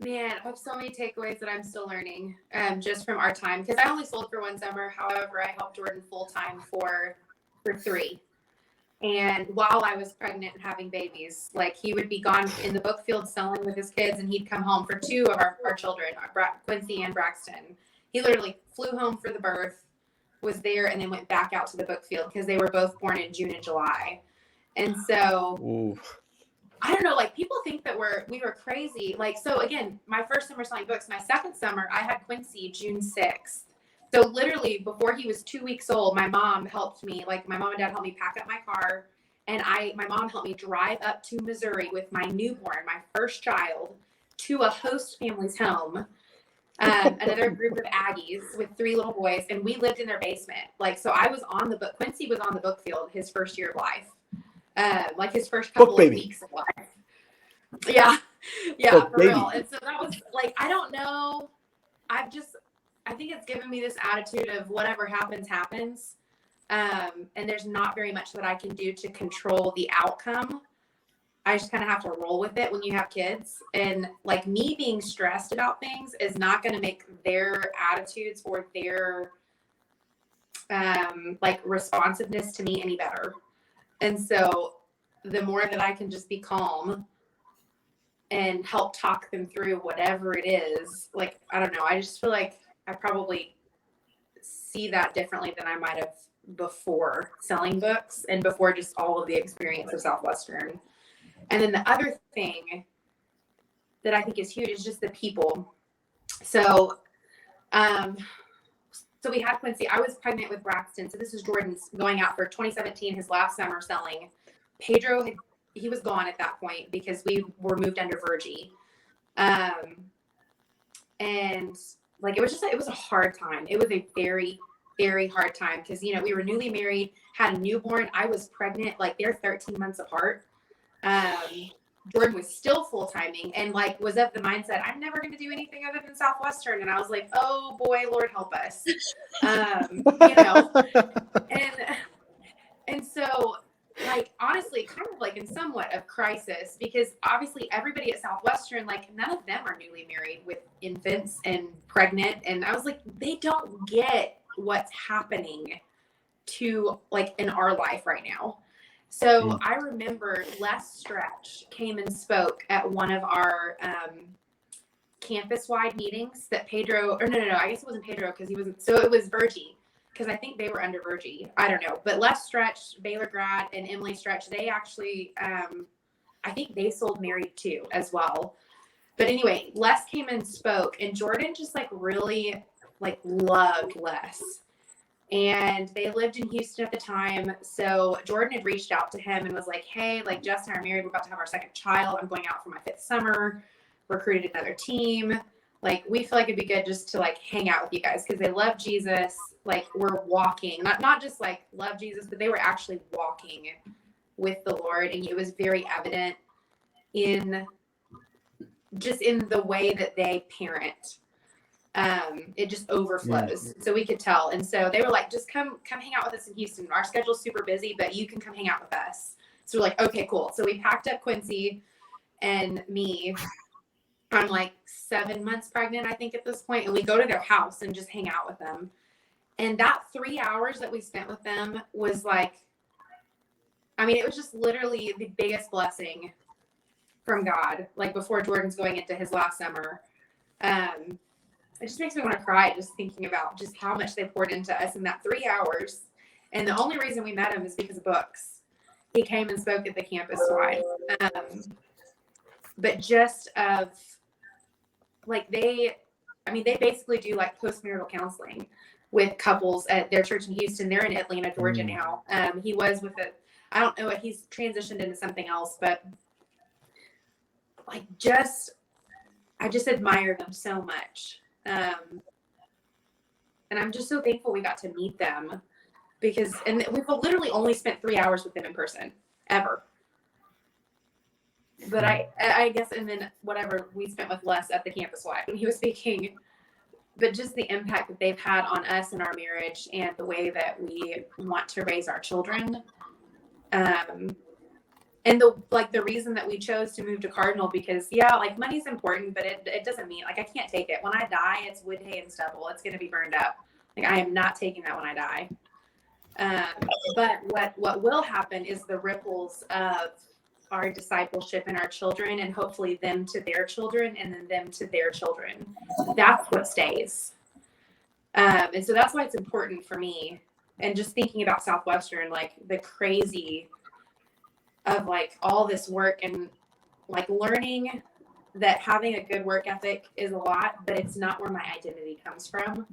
Man, I have so many takeaways that I'm still learning just from our time. Because I only sold for 1 summer. However, I helped Jordan full-time for 3. And while I was pregnant and having babies, like he would be gone in the book field selling with his kids, and he'd come home for 2 of our children, Quincy and Braxton. He literally flew home for the birth, was there, and then went back out to the book field because they were both born in June and July. And so, Ooh. I don't know, like people think that we were crazy. Like, so again, my first summer selling books, my second summer, I had Quincy June 6th. So literally before he was 2 weeks old, my mom helped me, like my mom and dad helped me pack up my car. And my mom helped me drive up to Missouri with my newborn, my first child, to a host family's home. Another group of Aggies with 3 little boys. And we lived in their basement. Like, so I was on Quincy was on the book field his first year of life. Like his first couple of weeks of life. Yeah. Yeah, for real. And so that was like, I don't know. I think it's given me this attitude of whatever happens, happens. And there's not very much that I can do to control the outcome. I just kind of have to roll with it when you have kids. And like me being stressed about things is not going to make their attitudes or their like responsiveness to me any better. And so the more that I can just be calm and help talk them through whatever it is, like, I don't know. I just feel like I probably see that differently than I might have before selling books and before just all of the experience of Southwestern. And then the other thing that I think is huge is just the people. So, so we had Quincy. I was pregnant with Braxton. So this is Jordan's going out for 2017, his last summer selling. Pedro, he was gone at that point because we were moved under Virgie. And like, it was a hard time. It was a very, very hard time because, you know, we were newly married, had a newborn. I was pregnant, like they're 13 months apart. Jordan was still full-timing and like was of the mindset, I'm never going to do anything other than Southwestern. And I was like, oh boy, Lord help us. You know, and so like, honestly, kind of like in somewhat of crisis because obviously everybody at Southwestern, like none of them are newly married with infants and pregnant. And I was like, they don't get what's happening to like in our life right now. So I remember Les Stretch came and spoke at one of our campus-wide meetings that Pedro, or no, I guess it wasn't Pedro because he wasn't, so it was Virgie because I think they were under Virgie. I don't know. But Les Stretch, Baylor grad, and Emily Stretch, they actually, I think they sold married too as well. But anyway, Les came and spoke and Jordan just like really like loved Les. And they lived in Houston at the time. So Jordan had reached out to him and was like, hey, like Jess and I are married. We're about to have our second child. I'm going out for my 5th summer. recruited another team. Like, we feel like it'd be good just to like hang out with you guys because they love Jesus. Like, we're walking, not just like love Jesus, but they were actually walking with the Lord. And it was very evident in the way that they parent. It just overflows. So we could tell. And so they were like, just come hang out with us in Houston. Our schedule's super busy, but you can come hang out with us. So we're like, okay, cool. So we packed up Quincy and me. I'm like 7 months pregnant, I think, at this point. And we go to their house and just hang out with them. And that 3 hours that we spent with them was like, I mean, it was just literally the biggest blessing from God. Like, before Jordan's going into his last summer. It just makes me want to cry just thinking about just how much they poured into us in that 3 hours. And the only reason we met him is because of books. He came and spoke at the campus wide. But just of, like, they basically do like postmarital counseling with couples at their church in Houston. They're in Atlanta, Georgia now. He was with it. I don't know what he's transitioned into something else, but like, I just admire them so much. And I'm just so thankful we got to meet them and we've literally only spent 3 hours with them in person ever. But I guess, and then whatever we spent with Les at the campus wide when he was speaking, but just the impact that they've had on us and our marriage and the way that we want to raise our children. And the reason that we chose to move to Cardinal, because like, money's important, but it doesn't mean, like, I can't take it. When I die, it's wood, hay, and stubble. It's going to be burned up. Like, I am not taking that when I die. But what will happen is the ripples of our discipleship and our children, and hopefully them to their children, and then them to their children. That's what stays. And so that's why it's important for me. And just thinking about Southwestern, like, the crazy of like all this work, and like learning that having a good work ethic is a lot, but it's not where my identity comes from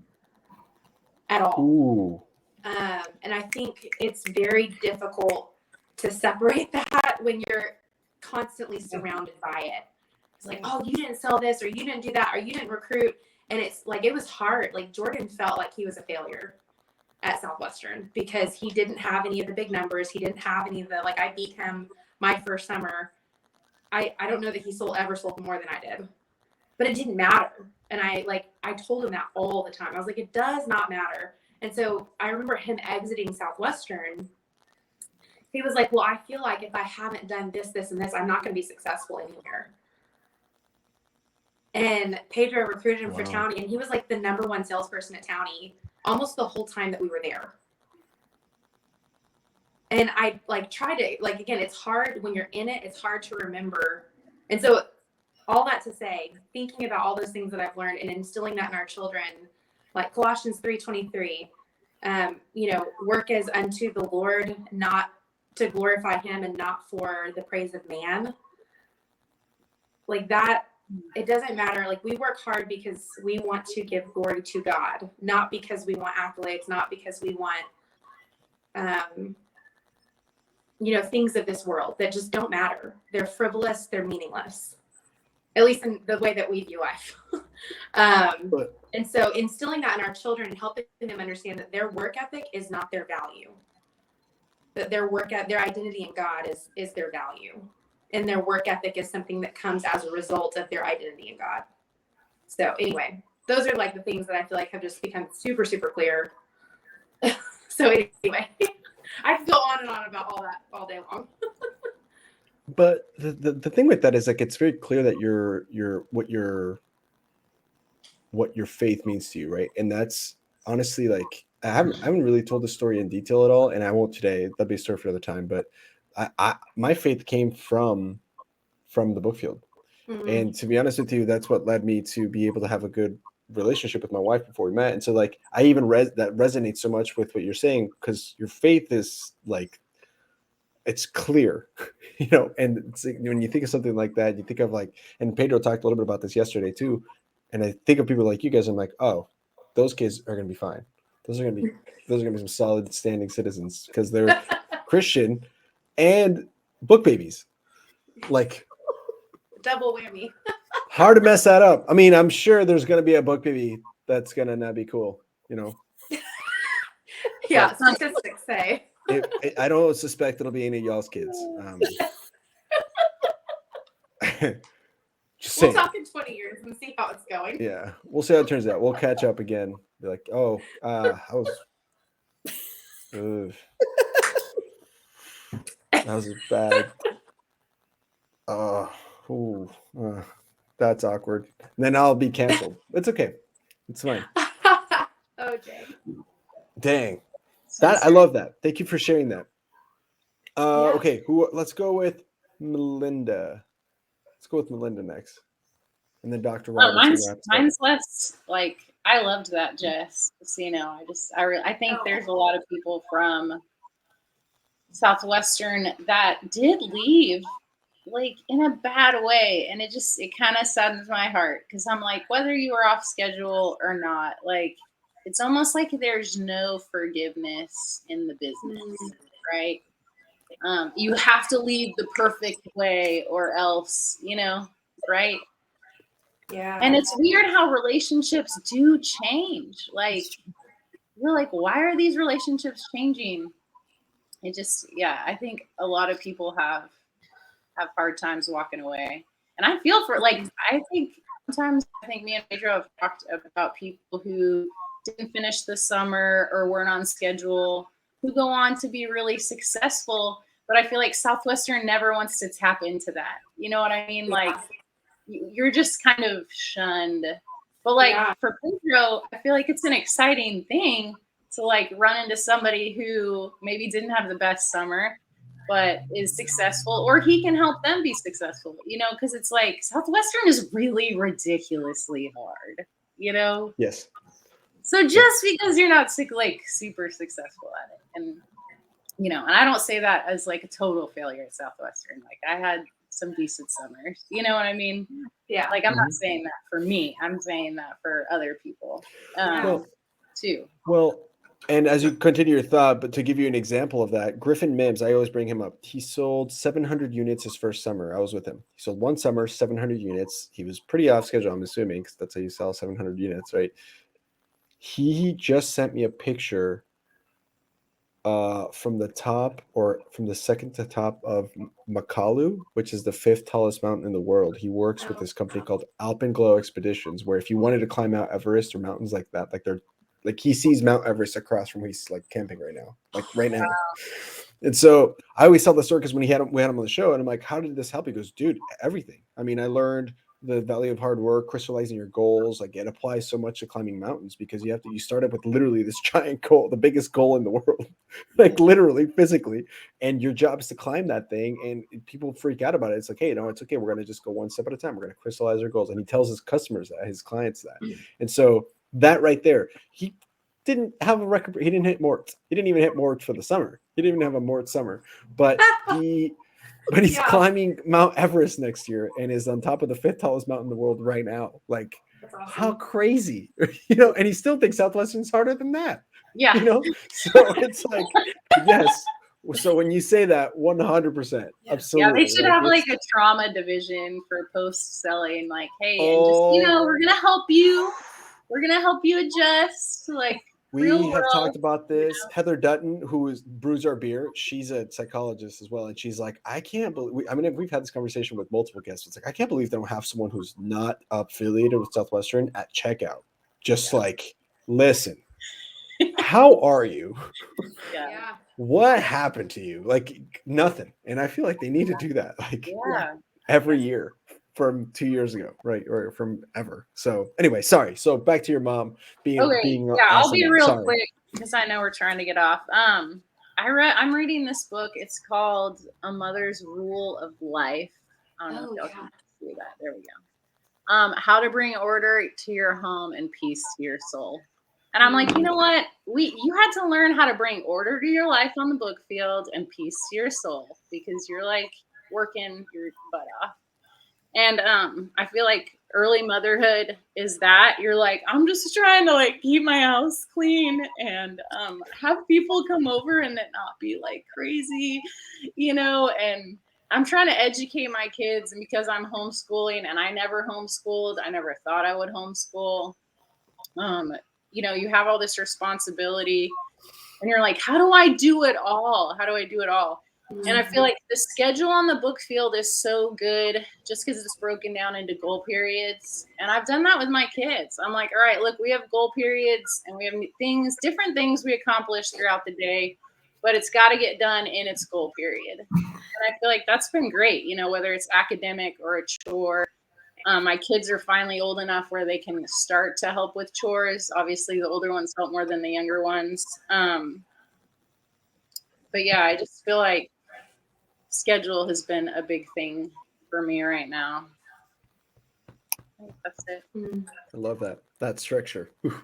at all. Ooh. And I think it's very difficult to separate that when you're constantly surrounded by it. It's like, oh, you didn't sell this, or you didn't do that, or you didn't recruit. And it's like, it was hard. Like, Jordan felt like he was a failure at Southwestern because he didn't have any of the big numbers. He didn't have any of the, like, I beat him my first summer. I don't know that he ever sold more than I did, but it didn't matter. And I told him that all the time. I was like, it does not matter. And so I remember him exiting Southwestern. He was like, well, I feel like if I haven't done this, this, and this, I'm not going to be successful anywhere. And Pedro recruited him for Townie, and he was like the #1 salesperson at Townie almost the whole time that we were there. And I like try to, like, again, it's hard when you're in it, it's hard to remember. And so all that to say, thinking about all those things that I've learned and instilling that in our children, like Colossians 3:23, work as unto the Lord, not to glorify him and not for the praise of man. Like that, it doesn't matter. Like, we work hard because we want to give glory to God, not because we want accolades, not because we want, things of this world that just don't matter. They're frivolous. They're meaningless, at least in the way that we view life. And so instilling that in our children and helping them understand that their work ethic is not their value, that their identity in God is their value. And their work ethic is something that comes as a result of their identity in God. So anyway, those are like the things that I feel like have just become super, super clear. So anyway, I can go on and on about all that all day long. But the thing with that is, like, it's very clear that what your faith means to you, right? And that's honestly, like, I haven't really told the story in detail at all, and I won't today. That'll be a story for another time. But my faith came from the book field. Mm-hmm. And to be honest with you, that's what led me to be able to have a good relationship with my wife before we met. And so, like, I even that resonates so much with what you're saying, because your faith is like, it's clear, and it's like, when you think of something like that, you think of like, and Pedro talked a little bit about this yesterday too. And I think of people like you guys, I'm like, oh, those kids are going to be fine. Those are going to be some solid standing citizens, because they're Christian and book babies. Like, double whammy. Hard to mess that up. I mean, I'm sure there's going to be a book maybe that's going to not be cool, you know. Yeah, statistics say. I don't suspect it'll be any of y'all's kids. Just We'll saying. talk in 20 years and see how it's going. Yeah, we'll see how it turns out. We'll catch up again. Be like, oh, I was. That was bad. That's awkward. And then I'll be canceled. It's okay. It's fine. Okay. Dang. I love that. Thank you for sharing that. Okay, let's go with Melinda. Let's go with Melinda next. And then Dr. Robertson. Mine's less like, I loved that, Jess. So, you know, I think there's a lot of people from Southwestern that did leave like in a bad way, and it kind of saddens my heart, because I'm like, whether you were off schedule or not, like, it's almost like there's no forgiveness in the business, right? You have to leave the perfect way or else, you know, right? Yeah. And it's weird how relationships do change. Like, you're like, why are these relationships changing? It just, I think a lot of people have hard times walking away. And I feel for, like, I think me and Pedro have talked about people who didn't finish the summer or weren't on schedule, who go on to be really successful. But I feel like Southwestern never wants to tap into that. You know what I mean? Like, you're just kind of shunned. But like for Pedro, I feel like it's an exciting thing to like run into somebody who maybe didn't have the best summer, but is successful, or he can help them be successful, you know, because it's like Southwestern is really ridiculously hard, you know? Yes. So just because you're not like super successful at it, and, you know, and I don't say that as like a total failure at Southwestern. Like, I had some decent summers, you know what I mean? Yeah. Like, I'm not saying that for me, I'm saying that for other people too. Well, and as you continue your thought, but to give you an example of that, Griffin Mims, I always bring him up. He sold 700 units his first summer. I was with him. He sold one summer, 700 units. He was pretty off schedule, I'm assuming, because that's how you sell 700 units, right? He just sent me a picture from the top, or from the second to top of Makalu, which is the 5th tallest mountain in the world. He works with this company called Alpenglow Expeditions, where if you wanted to climb Mount Everest or mountains like that, like he sees Mount Everest across from where he's like camping right now, like right now. And so I always tell the story, because when we had him on the show, and I'm like, how did this help? He goes, dude, everything. I mean, I learned the value of hard work, crystallizing your goals. Like, it applies so much to climbing mountains, because you start up with literally this giant goal, the biggest goal in the world, like literally physically. And your job is to climb that thing. And people freak out about it. It's like, hey, no, it's okay. We're going to just go one step at a time. We're going to crystallize our goals. And he tells his customers that, his clients that. And so that right there, he didn't have a record. He didn't hit Mort. He didn't even hit Mort for the summer. He didn't even have a Mort summer, but he's climbing Mount Everest next year and is on top of the 5th tallest mountain in the world right now. Like, awesome. How crazy, you know, and he still thinks Southwestern's harder than that. Yeah. You know, so it's like, yes. So when you say that, 100%, absolutely. Yeah, they should have like a trauma division for post selling. Like, hey, and just, you know, we're gonna help you. We're gonna help you adjust. Like, we have talked about this. You know? Heather Dutton, who is Brews Our Beer, she's a psychologist as well, and she's like, I can't believe. I mean, we've had this conversation with multiple guests. It's like, I can't believe they don't have someone who's not affiliated with Southwestern at checkout. Just like, listen, how are you? Yeah. What happened to you? Like, nothing. And I feel like they need to do that, like, every year from 2 years ago, right? Or from ever. So anyway, sorry. So back to your mom being awesome. I'll be real quick, because I know we're trying to get off. I'm reading this book. It's called A Mother's Rule of Life. I don't know if y'all can see that. There we go. How to Bring Order to Your Home and Peace to Your Soul. And I'm like, you know what? You had to learn how to bring order to your life on the book field and peace to your soul, because you're like working your butt off. And I feel like early motherhood is that you're like, I'm just trying to like keep my house clean and have people come over and it not be like crazy, you know. And I'm trying to educate my kids, and because I'm homeschooling and I never homeschooled, I never thought I would homeschool. You have all this responsibility and you're like, how do I do it all? How do I do it all? And I feel like the schedule on the book field is so good just because it's broken down into goal periods. And I've done that with my kids. I'm like, all right, look, we have goal periods and we have different things we accomplish throughout the day, but it's got to get done in its goal period. And I feel like that's been great, whether it's academic or a chore. My kids are finally old enough where they can start to help with chores. Obviously, the older ones help more than the younger ones. But yeah, I just feel like schedule has been a big thing for me right now. I think that's it. I love that structure. Whew.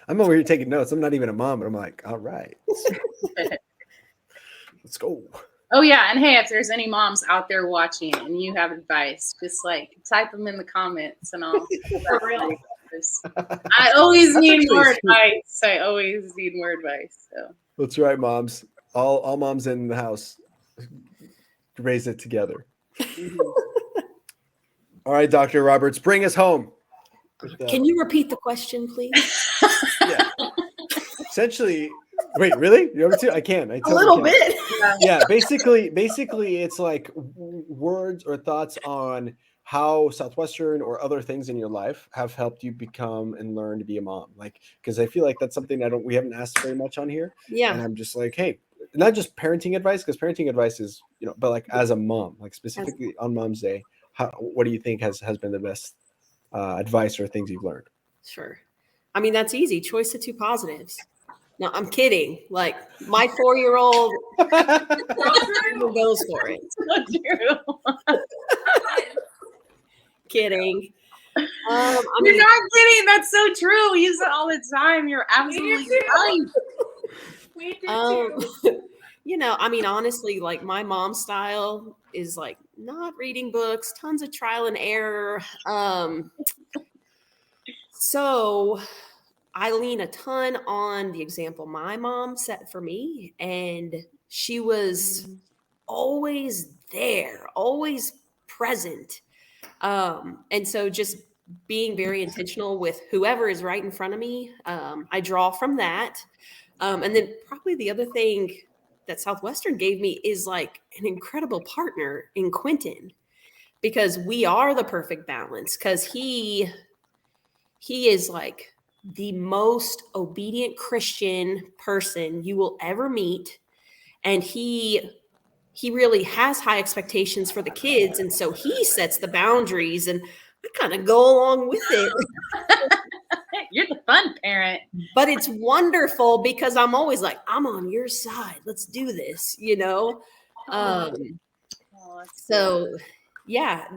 I'm over here taking notes. I'm not even a mom, but I'm like, all right, let's go. Oh yeah, and hey, if there's any moms out there watching and you have advice, just type them in the comments and I'll. For real. I always need more advice. I always need more advice. So that's right, moms. All moms in the house, raise it together. All right, Dr. Roberts, bring us home. Can you repeat the question, please? Yeah. Essentially, wait, really? You want me to? I can. A little bit. Yeah. Basically, it's like words or thoughts on how Southwestern or other things in your life have helped you become and learn to be a mom. Because I feel like that's something we haven't asked very much on here. Yeah. And I'm just like, hey, not just parenting advice, because parenting advice is, but as a mom, specifically on Mom's Day, what do you think has been the best advice or things you've learned? Sure. I mean, that's easy. Choice of two positives. No, I'm kidding. My 4-year-old goes for it. So true. Kidding. You're not kidding. That's so true. We use it all the time. You're absolutely right. We do too. Honestly, my mom's style is not reading books, tons of trial and error. So I lean a ton on the example my mom set for me, and she was always there, always present. And so just being very intentional with whoever is right in front of me, I draw from that. And then probably the other thing that Southwestern gave me is an incredible partner in Quentin, because we are the perfect balance, because he is the most obedient Christian person you will ever meet. And he really has high expectations for the kids. And so he sets the boundaries and I kind of go along with it. You're the fun parent. But it's wonderful because I'm always I'm on your side. Let's do this, So yeah,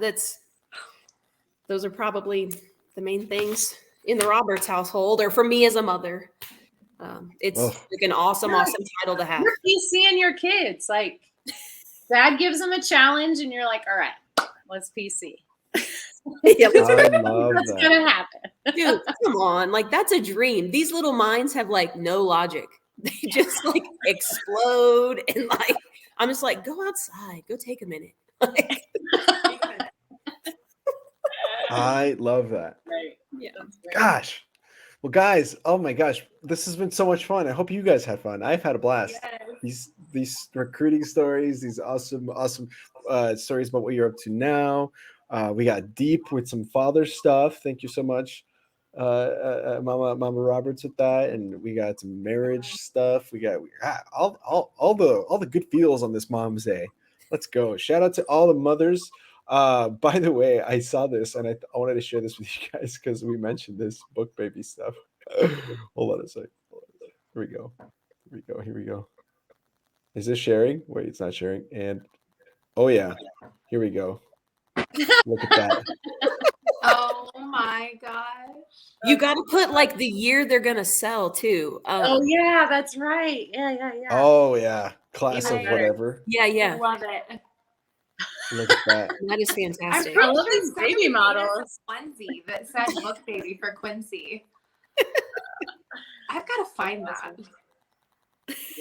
those are probably the main things in the Roberts household, or for me as a mother. It's an awesome title to have. You're PCing your kids. Dad gives them a challenge and you're like, all right, let's PC. Yeah, I love that's that. gonna happen. Dude, come on. That's a dream. These little minds have no logic. They just explode. And I'm just go outside, go take a minute. I love that. Right. Yeah. Gosh. Well, guys, oh my gosh, this has been so much fun. I hope you guys had fun. I've had a blast. Yes. These recruiting stories, these awesome stories about what you're up to now. We got deep with some father stuff. Thank you so much, Mama Roberts, with that, and we got some marriage stuff. We got all the good feels on this Mom's Day. Let's go! Shout out to all the mothers. By the way, I saw this and I wanted to share this with you guys because we mentioned this book baby stuff. Hold on a second. Here we go. Is this sharing? Wait, it's not sharing. And oh yeah, here we go. Look at that. Oh my gosh. You got to put the year they're going to sell too. Oh yeah, that's right. Yeah. Oh yeah, class Even of better. whatever. Yeah. Love it. Look at that. That is fantastic. I love these baby models. Onesie that said "Book Baby" for Quincy. I've got to find that.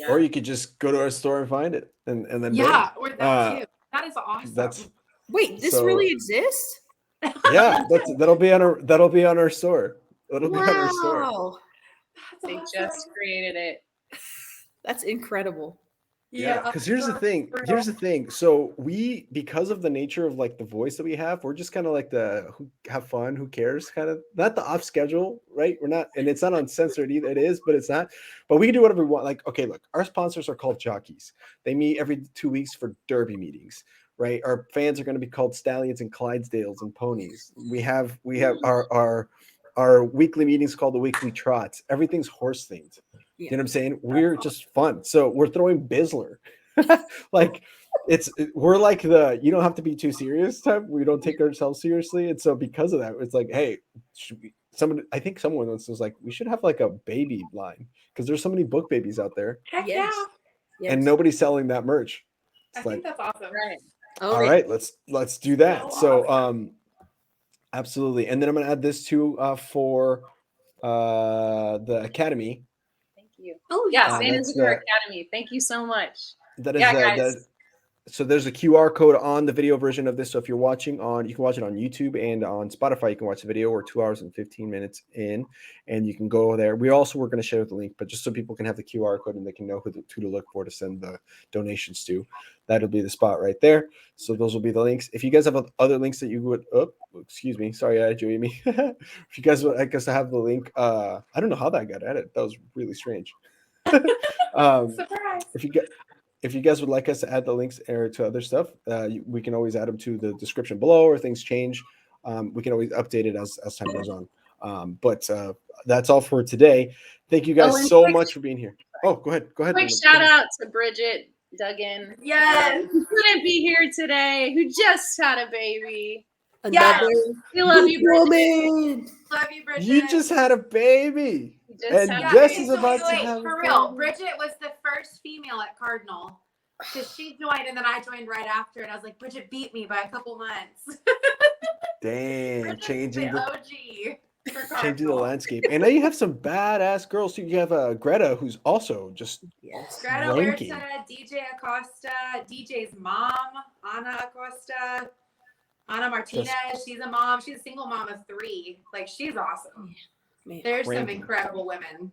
Or you could just go to our store and find it, and then Yeah, or that too. That is awesome. That's Wait, this So- really exists? yeah. That'll be on our store. That'll be on our store. Wow. That's They awesome. just created it. That's incredible. Yeah, because here's the thing. So we, because of the nature of like the voice that we have, we're just kind of like the who have fun, who cares, kind of not the off schedule, right? We're not, and it's not uncensored either. It is, but it's not. But we can do whatever we want. Like, okay, look, our sponsors are called jockeys. They meet every 2 weeks for derby meetings, right? Our fans are going to be called stallions and Clydesdales and ponies. We have our weekly meetings called the weekly trots. Everything's horse themed. You know what I'm saying? We're just fun. So we're throwing Bizler. Like we're like you don't have to be too serious type. We don't take ourselves seriously. And so because of that, it's like, hey, I think someone once was like, we should have like a baby line because there's so many book babies out there Heck Yes. yeah. and nobody's selling that merch. I It's like, think that's awesome. Right. all right, let's do that. So So absolutely. And then I'm gonna add this too for the academy. Thank you. Oh Yeah, Uh, San that's Isidro the- Academy. Thank you so much. That is Yeah, guys. so there's a QR code on the video version of this. So if you're watching you can watch it on YouTube and on Spotify. You can watch the video. We're 2 hours and 15 minutes in, and you can go there. We're going to share the link, but just so people can have the QR code and they can know who to look for to send the donations to. That'll be the spot right there. So those will be the links. If you guys have other links that you would, excuse me, sorry, I joined me. If you guys would like us to have the link, I don't know how that got added. That was really strange. Surprise. If you guys would like us to add the links or to other stuff, we can always add them to the description below, or things change. We can always update it as time goes on. But that's all for today. Thank you guys and so quick- much for being here. Oh, go ahead. Quick Melinda. shout out to Bridget Duggan. Yes. Who couldn't be here today, who just had a baby. Another We love you, Bridget. woman. Love you, Bridget. You just had a baby. You just And had a Yeah, Jess okay, is so about to wait, have a for real. baby. Bridget was the first female at Cardinal because she joined and then I joined right after, and I was like, Bridget beat me by a couple months. Damn, Bridget's changing the OG for changing the Cardinal. landscape. And now you have some badass girls. So you have Greta, who's also just Yes. Greta ranking. Huerta, DJ Acosta, DJ's mom, Ana Acosta, Ana Martinez. She's a mom. She's a single mom of 3. Like, she's awesome. Man. There's some Ranking. incredible women.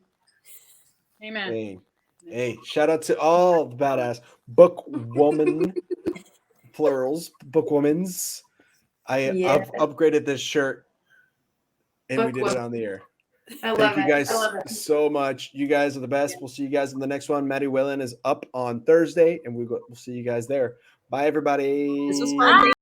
Amen. Hey, shout out to all the badass book woman plurals, book womans. I Yeah. upgraded this shirt and we Book did it woman. on the air. I love Thank you it. guys I love it. so much. You guys are the best. We'll see you guys in the next one. Maddie Whalen is up on Thursday, and we'll see you guys there. Bye, everybody. This was fun.